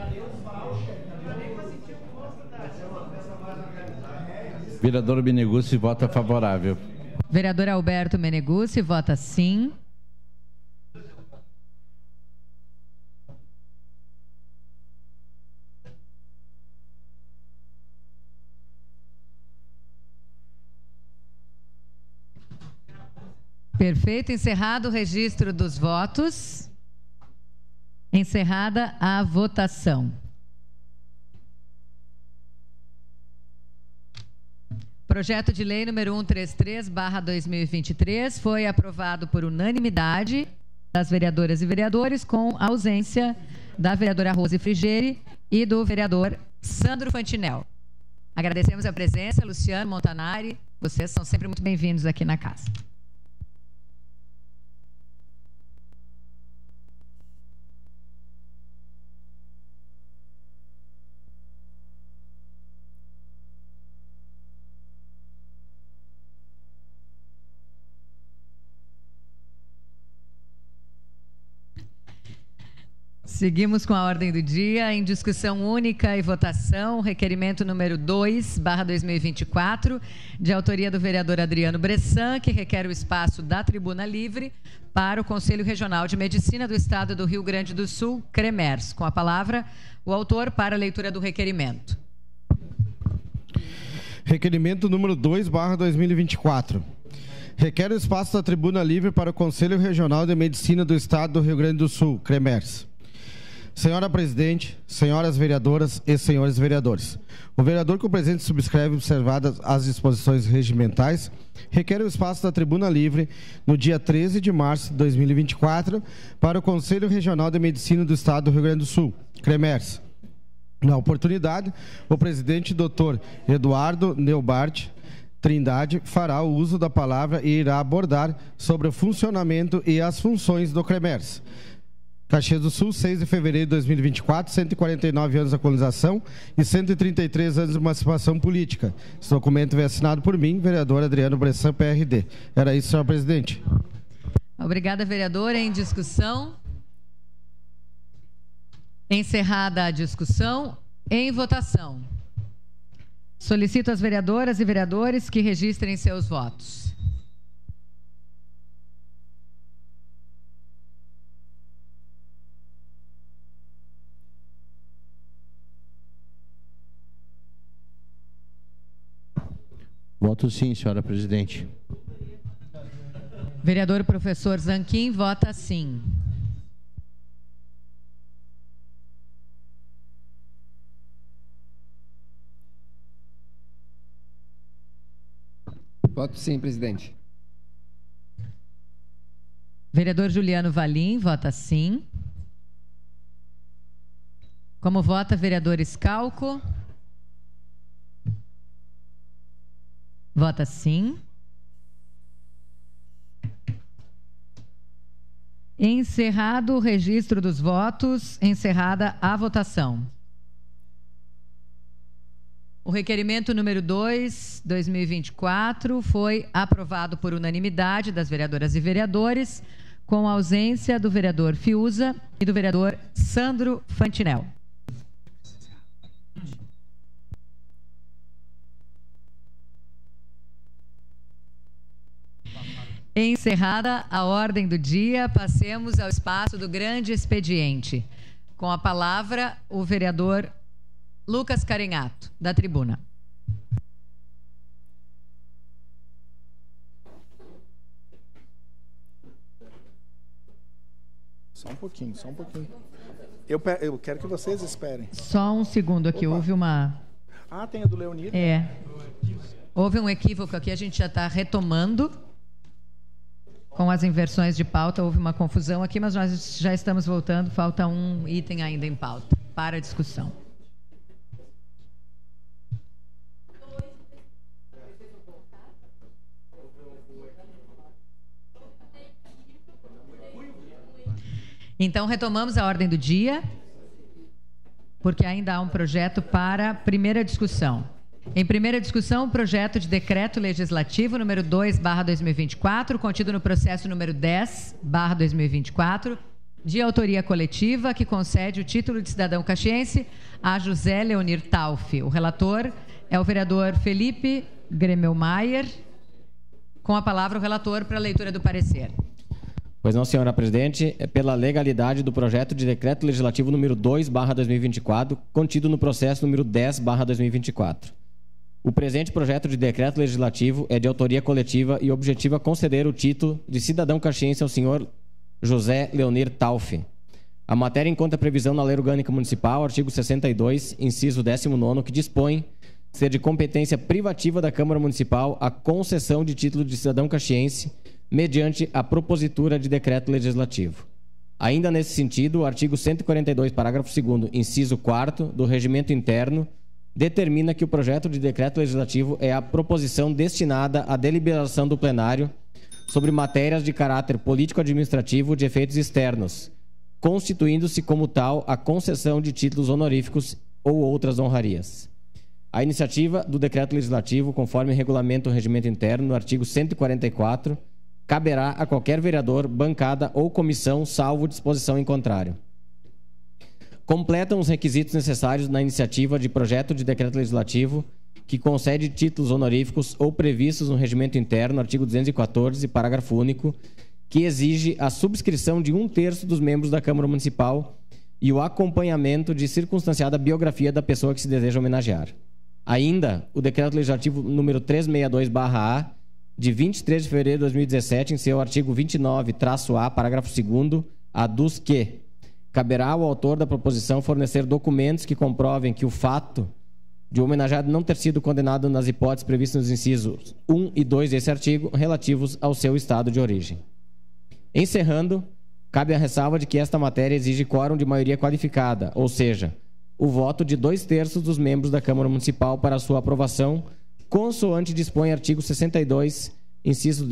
S5: Vereador Meneguzzi vota favorável.
S1: Vereador Alberto Meneguzzi vota sim. Perfeito. Encerrado o registro dos votos. Encerrada a votação. Projeto de lei número 133/2023 foi aprovado por unanimidade das vereadoras e vereadores, com a ausência da vereadora Rose Frigeri e do vereador Sandro Fantinel. Agradecemos a presença, Luciano Montanari. Vocês são sempre muito bem-vindos aqui na casa. Seguimos com a ordem do dia. Em discussão única e votação, requerimento número 2/2024, de autoria do vereador Adriano Bressan, que requer o espaço da Tribuna Livre para o Conselho Regional de Medicina do Estado do Rio Grande do Sul, CREMERS. Com a palavra, o autor para a leitura do requerimento.
S19: Requerimento número 2/2024. Requer o espaço da Tribuna Livre para o Conselho Regional de Medicina do Estado do Rio Grande do Sul, CREMERS. Senhora Presidente, senhoras vereadoras e senhores vereadores, o vereador que o presente subscreve, observadas as disposições regimentais, requer o espaço da Tribuna Livre no dia 13 de março de 2024 para o Conselho Regional de Medicina do Estado do Rio Grande do Sul, CREMERS. Na oportunidade, o presidente Dr. Eduardo Neubart Trindade fará o uso da palavra e irá abordar sobre o funcionamento e as funções do CREMERS. Caxias do Sul, 6 de fevereiro de 2024, 149 anos da colonização e 133 anos de emancipação política. Esse documento vem assinado por mim, vereador Adriano Bressan, PRD. Era isso, senhor presidente.
S1: Obrigada, vereador. Em discussão. Encerrada a discussão, em votação. Solicito às vereadoras e vereadores que registrem seus votos.
S9: Voto sim, senhora presidente.
S1: Vereador professor Zanquim vota sim.
S6: Voto sim, presidente.
S1: Vereador Juliano Valim vota sim. Como vota vereador Scalco? Vota sim. Encerrado o registro dos votos, encerrada a votação. O requerimento número 2/2024 foi aprovado por unanimidade das vereadoras e vereadores, com a ausência do vereador Fiuza e do vereador Sandro Fantinel. Encerrada a ordem do dia, passemos ao espaço do grande expediente. Com a palavra, o vereador Lucas Carenhato, da tribuna.
S14: Só um pouquinho, só um pouquinho. Eu quero que vocês esperem.
S1: Só um segundo aqui, houve uma...
S14: Ah, tem a do Leonir.
S1: Houve um equívoco aqui, a gente já está retomando. Com as inversões de pauta, houve uma confusão aqui, mas nós já estamos voltando. Falta um item ainda em pauta para a discussão. Então, retomamos a ordem do dia, porque ainda há um projeto para primeira discussão. Em primeira discussão, o projeto de decreto legislativo número 2/2024, contido no processo número 10/2024, de autoria coletiva, que concede o título de cidadão caxiense a José Leonir Tauf. O relator é o vereador Felipe Gremelmaier. Com a palavra, o relator para a leitura do parecer.
S2: Pois não, senhora presidente, pela legalidade do projeto de decreto legislativo número 2/2024, contido no processo número 10/2024. O presente projeto de decreto legislativo é de autoria coletiva e objetiva conceder o título de cidadão caxiense ao senhor José Leonir Tauf. A matéria encontra previsão na Lei Orgânica Municipal, artigo 62, inciso 19º, que dispõe ser de competência privativa da Câmara Municipal a concessão de título de cidadão caxiense mediante a propositura de decreto legislativo. Ainda nesse sentido, o artigo 142, parágrafo 2º, inciso 4º do Regimento Interno determina que o projeto de decreto legislativo é a proposição destinada à deliberação do plenário sobre matérias de caráter político-administrativo de efeitos externos, constituindo-se como tal a concessão de títulos honoríficos ou outras honrarias. A iniciativa do decreto legislativo, conforme regulamento do regimento interno, no artigo 144, caberá a qualquer vereador, bancada ou comissão, salvo disposição em contrário. completam os requisitos necessários na iniciativa de projeto de decreto legislativo que concede títulos honoríficos ou previstos no regimento interno, artigo 214, parágrafo único, que exige a subscrição de 1/3 dos membros da Câmara Municipal e o acompanhamento de circunstanciada biografia da pessoa que se deseja homenagear. Ainda, o decreto legislativo número 362/A, de 23 de fevereiro de 2017, em seu artigo 29-A, parágrafo 2º, aduz que caberá ao autor da proposição fornecer documentos que comprovem que o fato de o homenageado não ter sido condenado nas hipóteses previstas nos incisos 1 e 2 desse artigo, relativos ao seu estado de origem. Encerrando, cabe a ressalva de que esta matéria exige quórum de maioria qualificada, ou seja, o voto de 2/3 dos membros da Câmara Municipal para sua aprovação, consoante dispõe artigo 62, inciso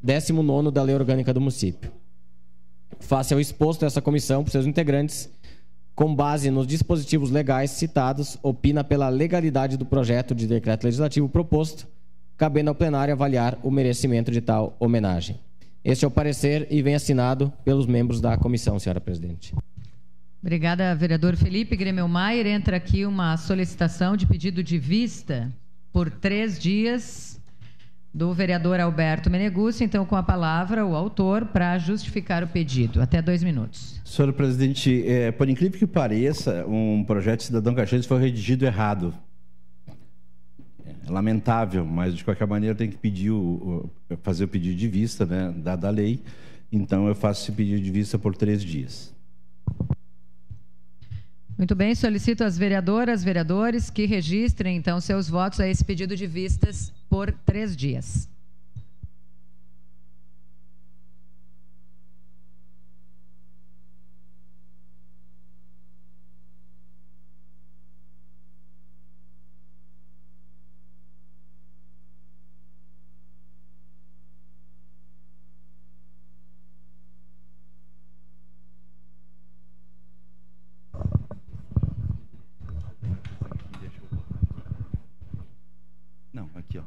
S2: 19º da Lei Orgânica do Município. Face ao exposto, essa comissão, por seus integrantes, com base nos dispositivos legais citados, opina pela legalidade do projeto de decreto legislativo proposto, cabendo ao plenário avaliar o merecimento de tal homenagem. Este é o parecer e vem assinado pelos membros da comissão, senhora presidente.
S1: Obrigada, vereador Felipe Gremmelmaier. Entra aqui uma solicitação de pedido de vista por 3 dias do vereador Alberto Meneguzzi. Então, com a palavra, o autor para justificar o pedido. Até 2 minutos.
S10: Senhor presidente, por incrível que pareça, um projeto de cidadão caxiense foi redigido errado. É lamentável, mas de qualquer maneira tem que pedir fazer o pedido de vista, né, dada a lei. Então, eu faço esse pedido de vista por 3 dias.
S1: Muito bem, solicito às vereadoras, vereadores que registrem, então, seus votos a esse pedido de vistas por 3 dias.
S10: Não, aqui, ó.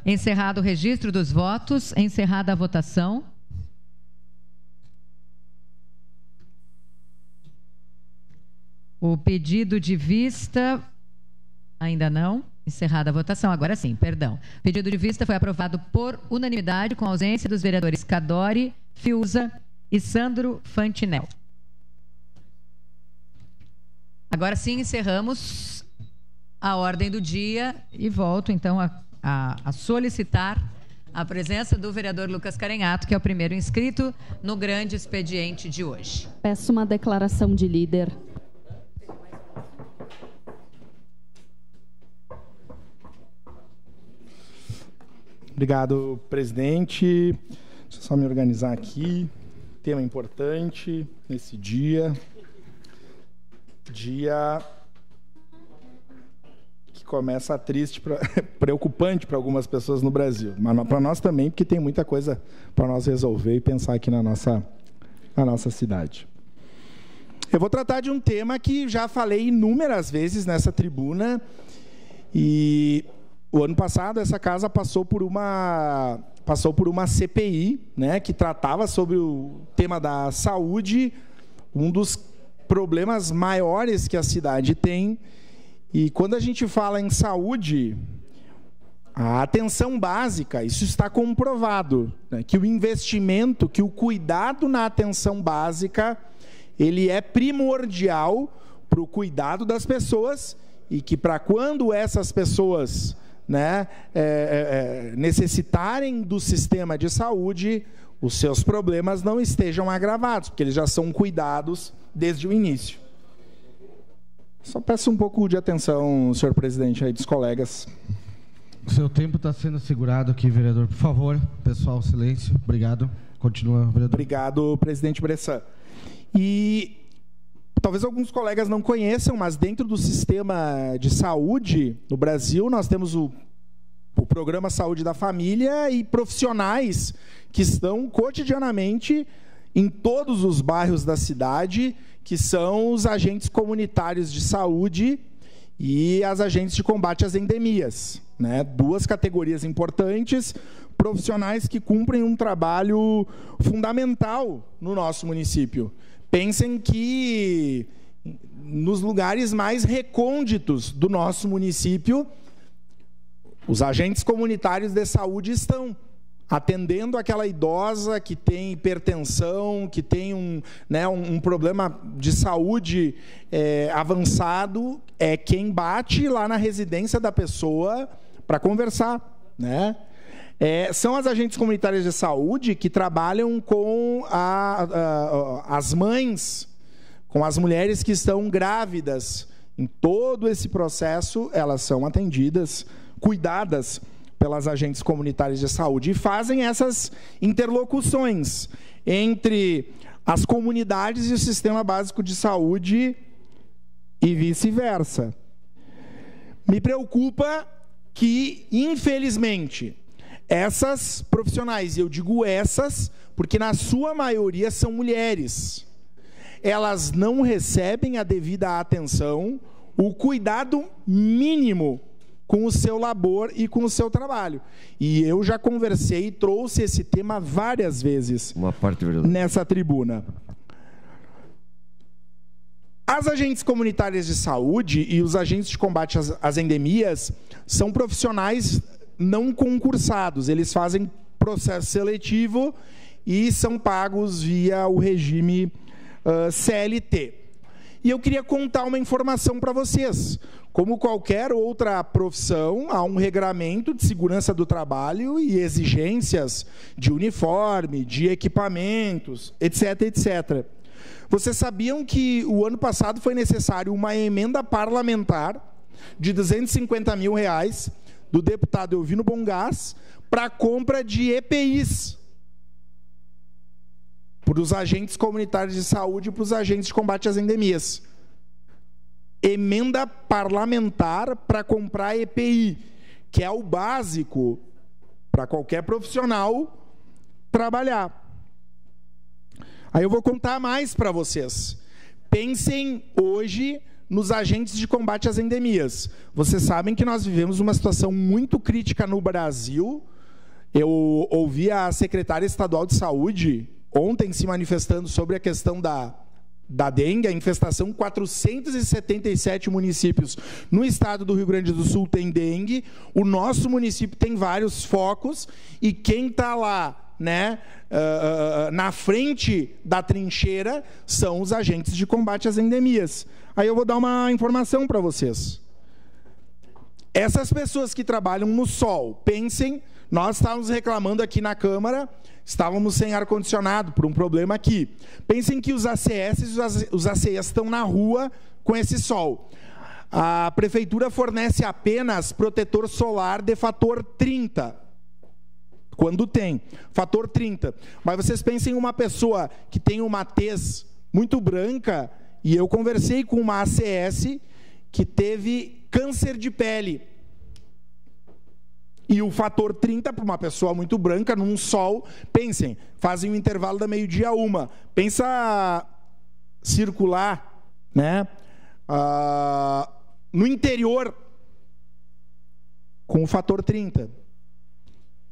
S1: Encerrado o registro dos votos, encerrada a votação. O pedido de vista, ainda não. Encerrada a votação, agora sim, perdão. O pedido de vista foi aprovado por unanimidade, com a ausência dos vereadores Cadori, Fiuza e Sandro Fantinel. Agora sim, encerramos a ordem do dia e volto, então, a solicitar a presença do vereador Lucas Carenhato, que é o primeiro inscrito no grande expediente de hoje.
S11: Peço uma declaração de líder.
S14: Obrigado, presidente. Deixa eu só me organizar aqui. Tema importante nesse dia. Dia que começa triste, preocupante para algumas pessoas no Brasil. Mas para nós também, porque tem muita coisa para nós resolver e pensar aqui na nossa cidade. Eu vou tratar de um tema que já falei inúmeras vezes nessa tribuna e o ano passado essa casa passou por uma CPI, né, que tratava sobre o tema da saúde, um dos problemas maiores que a cidade tem. E quando a gente fala em saúde, a atenção básica, isso está comprovado, né, que o investimento, que o cuidado na atenção básica, ele é primordial para o cuidado das pessoas e que para quando essas pessoas, né, necessitarem do sistema de saúde, os seus problemas não estejam agravados, porque eles já são cuidados desde o início. Só peço um pouco de atenção, senhor presidente, aí dos colegas.
S16: O seu tempo está sendo segurado aqui, vereador. Por favor, pessoal, silêncio. Obrigado. Continua, vereador.
S14: Obrigado, presidente Bressan. E talvez alguns colegas não conheçam, mas dentro do sistema de saúde no Brasil, nós temos o Programa Saúde da Família e profissionais que estão cotidianamente em todos os bairros da cidade, que são os agentes comunitários de saúde e as agentes de combate às endemias, né? 2 categorias importantes, profissionais que cumprem um trabalho fundamental no nosso município. Pensem que nos lugares mais recônditos do nosso município, os agentes comunitários de saúde estão atendendo aquela idosa que tem hipertensão, que tem um problema de saúde avançado, é quem bate lá na residência da pessoa para conversar, né? São as agentes comunitárias de saúde que trabalham com as mães, com as mulheres que estão grávidas. Em todo esse processo, elas são atendidas, cuidadas pelas agentes comunitárias de saúde e fazem essas interlocuções entre as comunidades e o Sistema Básico de Saúde e vice-versa. Me preocupa que, infelizmente, essas profissionais, e eu digo essas, porque na sua maioria são mulheres, elas não recebem a devida atenção, o cuidado mínimo com o seu labor e com o seu trabalho. E eu já conversei e trouxe esse tema várias vezes nessa tribuna. As agentes comunitárias de saúde e os agentes de combate às endemias são profissionais não concursados. Eles fazem processo seletivo e são pagos via o regime CLT. E eu queria contar uma informação para vocês. Como qualquer outra profissão, há um regramento de segurança do trabalho e exigências de uniforme, de equipamentos, etc, etc. Vocês sabiam que o ano passado foi necessário uma emenda parlamentar de R$250 mil do deputado Elvino Bongás para a compra de EPIs para os agentes comunitários de saúde e para os agentes de combate às endemias. Emenda parlamentar para comprar EPI, que é o básico para qualquer profissional trabalhar. Aí eu vou contar mais para vocês. Pensem hoje nos agentes de combate às endemias. Vocês sabem que nós vivemos uma situação muito crítica no Brasil. Eu ouvi a secretária estadual de saúde ontem se manifestando sobre a questão da dengue, a infestação. 477 municípios no estado do Rio Grande do Sul tem dengue. O nosso município tem vários focos e quem está lá, né, na frente da trincheira são os agentes de combate às endemias. Aí eu vou dar uma informação para vocês. Essas pessoas que trabalham no sol, pensem, nós estávamos reclamando aqui na Câmara, estávamos sem ar-condicionado por um problema aqui. Pensem que os ACS e os ACEs estão na rua com esse sol. A prefeitura fornece apenas protetor solar de fator 30. Quando tem, fator 30. Mas vocês pensem em uma pessoa que tem uma tez muito branca, e eu conversei com uma ACS que teve câncer de pele. E o fator 30 para uma pessoa muito branca, num sol, pensem, fazem um intervalo da meio-dia a 1. Pensa circular, né, no interior com o fator 30.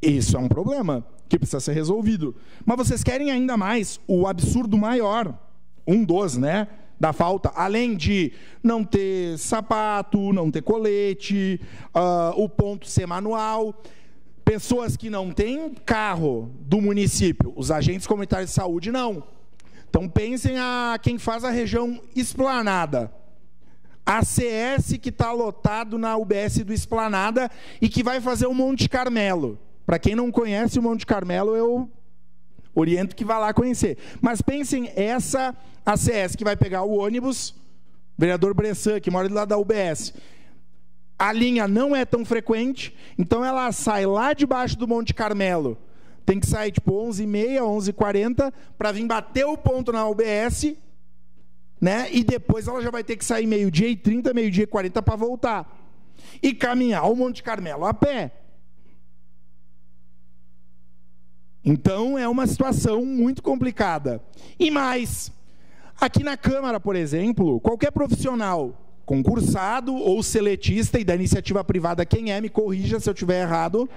S14: Isso é um problema que precisa ser resolvido. Mas vocês querem ainda mais o absurdo maior, um dos, né, da falta, além de não ter sapato, não ter colete, o ponto ser manual, pessoas que não têm carro do município, os agentes comunitários de saúde não. Então pensem a quem faz a região Esplanada, ACS que está lotado na UBS do Esplanada e que vai fazer o Monte Carmelo. Para quem não conhece o Monte Carmelo, eu oriento que vá lá conhecer. Mas pensem essa ACS que vai pegar o ônibus, vereador Bressan, que mora do lado da UBS. A linha não é tão frequente, então ela sai lá debaixo do Monte Carmelo. Tem que sair tipo 11h30, 11h40, para vir bater o ponto na UBS, né? E depois ela já vai ter que sair 12h30, 12h40 para voltar. E caminhar o Monte Carmelo a pé. Então, é uma situação muito complicada. E mais, aqui na Câmara, por exemplo, qualquer profissional concursado ou seletista, e da iniciativa privada quem é, me corrija se eu estiver errado.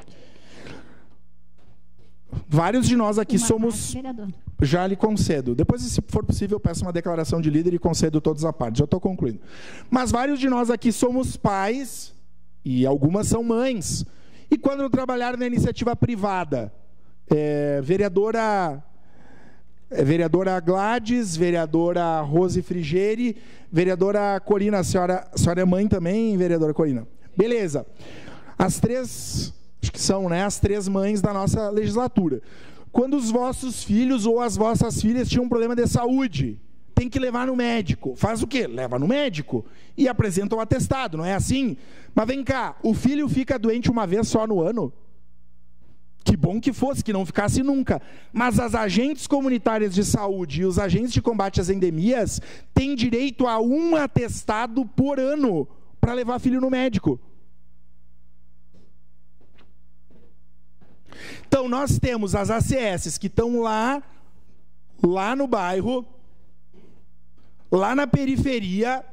S14: Vários de nós aqui somos... Já lhe concedo. Depois, se for possível, eu peço uma declaração de líder e concedo todos a parte. Já estou concluindo. Mas vários de nós aqui somos pais e algumas são mães. E quando trabalharam na iniciativa privada, vereadora Gladys, vereadora Rose Frigeri, vereadora Corina, a senhora é mãe também, vereadora Corina? Beleza. As três, acho que são, né, as três mães da nossa legislatura. Quando os vossos filhos ou as vossas filhas tinham um problema de saúde, tem que levar no médico. Faz o quê? Leva no médico e apresenta o atestado, não é assim? Mas vem cá, o filho fica doente uma vez só no ano? Que bom que fosse, que não ficasse nunca. Mas as agentes comunitárias de saúde e os agentes de combate às endemias têm direito a um atestado por ano para levar filho no médico. Então, nós temos as ACS que estão lá no bairro, lá na periferia,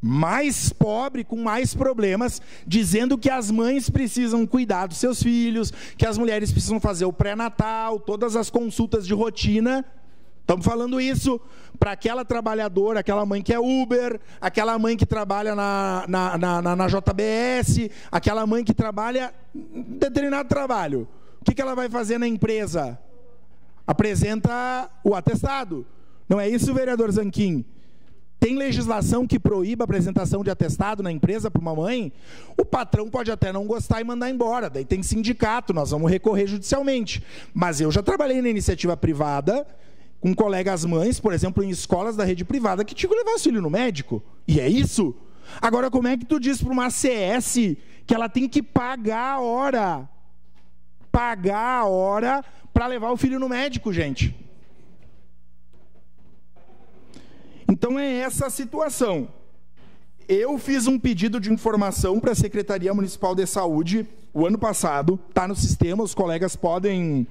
S14: mais pobre, com mais problemas, dizendo que as mães precisam cuidar dos seus filhos, que as mulheres precisam fazer o pré-natal, todas as consultas de rotina. Estamos falando isso para aquela trabalhadora, aquela mãe que é Uber, aquela mãe que trabalha na JBS, aquela mãe que trabalha em determinado trabalho. O que ela vai fazer na empresa? Apresenta o atestado. Não é isso, vereador Zanquim? Tem legislação que proíba a apresentação de atestado na empresa para uma mãe? O patrão pode até não gostar e mandar embora. Daí tem sindicato, nós vamos recorrer judicialmente. Mas eu já trabalhei na iniciativa privada com colegas mães, por exemplo, em escolas da rede privada, que tinham que levar o filho no médico. E é isso. Agora, como é que tu diz para uma ACS que ela tem que pagar a hora? Pagar a hora para levar o filho no médico, gente. Então é essa a situação. Eu fiz um pedido de informação para a Secretaria Municipal de Saúde o ano passado, está no sistema, os colegas podem...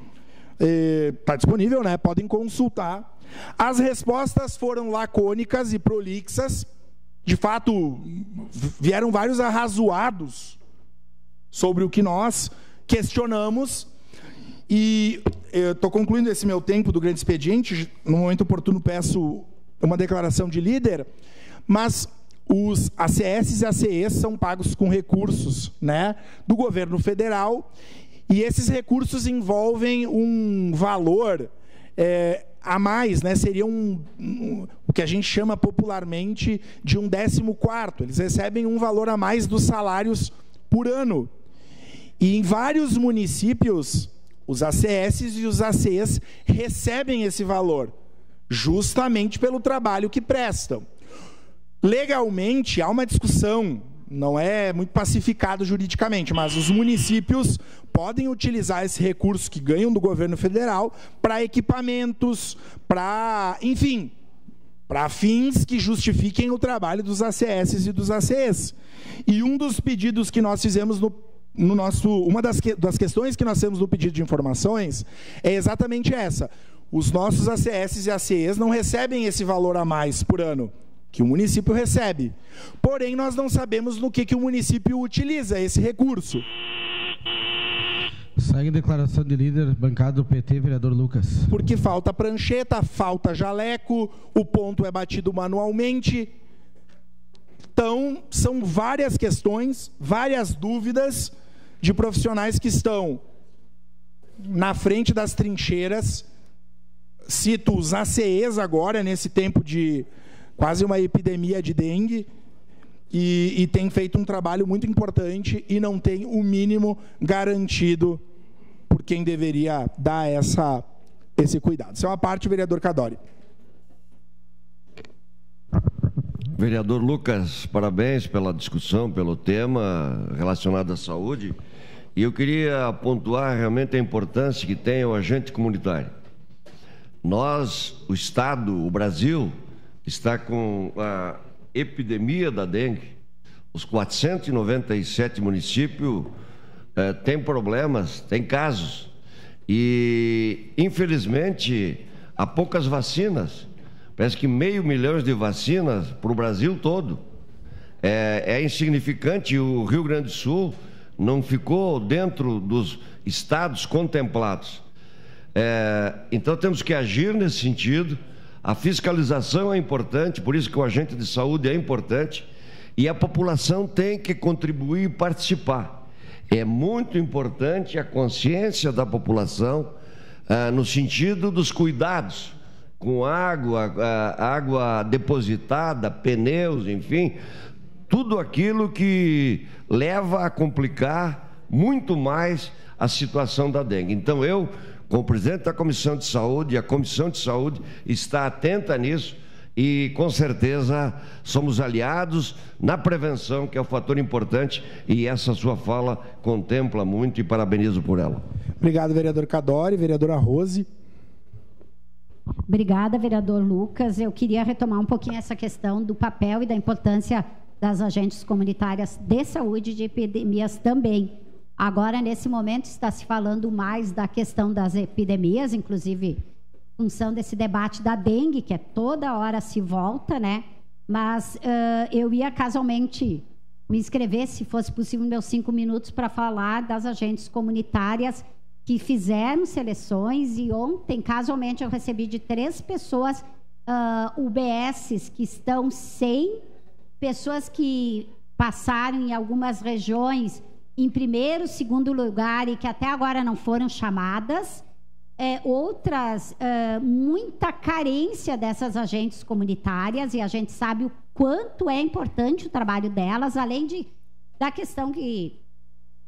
S14: Está disponível, né? Podem consultar. As respostas foram lacônicas e prolixas. De fato, vieram vários arrazoados sobre o que nós questionamos. E eu estou concluindo esse meu tempo do grande expediente. No momento oportuno, peço uma declaração de líder. Mas os ACS e ACEs são pagos com recursos, né, do governo federal. E esses recursos envolvem um valor a mais, né? Seria o que a gente chama popularmente de um 14º. Eles recebem um valor a mais dos salários por ano. E em vários municípios, os ACS e os ACs recebem esse valor, justamente pelo trabalho que prestam. Legalmente, há uma discussão, não é muito pacificado juridicamente, mas os municípios podem utilizar esse recurso que ganham do governo federal para equipamentos, para, enfim, para fins que justifiquem o trabalho dos ACS e dos ACs. E um dos pedidos que nós fizemos uma das questões que nós temos no pedido de informações é exatamente essa. Os nossos ACS e ACEs não recebem esse valor a mais por ano que o município recebe. Porém, nós não sabemos no que o município utiliza esse recurso.
S16: Segue declaração de líder, bancada do PT, vereador Lucas.
S14: Porque falta prancheta, falta jaleco, o ponto é batido manualmente. Então, são várias questões, várias dúvidas de profissionais que estão na frente das trincheiras. Cito os ACEs agora, nesse tempo de quase uma epidemia de dengue, e tem feito um trabalho muito importante e não tem o mínimo garantido por quem deveria dar esse cuidado. Isso é uma parte, vereador Cadori.
S13: Vereador Lucas, parabéns pela discussão, pelo tema relacionado à saúde. E eu queria pontuar realmente a importância que tem o agente comunitário. Nós, o Estado, o Brasil, está com a epidemia da dengue. Os 497 municípios têm problemas, têm casos. E, infelizmente, há poucas vacinas. Parece que 500 mil de vacinas para o Brasil todo. É insignificante. O Rio Grande do Sul não ficou dentro dos estados contemplados. Então temos que agir nesse sentido. A fiscalização é importante, por isso que o agente de saúde é importante, e a população tem que contribuir e participar. É muito importante a consciência da população no sentido dos cuidados com água depositada, pneus, enfim, tudo aquilo que leva a complicar muito mais a situação da dengue. Então eu, como presidente da Comissão de Saúde, a Comissão de Saúde está atenta nisso e, com certeza, somos aliados na prevenção, que é um fator importante, e essa sua fala contempla muito e parabenizo por ela.
S14: Obrigado, vereador Cadori. Vereadora Rose.
S12: Obrigada, vereador Lucas. Eu queria retomar um pouquinho essa questão do papel e da importância das agentes comunitárias de saúde e de epidemias também. Agora, nesse momento, está se falando mais da questão das epidemias, inclusive em função desse debate da dengue, que toda hora se volta, né? Mas eu ia casualmente me inscrever, se fosse possível, meus 5 minutos, para falar das agentes comunitárias que fizeram seleções, e ontem, casualmente, eu recebi de 3 pessoas UBSs que estão sem pessoas que passaram em algumas regiões em primeiro, segundo lugar e que até agora não foram chamadas. Outras, muita carência dessas agentes comunitárias, e a gente sabe o quanto é importante o trabalho delas, além da questão que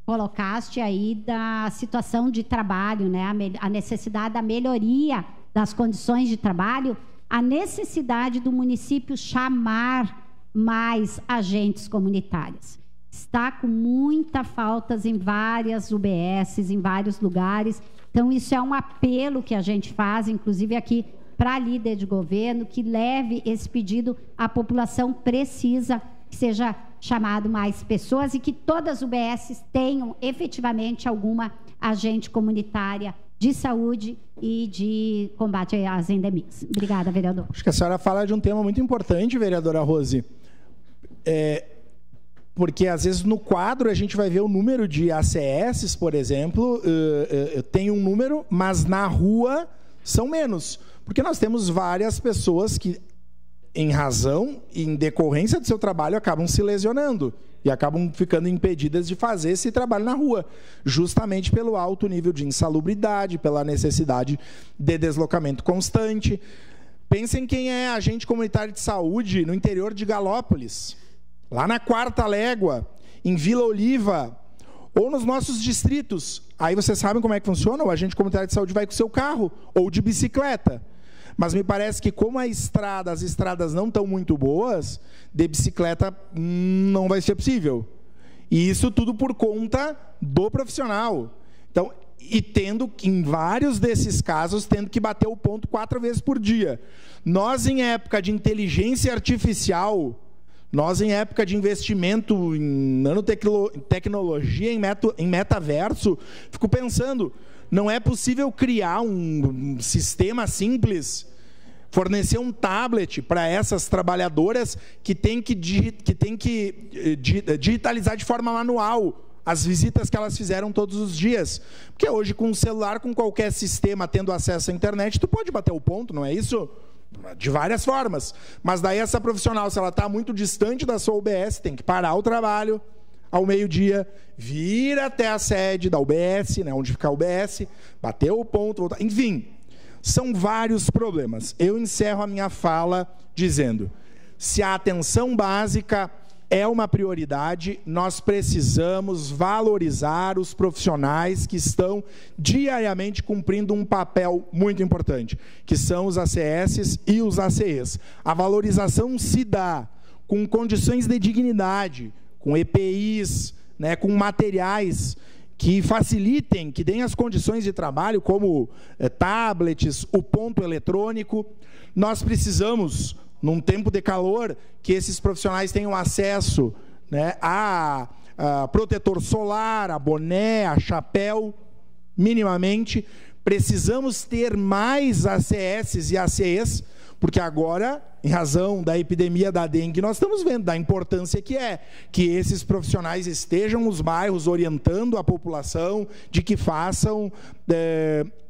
S12: colocaste aí da situação de trabalho, né? A necessidade da melhoria das condições de trabalho, a necessidade do município chamar mais agentes comunitários. Está com muita faltas em várias UBSs, em vários lugares. Então, isso é um apelo que a gente faz, inclusive aqui para a líder de governo, que leve esse pedido. A população precisa que seja chamado mais pessoas e que todas as UBSs tenham efetivamente alguma agente comunitária de saúde e de combate às endemias. Obrigada, vereador.
S14: Acho que a senhora fala de um tema muito importante, vereadora Rose. Porque, às vezes, no quadro a gente vai ver o número de ACS, por exemplo, tem um número, mas na rua são menos. Porque nós temos várias pessoas que, em razão e em decorrência do seu trabalho, acabam se lesionando e acabam ficando impedidas de fazer esse trabalho na rua, justamente pelo alto nível de insalubridade, pela necessidade de deslocamento constante. Pensem quem é agente comunitário de saúde no interior de Galópolis, lá na Quarta Légua, em Vila Oliva, ou nos nossos distritos. Aí vocês sabem como é que funciona? O agente comunitário de saúde vai com o seu carro ou de bicicleta. Mas me parece que, como as estradas não estão muito boas, de bicicleta não vai ser possível. E isso tudo por conta do profissional. Então, e tendo, em vários desses casos, tendo que bater o ponto 4 vezes por dia. Nós, em época de inteligência artificial, nós, em época de investimento em nanotecnologia, em metaverso, fico pensando, não é possível criar um sistema simples, fornecer um tablet para essas trabalhadoras que têm que digitalizar de forma manual as visitas que elas fizeram todos os dias. Porque hoje, com um celular, com qualquer sistema tendo acesso à internet, tu pode bater o ponto, não é isso? De várias formas. Mas daí essa profissional, se ela está muito distante da sua UBS, tem que parar o trabalho ao meio-dia, vir até a sede da UBS, né, onde fica a UBS, bater o ponto, voltar. Enfim, são vários problemas. Eu encerro a minha fala dizendo, se a atenção básica é uma prioridade, nós precisamos valorizar os profissionais que estão diariamente cumprindo um papel muito importante, que são os ACS e os ACEs. A valorização se dá com condições de dignidade, com EPIs, né, com materiais que facilitem, que deem as condições de trabalho, como tablets, o ponto eletrônico. Nós precisamos, num tempo de calor, que esses profissionais tenham acesso, né, a protetor solar, a boné, a chapéu, minimamente. Precisamos ter mais ACS e ACEs, Porque agora, em razão da epidemia da dengue, nós estamos vendo da importância que é que esses profissionais estejam nos bairros orientando a população de que façam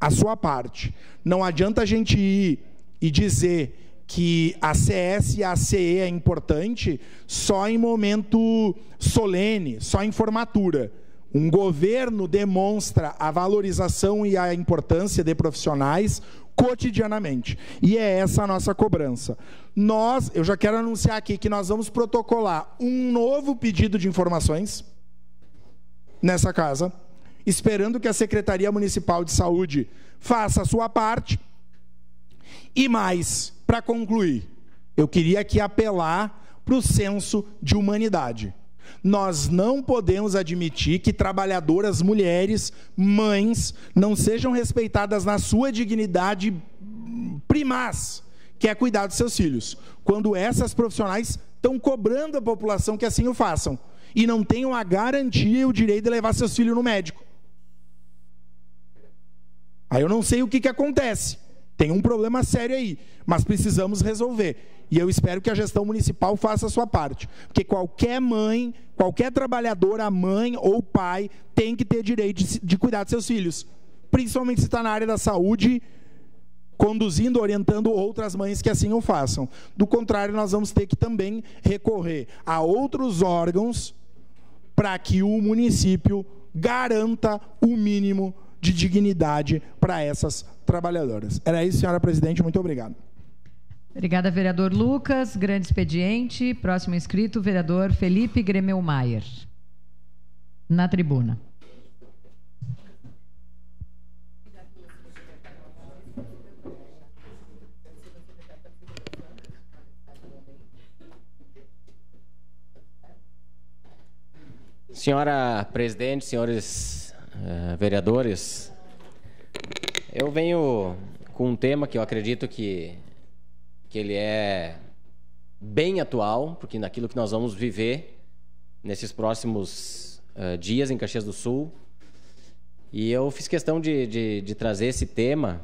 S14: a sua parte. Não adianta a gente ir e dizer que a CS e a CE é importante só em momento solene, só em formatura. Um governo demonstra a valorização e a importância de profissionais cotidianamente. E é essa a nossa cobrança. Eu já quero anunciar aqui que nós vamos protocolar um novo pedido de informações nessa casa, esperando que a Secretaria Municipal de Saúde faça a sua parte. E mais, para concluir, eu queria aqui apelar para o senso de humanidade. Nós não podemos admitir que trabalhadoras mulheres, mães, não sejam respeitadas na sua dignidade primaz, que é cuidar dos seus filhos, quando essas profissionais estão cobrando a população que assim o façam e não tenham a garantia e o direito de levar seus filhos no médico. Aí eu não sei o que acontece. Tem um problema sério aí, mas precisamos resolver. E eu espero que a gestão municipal faça a sua parte. Porque qualquer mãe, qualquer trabalhadora, mãe ou pai, tem que ter direito de cuidar de seus filhos. Principalmente se está na área da saúde, conduzindo, orientando outras mães que assim o façam. Do contrário, nós vamos ter que também recorrer a outros órgãos para que o município garanta o mínimo de dignidade para essas trabalhadoras. Era isso, senhora presidente. Muito obrigado.
S1: Obrigada, vereador Lucas. Grande expediente. Próximo inscrito, vereador Felipe Gremelmaier. Na tribuna.
S2: Senhora presidente, senhores vereadores, eu venho com um tema que eu acredito que ele é bem atual, porque naquilo que nós vamos viver nesses próximos dias em Caxias do Sul. E eu fiz questão de trazer esse tema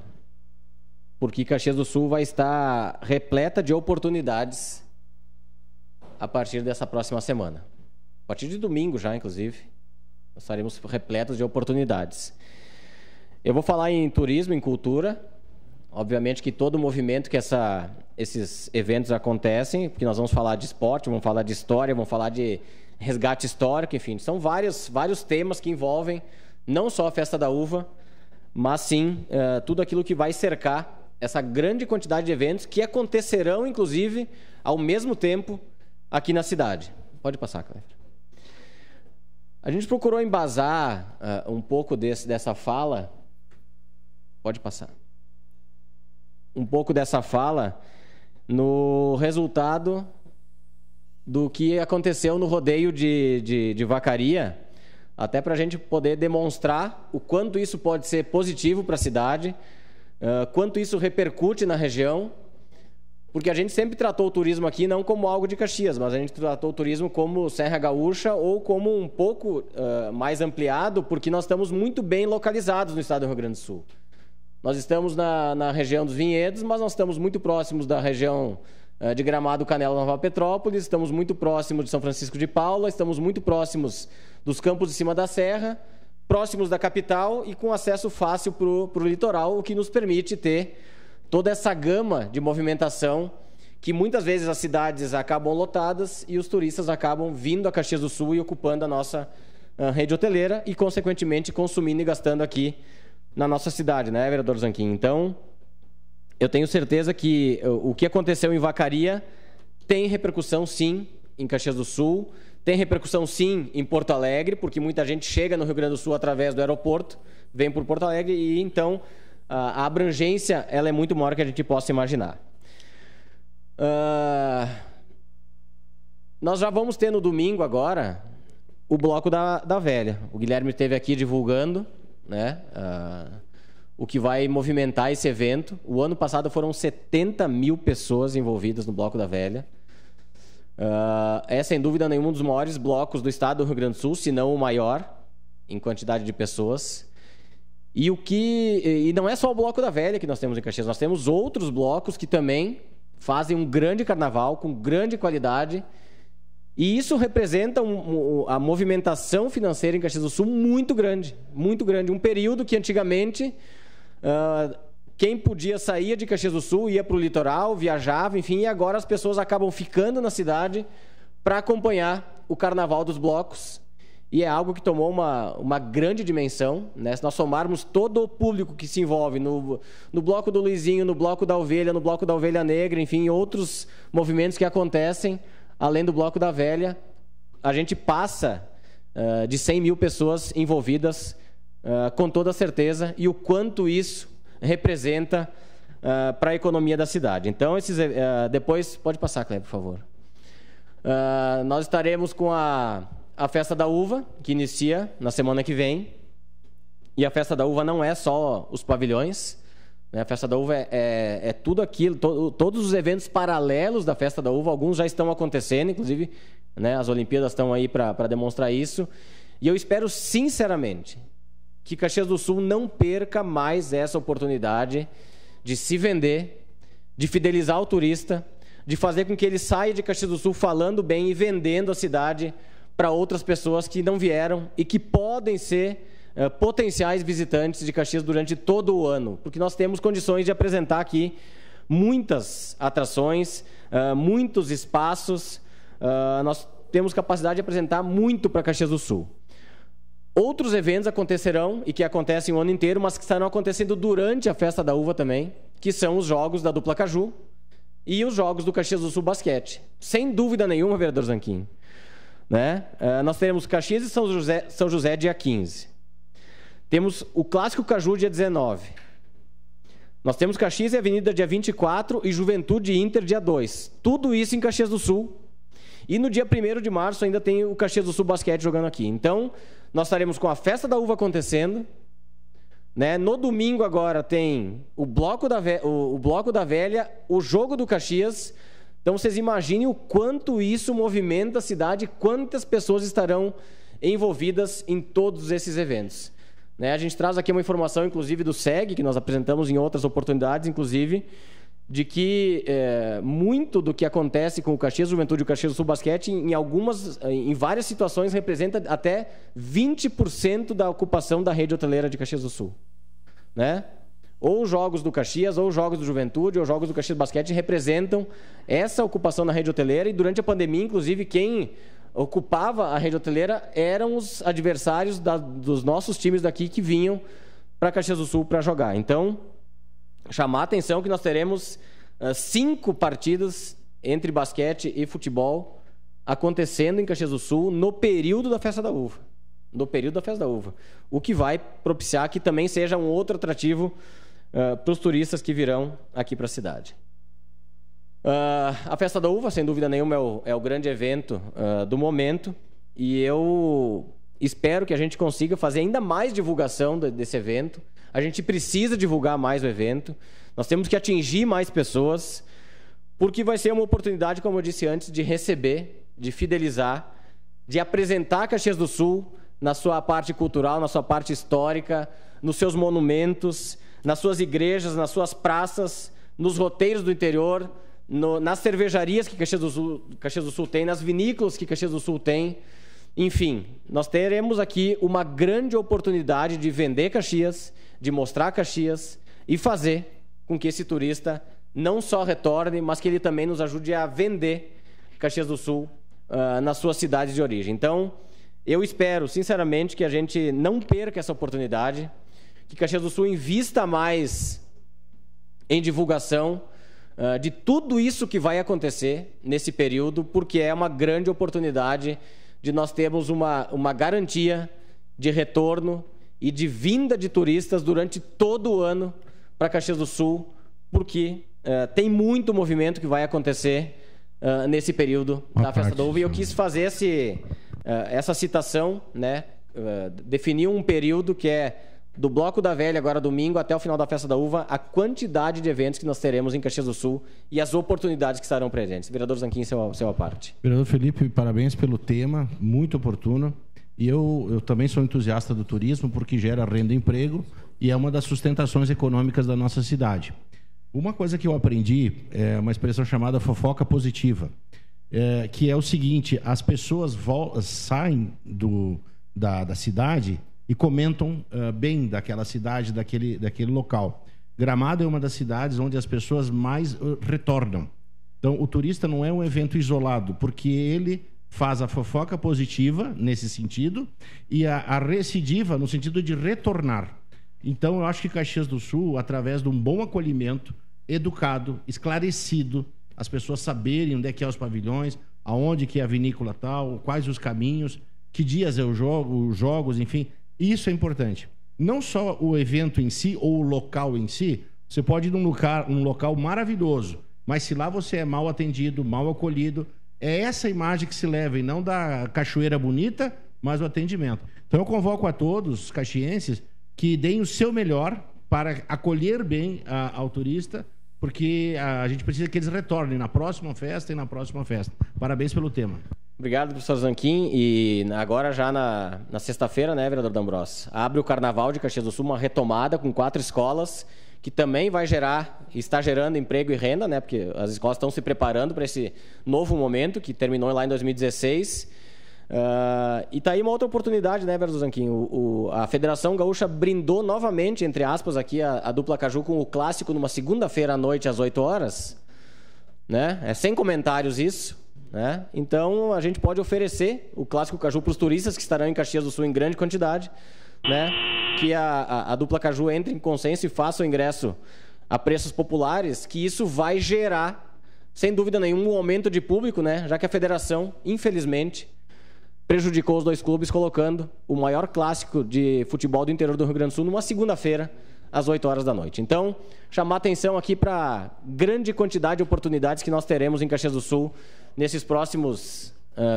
S2: porque Caxias do Sul vai estar repleta de oportunidades a partir dessa próxima semana. A partir de domingo já, inclusive, nós estaremos repletos de oportunidades. Eu vou falar em turismo, em cultura. Obviamente que todo movimento que esses eventos acontecem, porque nós vamos falar de esporte, vamos falar de história, vamos falar de resgate histórico, enfim, são vários temas que envolvem não só a Festa da Uva, mas sim tudo aquilo que vai cercar essa grande quantidade de eventos que acontecerão, inclusive, ao mesmo tempo aqui na cidade. Pode passar, Cleber. A gente procurou embasar um pouco dessa fala. Pode passar. Um pouco dessa fala no resultado do que aconteceu no rodeio de Vacaria, até para a gente poder demonstrar o quanto isso pode ser positivo para a cidade, quanto isso repercute na região, porque a gente sempre tratou o turismo aqui não como algo de Caxias, mas a gente tratou o turismo como Serra Gaúcha ou como um pouco mais ampliado, porque nós estamos muito bem localizados no estado do Rio Grande do Sul. Nós estamos na região dos Vinhedos, mas nós estamos muito próximos da região de Gramado, Canela, Nova Petrópolis, estamos muito próximos de São Francisco de Paula, estamos muito próximos dos campos de cima da serra, próximos da capital e com acesso fácil para o litoral, o que nos permite ter toda essa gama de movimentação que muitas vezes as cidades acabam lotadas e os turistas acabam vindo a Caxias do Sul e ocupando a nossa rede hoteleira e, consequentemente, consumindo e gastando aqui na nossa cidade, né, vereador Zanquim? Então, eu tenho certeza que o que aconteceu em Vacaria tem repercussão, sim, em Caxias do Sul, tem repercussão, sim, em Porto Alegre, porque muita gente chega no Rio Grande do Sul através do aeroporto, vem por Porto Alegre e, então, a abrangência ela é muito maior que a gente possa imaginar. Nós já vamos ter no domingo agora o Bloco da Velha. O Guilherme esteve aqui divulgando, né, o que vai movimentar esse evento. O ano passado foram 70 mil pessoas envolvidas no Bloco da Velha. É, sem dúvida nenhuma, um dos maiores blocos do estado do Rio Grande do Sul, se não o maior, em quantidade de pessoas. E não é só o Bloco da Velha que nós temos em Caxias, nós temos outros blocos que também fazem um grande carnaval com grande qualidade, e isso representa a movimentação financeira em Caxias do Sul muito grande, muito grande. Um período que antigamente quem podia sair de Caxias do Sul ia para o litoral, viajava, enfim, e agora as pessoas acabam ficando na cidade para acompanhar o Carnaval dos Blocos, e é algo que tomou uma grande dimensão, né? Se nós somarmos todo o público que se envolve no Bloco do Luizinho, no Bloco da Ovelha, no Bloco da Ovelha Negra, enfim, outros movimentos que acontecem, além do Bloco da Velha, a gente passa de 100 mil pessoas envolvidas, com toda certeza, e o quanto isso representa para a economia da cidade. Então, depois, pode passar, Cleber, por favor. Nós estaremos com a Festa da Uva, que inicia na semana que vem, e a Festa da Uva não é só os pavilhões, né? A Festa da Uva é tudo aquilo, todos os eventos paralelos da Festa da Uva, alguns já estão acontecendo, inclusive, né, as Olimpíadas estão aí para demonstrar isso, e eu espero sinceramente que Caxias do Sul não perca mais essa oportunidade de se vender, de fidelizar o turista, de fazer com que ele saia de Caxias do Sul falando bem e vendendo a cidade para outras pessoas que não vieram e que podem ser potenciais visitantes de Caxias durante todo o ano, porque nós temos condições de apresentar aqui muitas atrações, muitos espaços, nós temos capacidade de apresentar muito para Caxias do Sul. Outros eventos acontecerão e que acontecem o ano inteiro, mas que estarão acontecendo durante a Festa da Uva também, que são os jogos da Dupla Caju e os jogos do Caxias do Sul Basquete. Sem dúvida nenhuma, vereador Zanquim, né? Nós teremos Caxias e São José dia 15. Temos o Clássico Caju dia 19. Nós temos Caxias e Avenida dia 24 e Juventude Inter dia 2. Tudo isso em Caxias do Sul. E no dia 1º de março ainda tem o Caxias do Sul Basquete jogando aqui. Então, nós estaremos com a Festa da Uva acontecendo, né? No domingo agora tem o Bloco da Velha, o Jogo do Caxias. Então, vocês imaginem o quanto isso movimenta a cidade, quantas pessoas estarão envolvidas em todos esses eventos, né? A gente traz aqui uma informação, inclusive, do SEG, que nós apresentamos em outras oportunidades, inclusive, de que muito do que acontece com o Caxias Juventude e o Caxias do Sul Basquete, em várias situações, representa até 20% da ocupação da rede hoteleira de Caxias do Sul, né? Ou jogos do Caxias, ou jogos do Juventude, ou jogos do Caxias Basquete representam essa ocupação na rede hoteleira, e durante a pandemia, inclusive, quem ocupava a rede hoteleira eram os adversários dos nossos times daqui que vinham para Caxias do Sul para jogar. Então, chamar a atenção que nós teremos 5 partidas entre basquete e futebol acontecendo em Caxias do Sul no período da Festa da Uva. No período da Festa da Uva. O que vai propiciar que também seja um outro atrativo para os turistas que virão aqui para a cidade. A Festa da Uva, sem dúvida nenhuma, é o grande evento do momento, e eu espero que a gente consiga fazer ainda mais divulgação desse evento. A gente precisa divulgar mais o evento, nós temos que atingir mais pessoas, porque vai ser uma oportunidade, como eu disse antes, de receber, de fidelizar, de apresentar Caxias do Sul na sua parte cultural, na sua parte histórica, nos seus monumentos, nas suas igrejas, nas suas praças, nos roteiros do interior, nas cervejarias que Caxias do Sul tem, nas vinícolas que Caxias do Sul tem. Enfim, nós teremos aqui uma grande oportunidade de vender Caxias, de mostrar Caxias e fazer com que esse turista não só retorne, mas que ele também nos ajude a vender Caxias do Sul nas suas cidades de origem. Então, eu espero, sinceramente, que a gente não perca essa oportunidade, que Caxias do Sul invista mais em divulgação de tudo isso que vai acontecer nesse período, porque é uma grande oportunidade de nós termos uma garantia de retorno e de vinda de turistas durante todo o ano para Caxias do Sul, porque tem muito movimento que vai acontecer nesse período da Festa da Uva. E eu quis fazer essa citação, né? Definir um período que é do Bloco da Velha, agora domingo, até o final da Festa da Uva, a quantidade de eventos que nós teremos em Caxias do Sul e as oportunidades que estarão presentes. Vereador Zanquim, seu à parte.
S17: Vereador Felipe, parabéns pelo tema, muito oportuno. E eu também sou entusiasta do turismo, porque gera renda e emprego e é uma das sustentações econômicas da nossa cidade. Uma coisa que eu aprendi é uma expressão chamada fofoca positiva, que é o seguinte: as pessoas saem da cidade e comentam bem daquela cidade, daquele local. Gramado é uma das cidades onde as pessoas mais retornam. Então, o turista não é um evento isolado, porque ele faz a fofoca positiva nesse sentido e a recidiva no sentido de retornar. Então, eu acho que Caxias do Sul, através de um bom acolhimento, educado, esclarecido, as pessoas saberem onde é que é os pavilhões, aonde que é a vinícola tal, quais os caminhos, que dias é o jogo, os jogos, enfim, isso é importante. Não só o evento em si ou o local em si, você pode ir num local maravilhoso, mas se lá você é mal atendido, mal acolhido, é essa imagem que se leva, e não da cachoeira bonita, mas o atendimento. Então eu convoco a todos os caxienses que deem o seu melhor para acolher bem ao turista, porque a gente precisa que eles retornem na próxima festa e na próxima festa. Parabéns pelo tema.
S2: Obrigado, professor Zanquim. E agora já na sexta-feira, né, vereador D'Ambrosio, abre o Carnaval de Caxias do Sul, uma retomada com 4 escolas, que também vai está gerando emprego e renda, né, porque as escolas estão se preparando para esse novo momento, que terminou lá em 2016. E está aí uma outra oportunidade, né, vereador Zanquim? A Federação Gaúcha brindou novamente, entre aspas, aqui a dupla Caju com o clássico numa segunda-feira à noite às 8 horas. Né? É sem comentários isso. Né? Então a gente pode oferecer o clássico Caju para os turistas que estarão em Caxias do Sul em grande quantidade. Né? Que a dupla Caju entre em consenso e faça o ingresso a preços populares, que isso vai gerar, sem dúvida nenhuma, um aumento de público, né? Já que a federação, infelizmente, prejudicou os 2 clubes colocando o maior clássico de futebol do interior do Rio Grande do Sul numa segunda-feira, às 8 horas da noite. Então, chamar atenção aqui para a grande quantidade de oportunidades que nós teremos em Caxias do Sul nesses próximos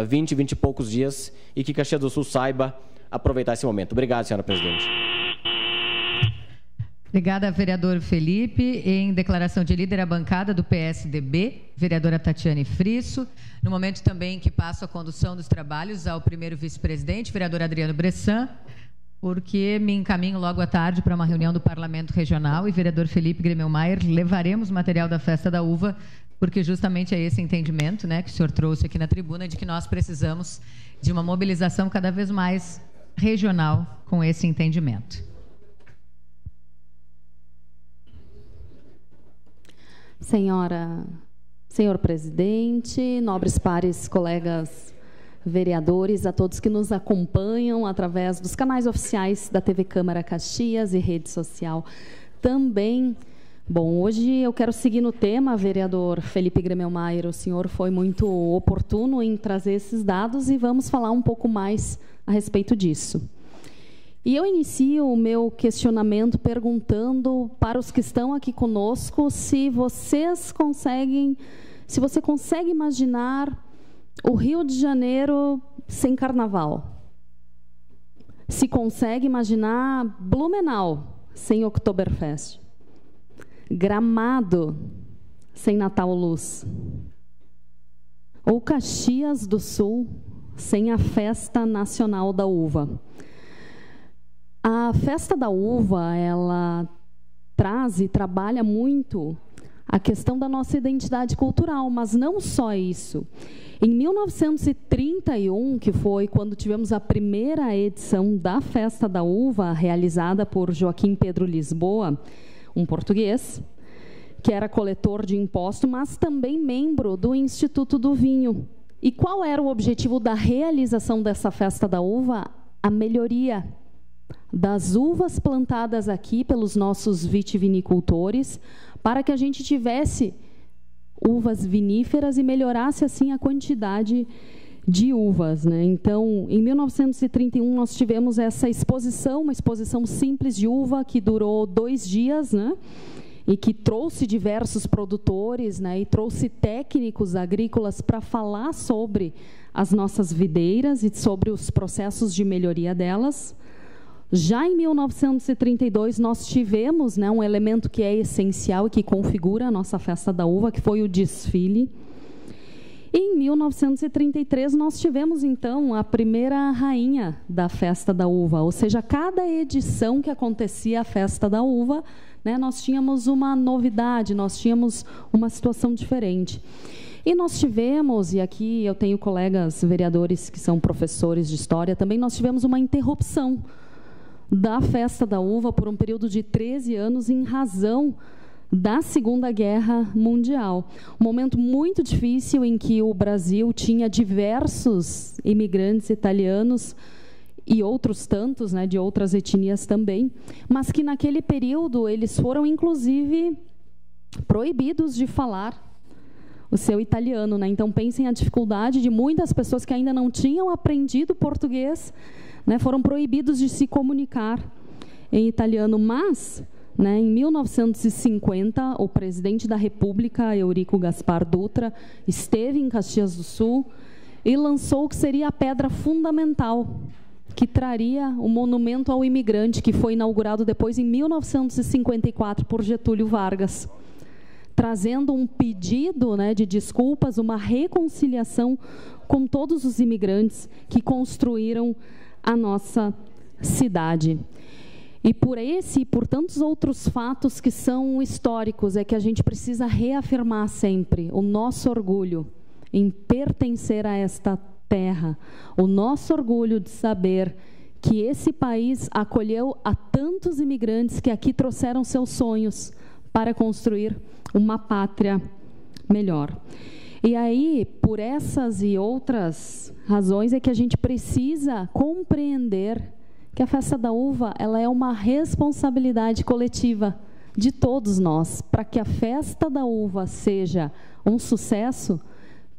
S2: 20 e poucos dias, e que Caxias do Sul saiba aproveitar esse momento. Obrigado, senhora presidente.
S1: Obrigada, vereador Felipe. Em declaração de líder, a bancada do PSDB, vereadora Tatiane Frisso. No momento também que passo a condução dos trabalhos ao primeiro vice-presidente, vereador Adriano Bressan, porque me encaminho logo à tarde para uma reunião do Parlamento Regional, e vereador Felipe Gremelmaier, levaremos material da Festa da Uva, porque justamente é esse entendimento, né, que o senhor trouxe aqui na tribuna, de que nós precisamos de uma mobilização cada vez mais regional com esse entendimento.
S11: Senhor presidente, nobres pares, colegas vereadores, a todos que nos acompanham através dos canais oficiais da TV Câmara Caxias e rede social também. Bom, hoje eu quero seguir no tema, vereador Felipe Gremelmaier, o senhor foi muito oportuno em trazer esses dados e vamos falar um pouco mais a respeito disso. E eu inicio o meu questionamento perguntando para os que estão aqui conosco se você consegue imaginar o Rio de Janeiro sem carnaval. Se consegue imaginar Blumenau sem Oktoberfest. Gramado sem Natal Luz. Ou Caxias do Sul sem a Festa Nacional da Uva. A Festa da Uva, ela traz e trabalha muito a questão da nossa identidade cultural, mas não só isso. Em 1931, que foi quando tivemos a primeira edição da Festa da Uva, realizada por Joaquim Pedro Lisboa, um português, que era coletor de imposto, mas também membro do Instituto do Vinho. E qual era o objetivo da realização dessa Festa da Uva? A melhoria das uvas plantadas aqui pelos nossos vitivinicultores, para que a gente tivesse uvas viníferas e melhorasse assim a quantidade de uvas, né? Então, em 1931 nós tivemos essa exposição, uma exposição simples de uva que durou 2 dias, né? E que trouxe diversos produtores, né? E trouxe técnicos agrícolas para falar sobre as nossas videiras e sobre os processos de melhoria delas. Já em 1932, nós tivemos, né, um elemento que é essencial e que configura a nossa Festa da Uva, que foi o desfile. E em 1933, nós tivemos, então, a primeira rainha da Festa da Uva, ou seja, cada edição que acontecia a Festa da Uva, né, nós tínhamos uma novidade, nós tínhamos uma situação diferente. E nós tivemos, e aqui eu tenho colegas vereadores que são professores de história também, nós tivemos uma interrupção da Festa da Uva por um período de 13 anos em razão da Segunda Guerra Mundial. Um momento muito difícil em que o Brasil tinha diversos imigrantes italianos e outros tantos, né, de outras etnias também, mas que naquele período eles foram, inclusive, proibidos de falar o seu italiano, né? Então, pensem a dificuldade de muitas pessoas que ainda não tinham aprendido português, né, foram proibidos de se comunicar em italiano, mas, né, em 1950, o presidente da República, Eurico Gaspar Dutra, esteve em Caxias do Sul e lançou o que seria a pedra fundamental que traria o monumento ao imigrante, que foi inaugurado depois em 1954 por Getúlio Vargas, trazendo um pedido, né, de desculpas, uma reconciliação com todos os imigrantes que construíram a nossa cidade. E por esse e por tantos outros fatos que são históricos, é que a gente precisa reafirmar sempre o nosso orgulho em pertencer a esta terra, o nosso orgulho de saber que esse país acolheu a tantos imigrantes que aqui trouxeram seus sonhos para construir uma pátria melhor. E aí, por essas e outras razões, é que a gente precisa compreender que a Festa da Uva, ela é uma responsabilidade coletiva de todos nós. Para que a Festa da Uva seja um sucesso,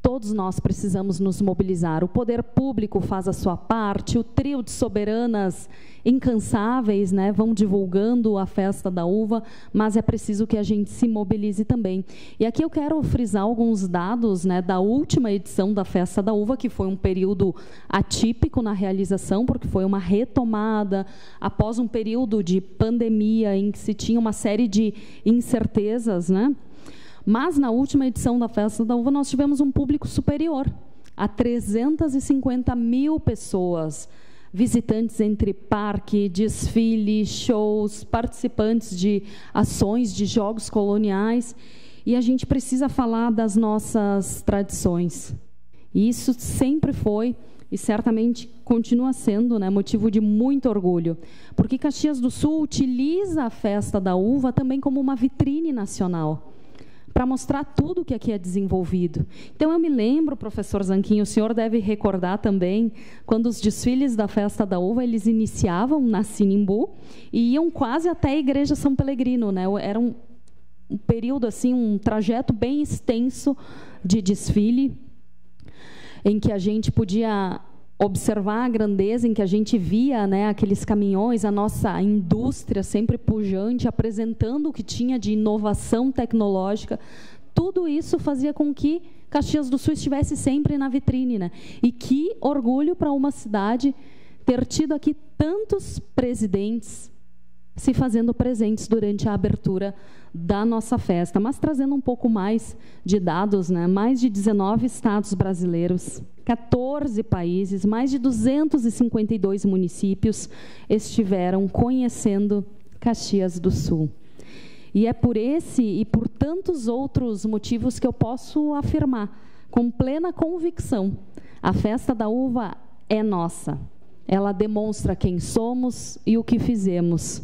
S11: todos nós precisamos nos mobilizar. O poder público faz a sua parte, o trio de soberanas incansáveis, né, vão divulgando a Festa da Uva, mas é preciso que a gente se mobilize também. E aqui eu quero frisar alguns dados, né, da última edição da Festa da Uva, que foi um período atípico na realização, porque foi uma retomada após um período de pandemia em que se tinha uma série de incertezas, né? Mas, na última edição da Festa da Uva, nós tivemos um público superior a 350 mil pessoas, visitantes entre parque, desfile, shows, participantes de ações de jogos coloniais. E a gente precisa falar das nossas tradições. E isso sempre foi, e certamente continua sendo, né, motivo de muito orgulho. Porque Caxias do Sul utiliza a Festa da Uva também como uma vitrine nacional, para mostrar tudo que aqui é desenvolvido. Então, eu me lembro, professor Zanquim, o senhor deve recordar também, quando os desfiles da Festa da Uva, eles iniciavam na Sinimbu e iam quase até a Igreja São Pelegrino, né? Era um período, assim, um trajeto bem extenso de desfile, em que a gente podia observar a grandeza, em que a gente via, né, aqueles caminhões, a nossa indústria sempre pujante, apresentando o que tinha de inovação tecnológica. Tudo isso fazia com que Caxias do Sul estivesse sempre na vitrine, né? E que orgulho para uma cidade ter tido aqui tantos presidentes se fazendo presentes durante a abertura da nossa festa. Mas trazendo um pouco mais de dados, né? Mais de 19 estados brasileiros, 14 países, mais de 252 municípios estiveram conhecendo Caxias do Sul. E é por esse e por tantos outros motivos que eu posso afirmar, com plena convicção, a Festa da Uva é nossa. Ela demonstra quem somos e o que fizemos.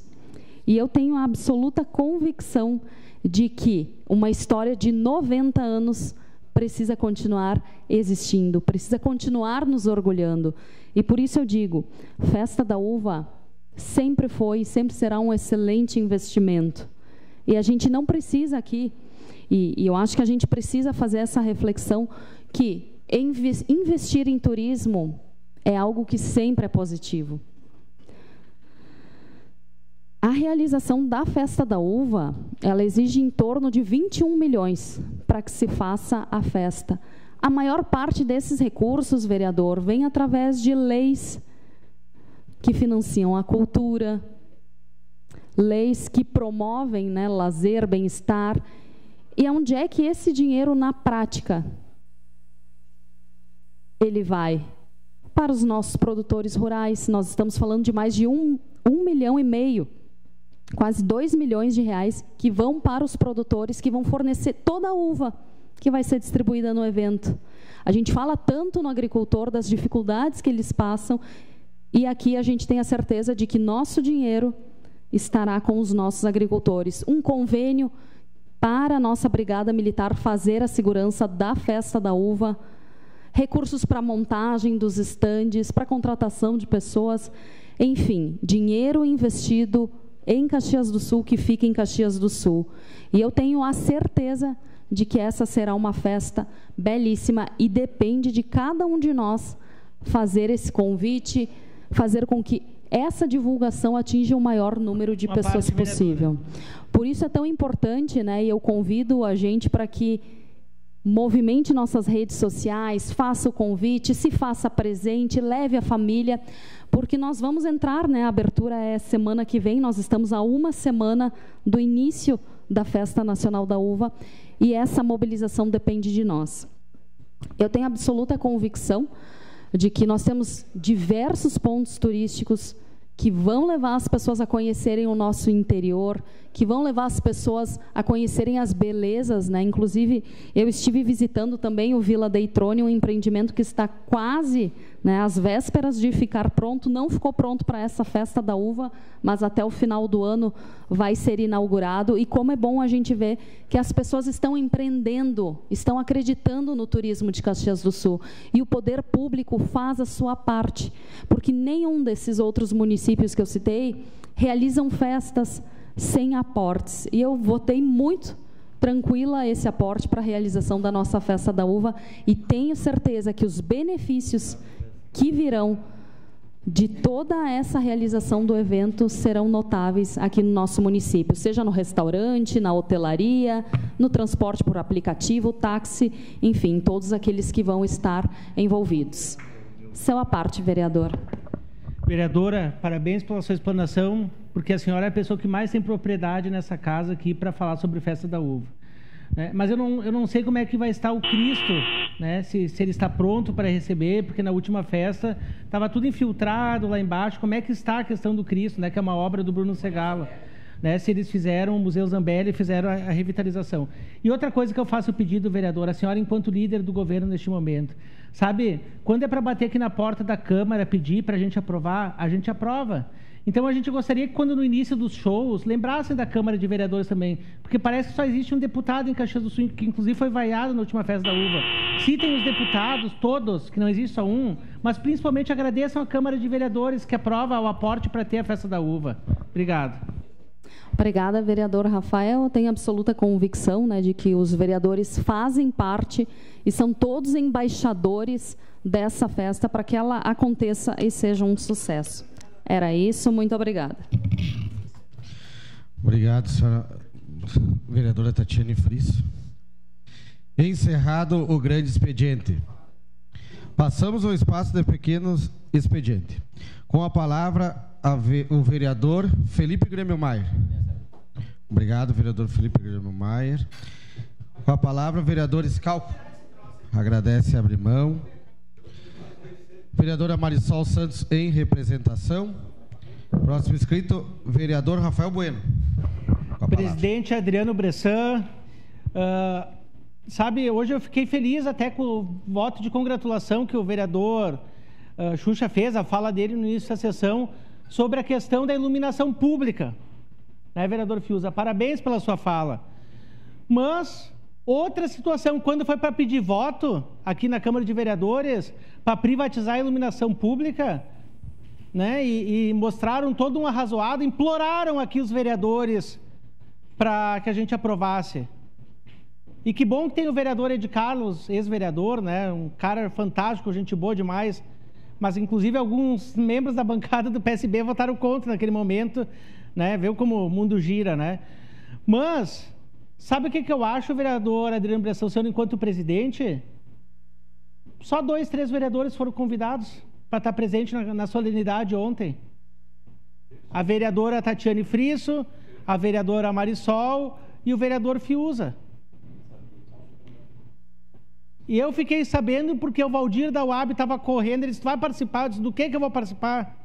S11: E eu tenho a absoluta convicção de que uma história de 90 anos precisa continuar existindo, precisa continuar nos orgulhando. E por isso eu digo, Festa da Uva sempre foi e sempre será um excelente investimento. E a gente não precisa aqui, e eu acho que a gente precisa fazer essa reflexão, que investir em turismo é algo que sempre é positivo. A realização da Festa da Uva, ela exige em torno de 21 milhões para que se faça a festa. A maior parte desses recursos, vereador, vem através de leis que financiam a cultura, leis que promovem, né, lazer, bem-estar. E onde é que esse dinheiro, na prática, ele vai? Para os nossos produtores rurais. Nós estamos falando de mais de 1,5 milhão quase 2 milhões de reais que vão para os produtores, que vão fornecer toda a uva que vai ser distribuída no evento. A gente fala tanto no agricultor das dificuldades que eles passam, e aqui a gente tem a certeza de que nosso dinheiro estará com os nossos agricultores. Um convênio para a nossa Brigada Militar fazer a segurança da Festa da Uva, recursos para montagem dos estandes, para contratação de pessoas, enfim, dinheiro investido em Caxias do Sul, que fica em Caxias do Sul. E eu tenho a certeza de que essa será uma festa belíssima e depende de cada um de nós fazer esse convite, fazer com que essa divulgação atinja o maior número de pessoas possível. Por isso é tão importante, né, e eu convido a gente para que movimente nossas redes sociais, faça o convite, se faça presente, leve a família, porque nós vamos entrar, né, a abertura é semana que vem, nós estamos a uma semana do início da Festa Nacional da Uva, e essa mobilização depende de nós. Eu tenho absoluta convicção de que nós temos diversos pontos turísticos que vão levar as pessoas a conhecerem o nosso interior, que vão levar as pessoas a conhecerem as belezas, né? Inclusive, eu estive visitando também o Vila Deitrone, um empreendimento que está quase, né, às vésperas de ficar pronto, não ficou pronto para essa Festa da Uva, mas até o final do ano vai ser inaugurado. E como é bom a gente ver que as pessoas estão empreendendo, estão acreditando no turismo de Caxias do Sul. E o poder público faz a sua parte, porque nenhum desses outros municípios que eu citei realizam festas sem aportes. E eu votei muito tranquila esse aporte para a realização da nossa Festa da Uva e tenho certeza que os benefícios que virão de toda essa realização do evento serão notáveis aqui no nosso município, seja no restaurante, na hotelaria, no transporte por aplicativo, táxi, enfim, todos aqueles que vão estar envolvidos. Seu à parte, vereador.
S15: Vereadora, parabéns pela sua explanação, porque a senhora é a pessoa que mais tem propriedade nessa casa aqui para falar sobre Festa da Uva. Mas eu não sei como é que vai estar o Cristo, né? Se ele está pronto para receber, porque na última festa estava tudo infiltrado lá embaixo. Como é que está a questão do Cristo, né? Que é uma obra do Bruno Segala, né? Se eles fizeram, o Museu Zambelli fizeram a revitalização. E outra coisa que eu faço o pedido, vereador, a senhora enquanto líder do governo neste momento, sabe, quando é para bater aqui na porta da Câmara, pedir para a gente aprovar, a gente aprova. Então, a gente gostaria que, quando no início dos shows, lembrassem da Câmara de Vereadores também, porque parece que só existe um deputado em Caxias do Sul, que inclusive foi vaiado na última Festa da Uva. Citem os deputados, todos, que não existe só um, mas principalmente agradeçam a Câmara de Vereadores, que aprova o aporte para ter a Festa da Uva. Obrigado.
S11: Obrigada, vereador Rafael. Eu tenho absoluta convicção, né, de que os vereadores fazem parte e são todos embaixadores dessa festa para que ela aconteça e seja um sucesso. Era isso, muito obrigada.
S16: Obrigado, senhora vereadora Tatiane Frisso. Encerrado o grande expediente. Passamos ao espaço de pequenos expedientes. Com a palavra, o vereador Felipe Grêmio Maier. Obrigado, vereador Felipe Grêmio Maier. Com a palavra, vereador Scalco. Agradece, abre mão. Vereadora Marisol Santos, em representação. Próximo inscrito, vereador Rafael Bueno.
S15: Presidente Adriano Bressan, sabe, hoje eu fiquei feliz até com o voto de congratulação que o vereador Xuxa fez, a fala dele no início da sessão, sobre a questão da iluminação pública. Né, vereador Fiuza? Parabéns pela sua fala. Mas outra situação, quando foi para pedir voto aqui na Câmara de Vereadores para privatizar a iluminação pública, né, e mostraram todo um arrazoado, imploraram aqui os vereadores para que a gente aprovasse. E que bom que tem o vereador Ed Carlos, ex-vereador, né, um cara fantástico, gente boa demais, mas inclusive alguns membros da bancada do PSB votaram contra naquele momento, né, viu como o mundo gira, né? Mas sabe o que eu acho, vereador Adriano Bressan, o senhor enquanto presidente? Só 2, 3 vereadores foram convidados para estar presente na solenidade ontem. A vereadora Tatiane Frisso, a vereadora Marisol e o vereador Fiuza. E eu fiquei sabendo porque o Valdir da UAB estava correndo, ele disse, vai participar? Eu disse, do que eu vou participar?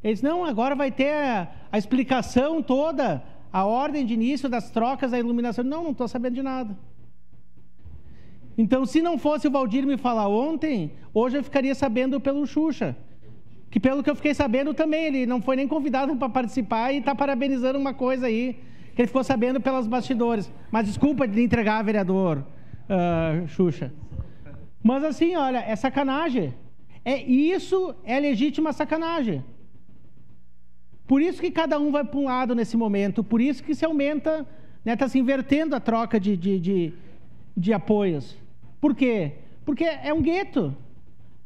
S15: Ele disse, não, agora vai ter a explicação toda, a ordem de início das trocas da iluminação. Não estou sabendo de nada. Então, se não fosse o Valdir me falar ontem, hoje eu ficaria sabendo pelo Xuxa. Que pelo que eu fiquei sabendo também, ele não foi nem convidado para participar e está parabenizando uma coisa aí, que ele ficou sabendo pelos bastidores. Mas desculpa de entregar, vereador Xuxa. Mas assim, olha, é sacanagem. Isso é legítima sacanagem. Por isso que cada um vai para um lado nesse momento, por isso que se aumenta, né, está se invertendo a troca de apoios. Por quê? Porque é um gueto.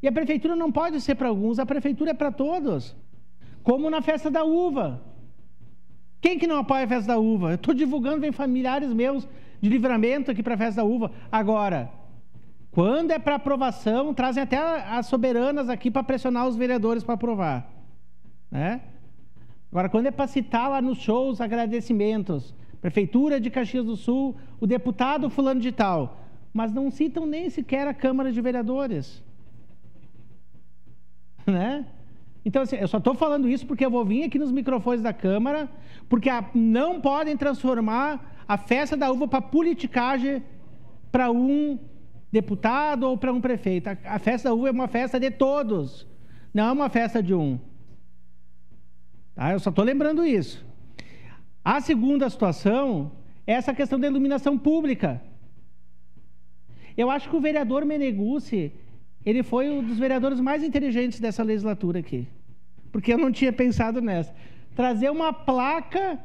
S15: E a prefeitura não pode ser para alguns, a prefeitura é para todos. Como na festa da uva. Quem que não apoia a festa da uva? Eu estou divulgando, vem familiares meus de Livramento aqui para a festa da uva. Agora, quando é para aprovação, trazem até as soberanas aqui para pressionar os vereadores para aprovar. Né? Agora, quando é para citar lá nos shows agradecimentos, Prefeitura de Caxias do Sul, o deputado fulano de tal, mas não citam nem sequer a Câmara de Vereadores. Né? Então, assim, eu só estou falando isso porque eu vou vir aqui nos microfones da Câmara, porque não podem transformar a festa da uva para politicagem para um deputado ou para um prefeito. A festa da uva é uma festa de todos, não é uma festa de um. Tá? Eu só estou lembrando isso. A segunda situação é essa questão da iluminação pública. Eu acho que o vereador Meneguzzi, ele foi um dos vereadores mais inteligentes dessa legislatura aqui. Porque eu não tinha pensado nessa. Trazer uma placa,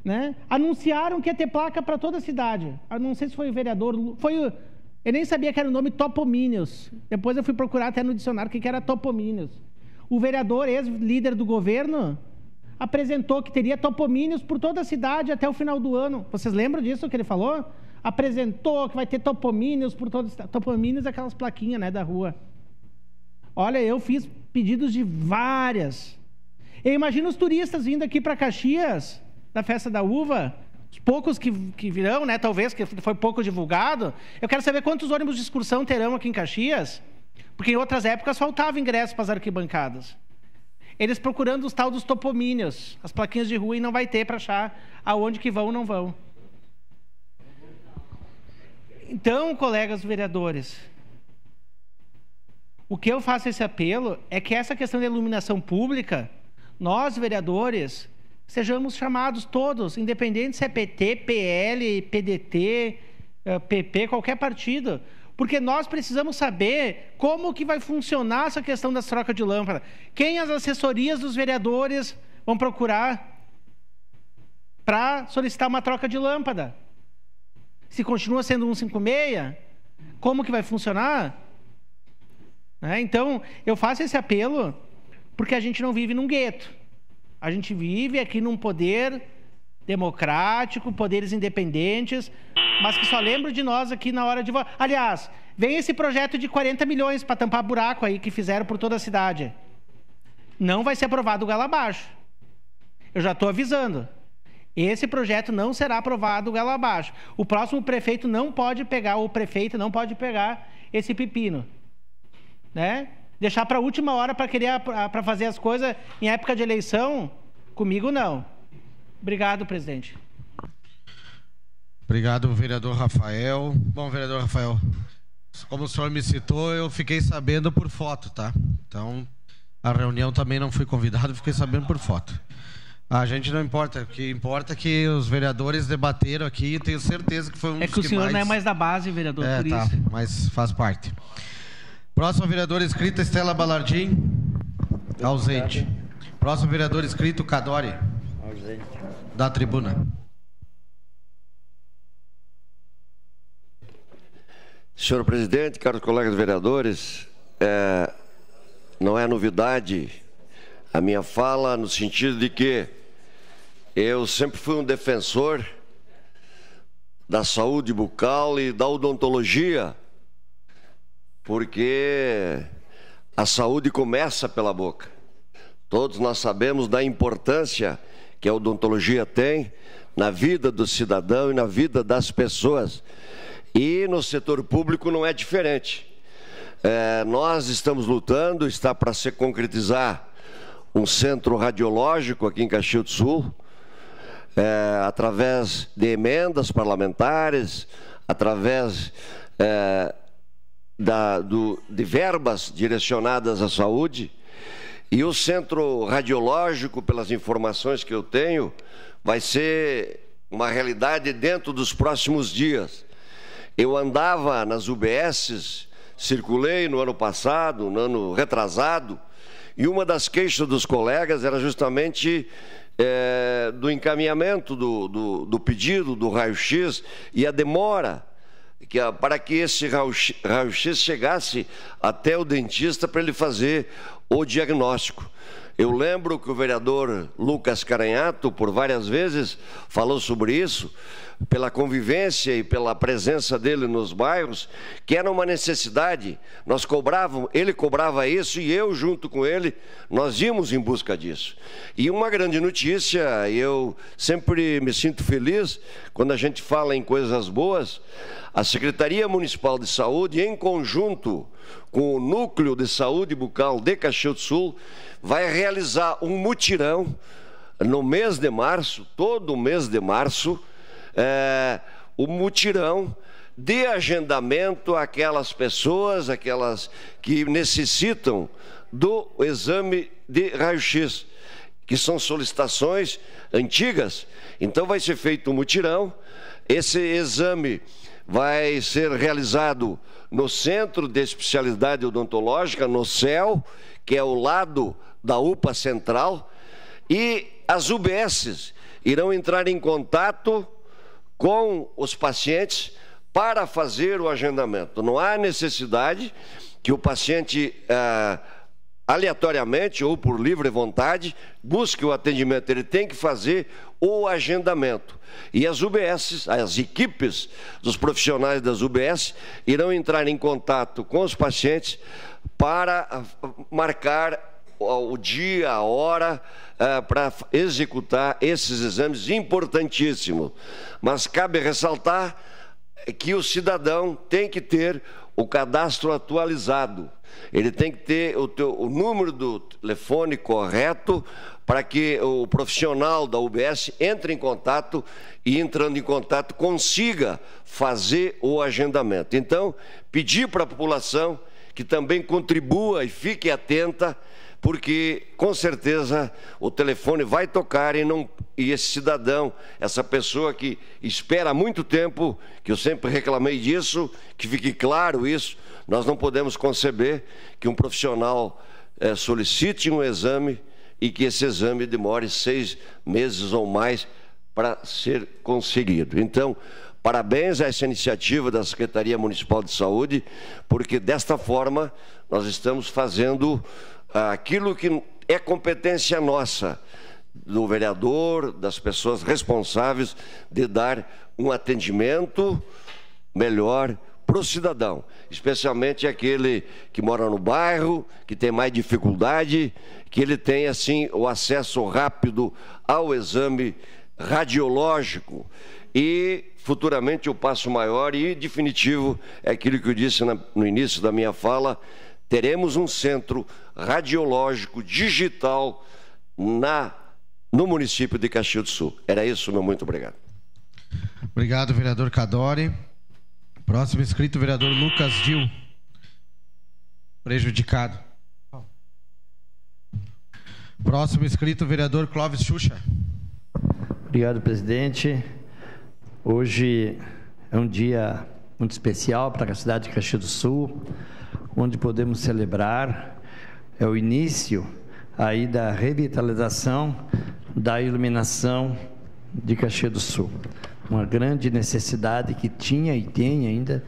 S15: né? Anunciaram que ia ter placa para toda a cidade. Eu não sei se foi o vereador, eu nem sabia que era o nome Topomínios. Depois eu fui procurar até no dicionário o que era Topomínios. O vereador, ex-líder do governo, apresentou que teria topomínios por toda a cidade até o final do ano. Vocês lembram disso que ele falou? Apresentou que vai ter topomínios por toda a cidade. Topomínios é aquelas plaquinhas, né, da rua. Olha, eu fiz pedidos de várias. Eu imagino os turistas vindo aqui para Caxias, da Festa da Uva, os poucos que virão, né, talvez, que foi pouco divulgado. Eu quero saber quantos ônibus de excursão terão aqui em Caxias, porque em outras épocas faltava ingresso para as arquibancadas. Eles procurando os tal dos topomínios, as plaquinhas de rua, e não vai ter para achar aonde que vão ou não vão. Então, colegas vereadores, o que eu faço esse apelo é que essa questão da iluminação pública, nós, vereadores, sejamos chamados todos, independente se é PT, PL, PDT, PP, qualquer partido, porque nós precisamos saber como que vai funcionar essa questão das trocas de lâmpada. Quem as assessorias dos vereadores vão procurar para solicitar uma troca de lâmpada? Se continua sendo 156, como que vai funcionar? Então, eu faço esse apelo porque a gente não vive num gueto. A gente vive aqui num poder democrático, poderes independentes, mas que só lembra de nós aqui na hora de votar. Aliás, vem esse projeto de 40 milhões para tampar buraco aí que fizeram por toda a cidade. Não vai ser aprovado o galo abaixo. Eu já estou avisando. Esse projeto não será aprovado o galo abaixo. O próximo prefeito não pode pegar, o prefeito não pode pegar esse pepino. Né? Deixar para a última hora para fazer as coisas em época de eleição, comigo não. Obrigado, presidente.
S16: Obrigado, vereador Rafael. Bom, vereador Rafael, como o senhor me citou, eu fiquei sabendo por foto, tá? Então, a reunião também não fui convidado, fiquei sabendo por foto. A gente não importa, o que importa é que os vereadores debateram aqui e tenho certeza que foi um dos que mais...
S15: É que o senhor não é mais da base, vereador, por
S16: tá,
S15: isso.
S16: Mas faz parte. Próximo vereador inscrito, Estela Balardim. Ausente. Próximo vereador inscrito, Cadori. Ausente. Da tribuna.
S13: Senhor presidente, caros colegas vereadores, não é novidade a minha fala no sentido de que eu sempre fui um defensor da saúde bucal e da odontologia, porque a saúde começa pela boca. Todos nós sabemos da importância que a odontologia tem na vida do cidadão e na vida das pessoas. E no setor público não é diferente. Nós estamos lutando, está para se concretizar um centro radiológico aqui em Caxias do Sul, através de emendas parlamentares, através de verbas direcionadas à saúde. E o centro radiológico, pelas informações que eu tenho, vai ser uma realidade dentro dos próximos dias. Eu andava nas UBSs, circulei no ano passado, no ano retrasado, e uma das queixas dos colegas era justamente do encaminhamento do pedido do raio-x e a demora para que esse raio-x chegasse até o dentista para ele fazer o diagnóstico. Eu lembro que o vereador Lucas Caranhato, por várias vezes, falou sobre isso, pela convivência e pela presença dele nos bairros, que era uma necessidade. Ele cobrava isso e eu, junto com ele, nós íamos em busca disso. E uma grande notícia, eu sempre me sinto feliz quando a gente fala em coisas boas, a Secretaria Municipal de Saúde, em conjunto com o Núcleo de Saúde Bucal de Caxias do Sul, vai realizar um mutirão no mês de março, todo o mês de março, o mutirão de agendamento àquelas pessoas, aquelas que necessitam do exame de raio-x, que são solicitações antigas. Então vai ser feito um mutirão, esse exame vai ser realizado no Centro de Especialidade Odontológica, no CEL, que é ao lado da UPA Central, e as UBSs irão entrar em contato com os pacientes para fazer o agendamento. Não há necessidade que o paciente, aleatoriamente ou por livre vontade, busque o atendimento. Ele tem que fazer o agendamento. E as UBSs, as equipes dos profissionais das UBS, irão entrar em contato com os pacientes para marcar o dia, a hora, para executar esses exames importantíssimos. Mas cabe ressaltar que o cidadão tem que ter o cadastro atualizado. Ele tem que ter o número do telefone correto para que o profissional da UBS entre em contato e, entrando em contato, consiga fazer o agendamento. Então, pedir para a população que também contribua e fique atenta, porque, com certeza, o telefone vai tocar e esse cidadão, essa pessoa que espera há muito tempo, que eu sempre reclamei disso, que fique claro isso, nós não podemos conceber que um profissional solicite um exame e que esse exame demore 6 meses ou mais para ser conseguido. Então, parabéns a essa iniciativa da Secretaria Municipal de Saúde, porque desta forma nós estamos fazendo aquilo que é competência nossa, do vereador, das pessoas responsáveis de dar um atendimento melhor para o cidadão, especialmente aquele que mora no bairro, que tem mais dificuldade, que ele tenha assim o acesso rápido ao exame radiológico. E futuramente o passo maior e definitivo é aquilo que eu disse no início da minha fala: teremos um centro radiológico digital no município de Caxias do Sul. Era isso, meu muito obrigado.
S16: Obrigado, vereador Cadore. Próximo inscrito, vereador Lucas Dil. Prejudicado. Próximo inscrito, vereador Clóvis Xuxa.
S18: Obrigado, presidente. Hoje é um dia muito especial para a cidade de Caxias do Sul, onde podemos celebrar o início aí da revitalização da iluminação de Caxias do Sul. Uma grande necessidade que tinha e tem ainda,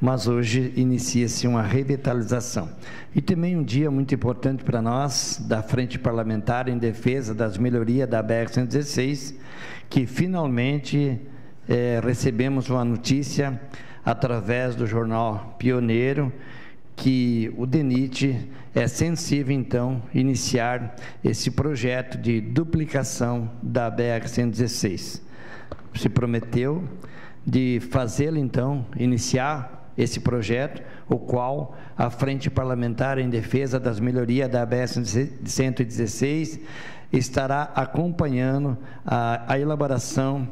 S18: mas hoje inicia-se uma revitalização. E também um dia muito importante para nós, da Frente Parlamentar em defesa das melhorias da BR-116, que finalmente recebemos uma notícia através do jornal Pioneiro, que o DENIT é sensível, então, iniciar esse projeto de duplicação da BR-116. Se prometeu de fazê-lo, então, iniciar esse projeto, o qual a Frente Parlamentar em Defesa das Melhorias da BR-116 estará acompanhando a elaboração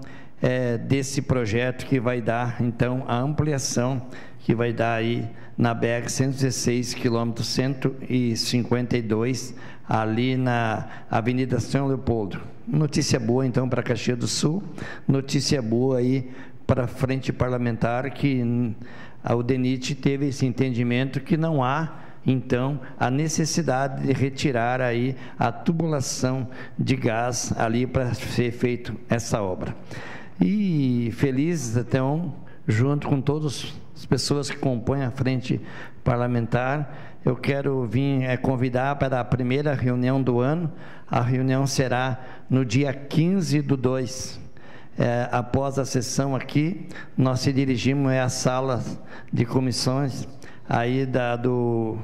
S18: desse projeto, que vai dar, então, a ampliação que vai dar aí na BR-116, quilômetro 152, ali na Avenida São Leopoldo. Notícia boa, então, para Caxias do Sul, notícia boa aí para a Frente Parlamentar, que o DENIT teve esse entendimento que não há, então, a necessidade de retirar aí a tubulação de gás ali para ser feito essa obra. E feliz, então, junto com todas as pessoas que compõem a Frente Parlamentar, eu quero vir convidar para a primeira reunião do ano. A reunião será no dia 15/2. Após a sessão aqui, nós se dirigimos à sala de comissões aí do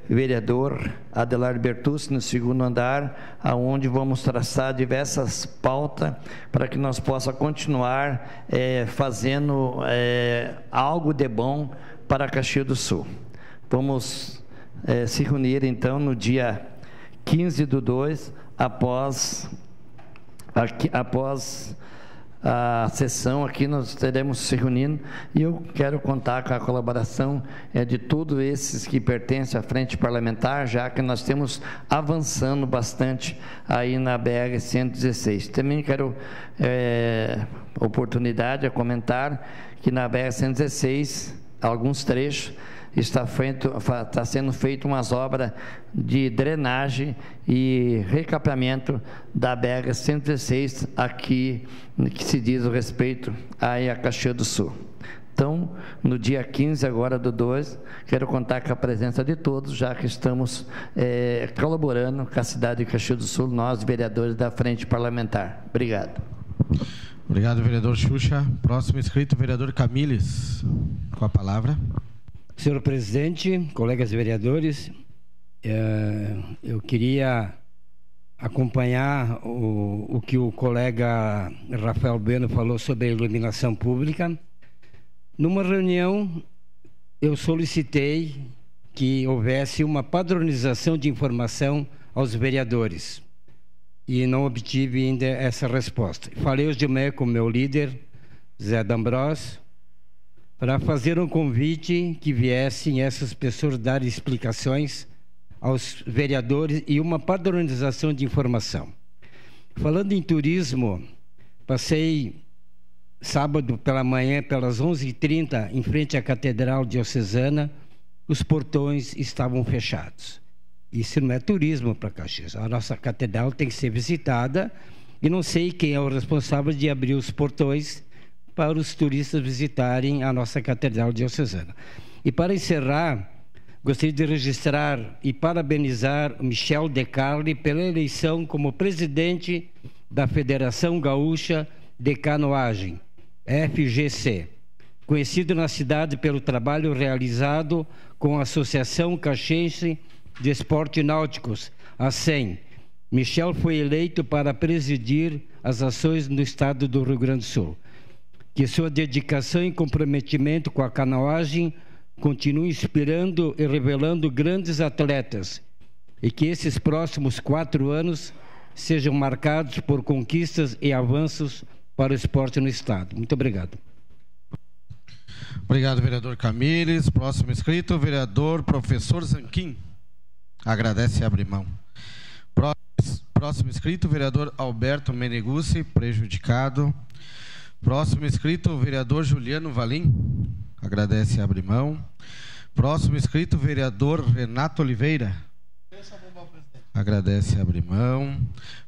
S18: vereador Adelar Bertucci, no segundo andar, aonde vamos traçar diversas pautas para que nós possamos continuar fazendo algo de bom para Caxias do Sul. Vamos se reunir, então, no dia 15/2, após a sessão aqui, nós estaremos se reunindo, e eu quero contar com a colaboração de todos esses que pertencem à Frente Parlamentar, já que nós temos avançando bastante aí na BR-116. Também quero oportunidade a comentar que na BR-116, alguns trechos, está sendo feito umas obras de drenagem e recapeamento da BR-116 aqui, que se diz o respeito aí a Caxias do Sul. Então, no dia 15 agora do 2, quero contar com a presença de todos, já que estamos colaborando com a cidade de Caxias do Sul, nós, vereadores da Frente Parlamentar. Obrigado.
S16: Obrigado, vereador Xuxa. Próximo inscrito, vereador Camilles, com a palavra.
S4: Senhor presidente, colegas vereadores, eu queria acompanhar o que o colega Rafael Bueno falou sobre a iluminação pública. Numa reunião, eu solicitei que houvesse uma padronização de informação aos vereadores e não obtive ainda essa resposta. Falei hoje de manhã com o meu líder, Zé D'Ambrós, para fazer um convite que viessem essas pessoas dar explicações aos vereadores e uma padronização de informação. Falando em turismo, passei sábado pela manhã, pelas 11h30, em frente à Catedral Diocesana, os portões estavam fechados. Isso não é turismo para Caxias. A nossa catedral tem que ser visitada e não sei quem é o responsável de abrir os portões para os turistas visitarem a nossa Catedral Diocesana. E para encerrar, gostaria de registrar e parabenizar o Michel De Carli pela eleição como presidente da Federação Gaúcha de Canoagem, FGC, conhecido na cidade pelo trabalho realizado com a Associação Caxiense de Esportes Náuticos, a ACEN. Michel foi eleito para presidir as ações no estado do Rio Grande do Sul. Que sua dedicação e comprometimento com a canoagem continue inspirando e revelando grandes atletas, e que esses próximos 4 anos sejam marcados por conquistas e avanços para o esporte no estado. Muito obrigado.
S16: Obrigado, vereador Camilles. Próximo inscrito, vereador professor Zanquim. Agradece e abre mão. Próximo inscrito, vereador Alberto Meneguzzi, prejudicado. Próximo inscrito, o vereador Juliano Valim. Agradece e abre mão. Próximo inscrito, vereador Renato Oliveira. Agradece e abre mão.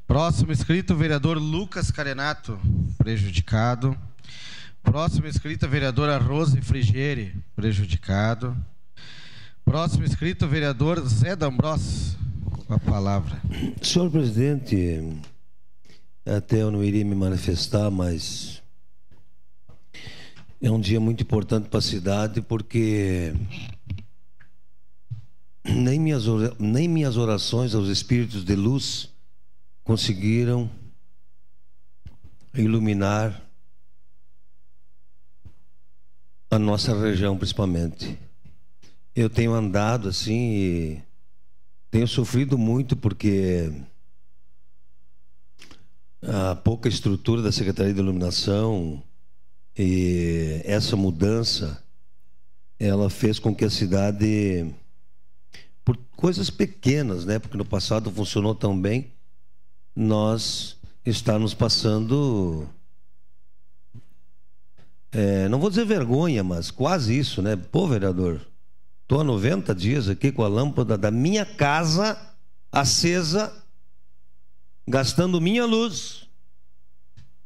S16: Próximo inscrito, vereador Lucas Carenato. Prejudicado. Próximo inscrito, vereadora Rose Frigieri. Prejudicado. Próximo inscrito, vereador Zé D'Ambrós. Com a palavra.
S20: Senhor presidente, até eu não iria me manifestar, mas é um dia muito importante para a cidade, porque nem minhas orações aos espíritos de luz conseguiram iluminar a nossa região principalmente. Eu tenho andado assim e tenho sofrido muito porque a pouca estrutura da Secretaria de Iluminação e essa mudança, ela fez com que a cidade, por coisas pequenas, né, porque no passado funcionou tão bem, nós estamos passando, não vou dizer vergonha, mas quase isso, né? Pô, vereador, estou há 90 dias aqui com a lâmpada da minha casa acesa, gastando minha luz.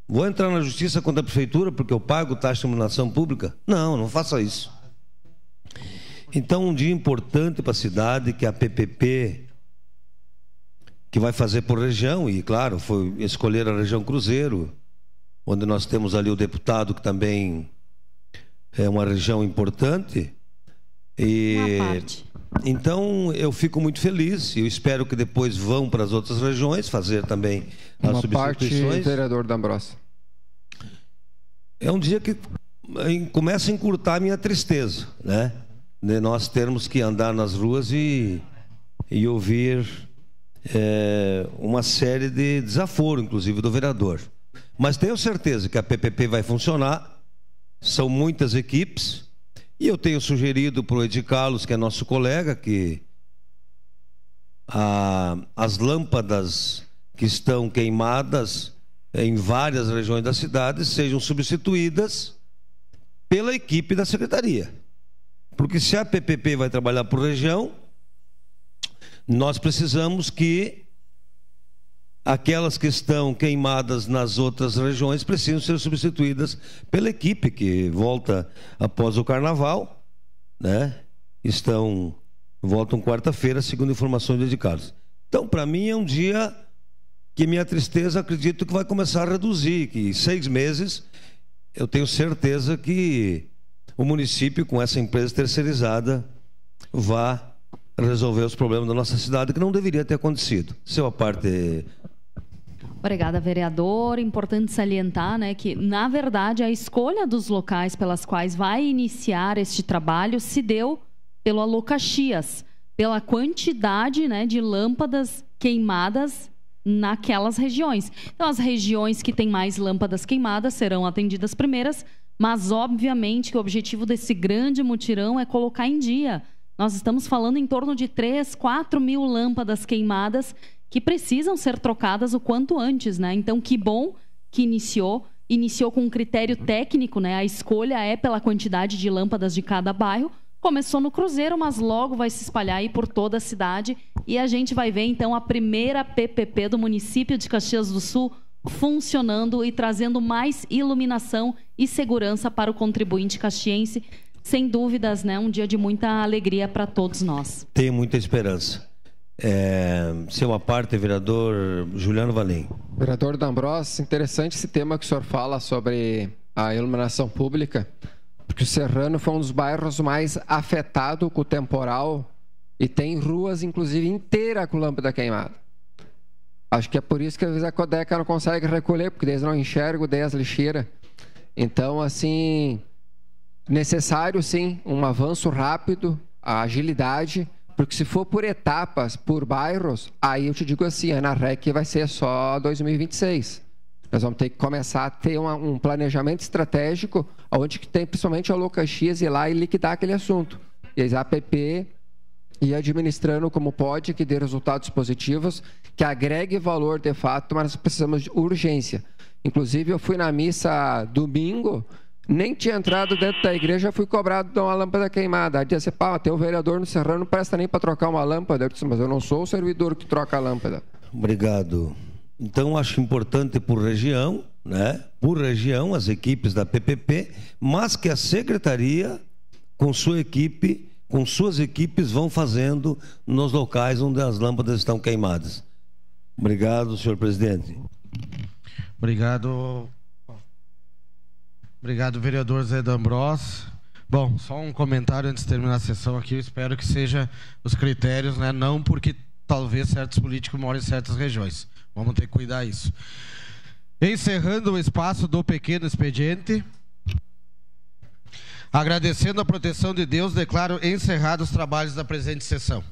S20: Vou entrar na justiça contra a prefeitura porque eu pago taxa de iluminação pública? Não, não faça isso. Então, um dia importante para a cidade, que a PPP, que vai fazer por região, e claro, foi escolher a região Cruzeiro, onde nós temos ali o deputado, que também é uma região importante. E então eu fico muito feliz e eu espero que depois vão para as outras regiões fazer também as substituições.
S6: Parte, vereador D'Ambrossi.
S20: É um dia que começa a encurtar a minha tristeza, né? De nós termos que andar nas ruas e ouvir uma série de desaforo, inclusive do vereador. Mas tenho certeza que a PPP vai funcionar. São muitas equipes. E eu tenho sugerido para o Edi Carlos, que é nosso colega, que as lâmpadas que estão queimadas em várias regiões da cidade sejam substituídas pela equipe da secretaria. Porque se a PPP vai trabalhar por região, nós precisamos que aquelas que estão queimadas nas outras regiões precisam ser substituídas pela equipe que volta após o carnaval, né? Voltam quarta-feira, segundo informações do Edi Carlos. Então, para mim, é um dia que minha tristeza, acredito que vai começar a reduzir, que em 6 meses eu tenho certeza que o município, com essa empresa terceirizada, vai resolver os problemas da nossa cidade, que não deveria ter acontecido. Seu a parte...
S11: Obrigada, vereador. Importante salientar, né, que, na verdade, a escolha dos locais pelas quais vai iniciar este trabalho se deu pelo Alô Caxias, pela quantidade, né, de lâmpadas queimadas naquelas regiões. Então, as regiões que têm mais lâmpadas queimadas serão atendidas primeiras, mas, obviamente, que o objetivo desse grande mutirão é colocar em dia. Nós estamos falando em torno de 3, 4 mil lâmpadas queimadas que precisam ser trocadas o quanto antes, né? Então, que bom que iniciou com um critério técnico, né? A escolha é pela quantidade de lâmpadas de cada bairro. Começou no Cruzeiro, mas logo vai se espalhar aí por toda a cidade e a gente vai ver, então, a primeira PPP do município de Caxias do Sul funcionando e trazendo mais iluminação e segurança para o contribuinte caxiense. Sem dúvidas, né? Um dia de muita alegria para todos nós.
S20: Tenho muita esperança. Seu a parte, vereador Juliano Valim.
S6: Vereador D'Ambrossi, interessante esse tema que o senhor fala sobre a iluminação pública, porque o Serrano foi um dos bairros mais afetados com o temporal e tem ruas, inclusive, inteiras com lâmpada queimada. Acho que é por isso que às vezes a Codeca não consegue recolher, porque eles não enxergam daí as lixeiras. Então, assim, necessário, sim, um avanço rápido, a agilidade, porque se for por etapas, por bairros, aí eu te digo assim, a ANARREC vai ser só 2026. Nós vamos ter que começar a ter um planejamento estratégico, onde que tem principalmente a Alô Caxias ir lá e liquidar aquele assunto. E a APP ir administrando como pode, que dê resultados positivos, que agregue valor de fato, mas nós precisamos de urgência. Inclusive, eu fui na missa domingo, nem tinha entrado dentro da igreja, fui cobrado de uma lâmpada queimada. Aí disse, pá, tem um vereador no Serrano, não presta nem para trocar uma lâmpada. Eu disse, mas eu não sou o servidor que troca a lâmpada.
S20: Obrigado. Então, acho importante por região, né? Por região, as equipes da PPP, mas que a secretaria, com sua equipe, com suas equipes, vão fazendo nos locais onde as lâmpadas estão queimadas. Obrigado, senhor presidente.
S16: Obrigado. Obrigado, vereador Zé D'Ambrossi. Bom, só um comentário antes de terminar a sessão aqui. Eu espero que seja os critérios, né? Não porque talvez certos políticos moram em certas regiões. Vamos ter que cuidar disso. Encerrando o espaço do pequeno expediente. Agradecendo a proteção de Deus, declaro encerrados os trabalhos da presente sessão.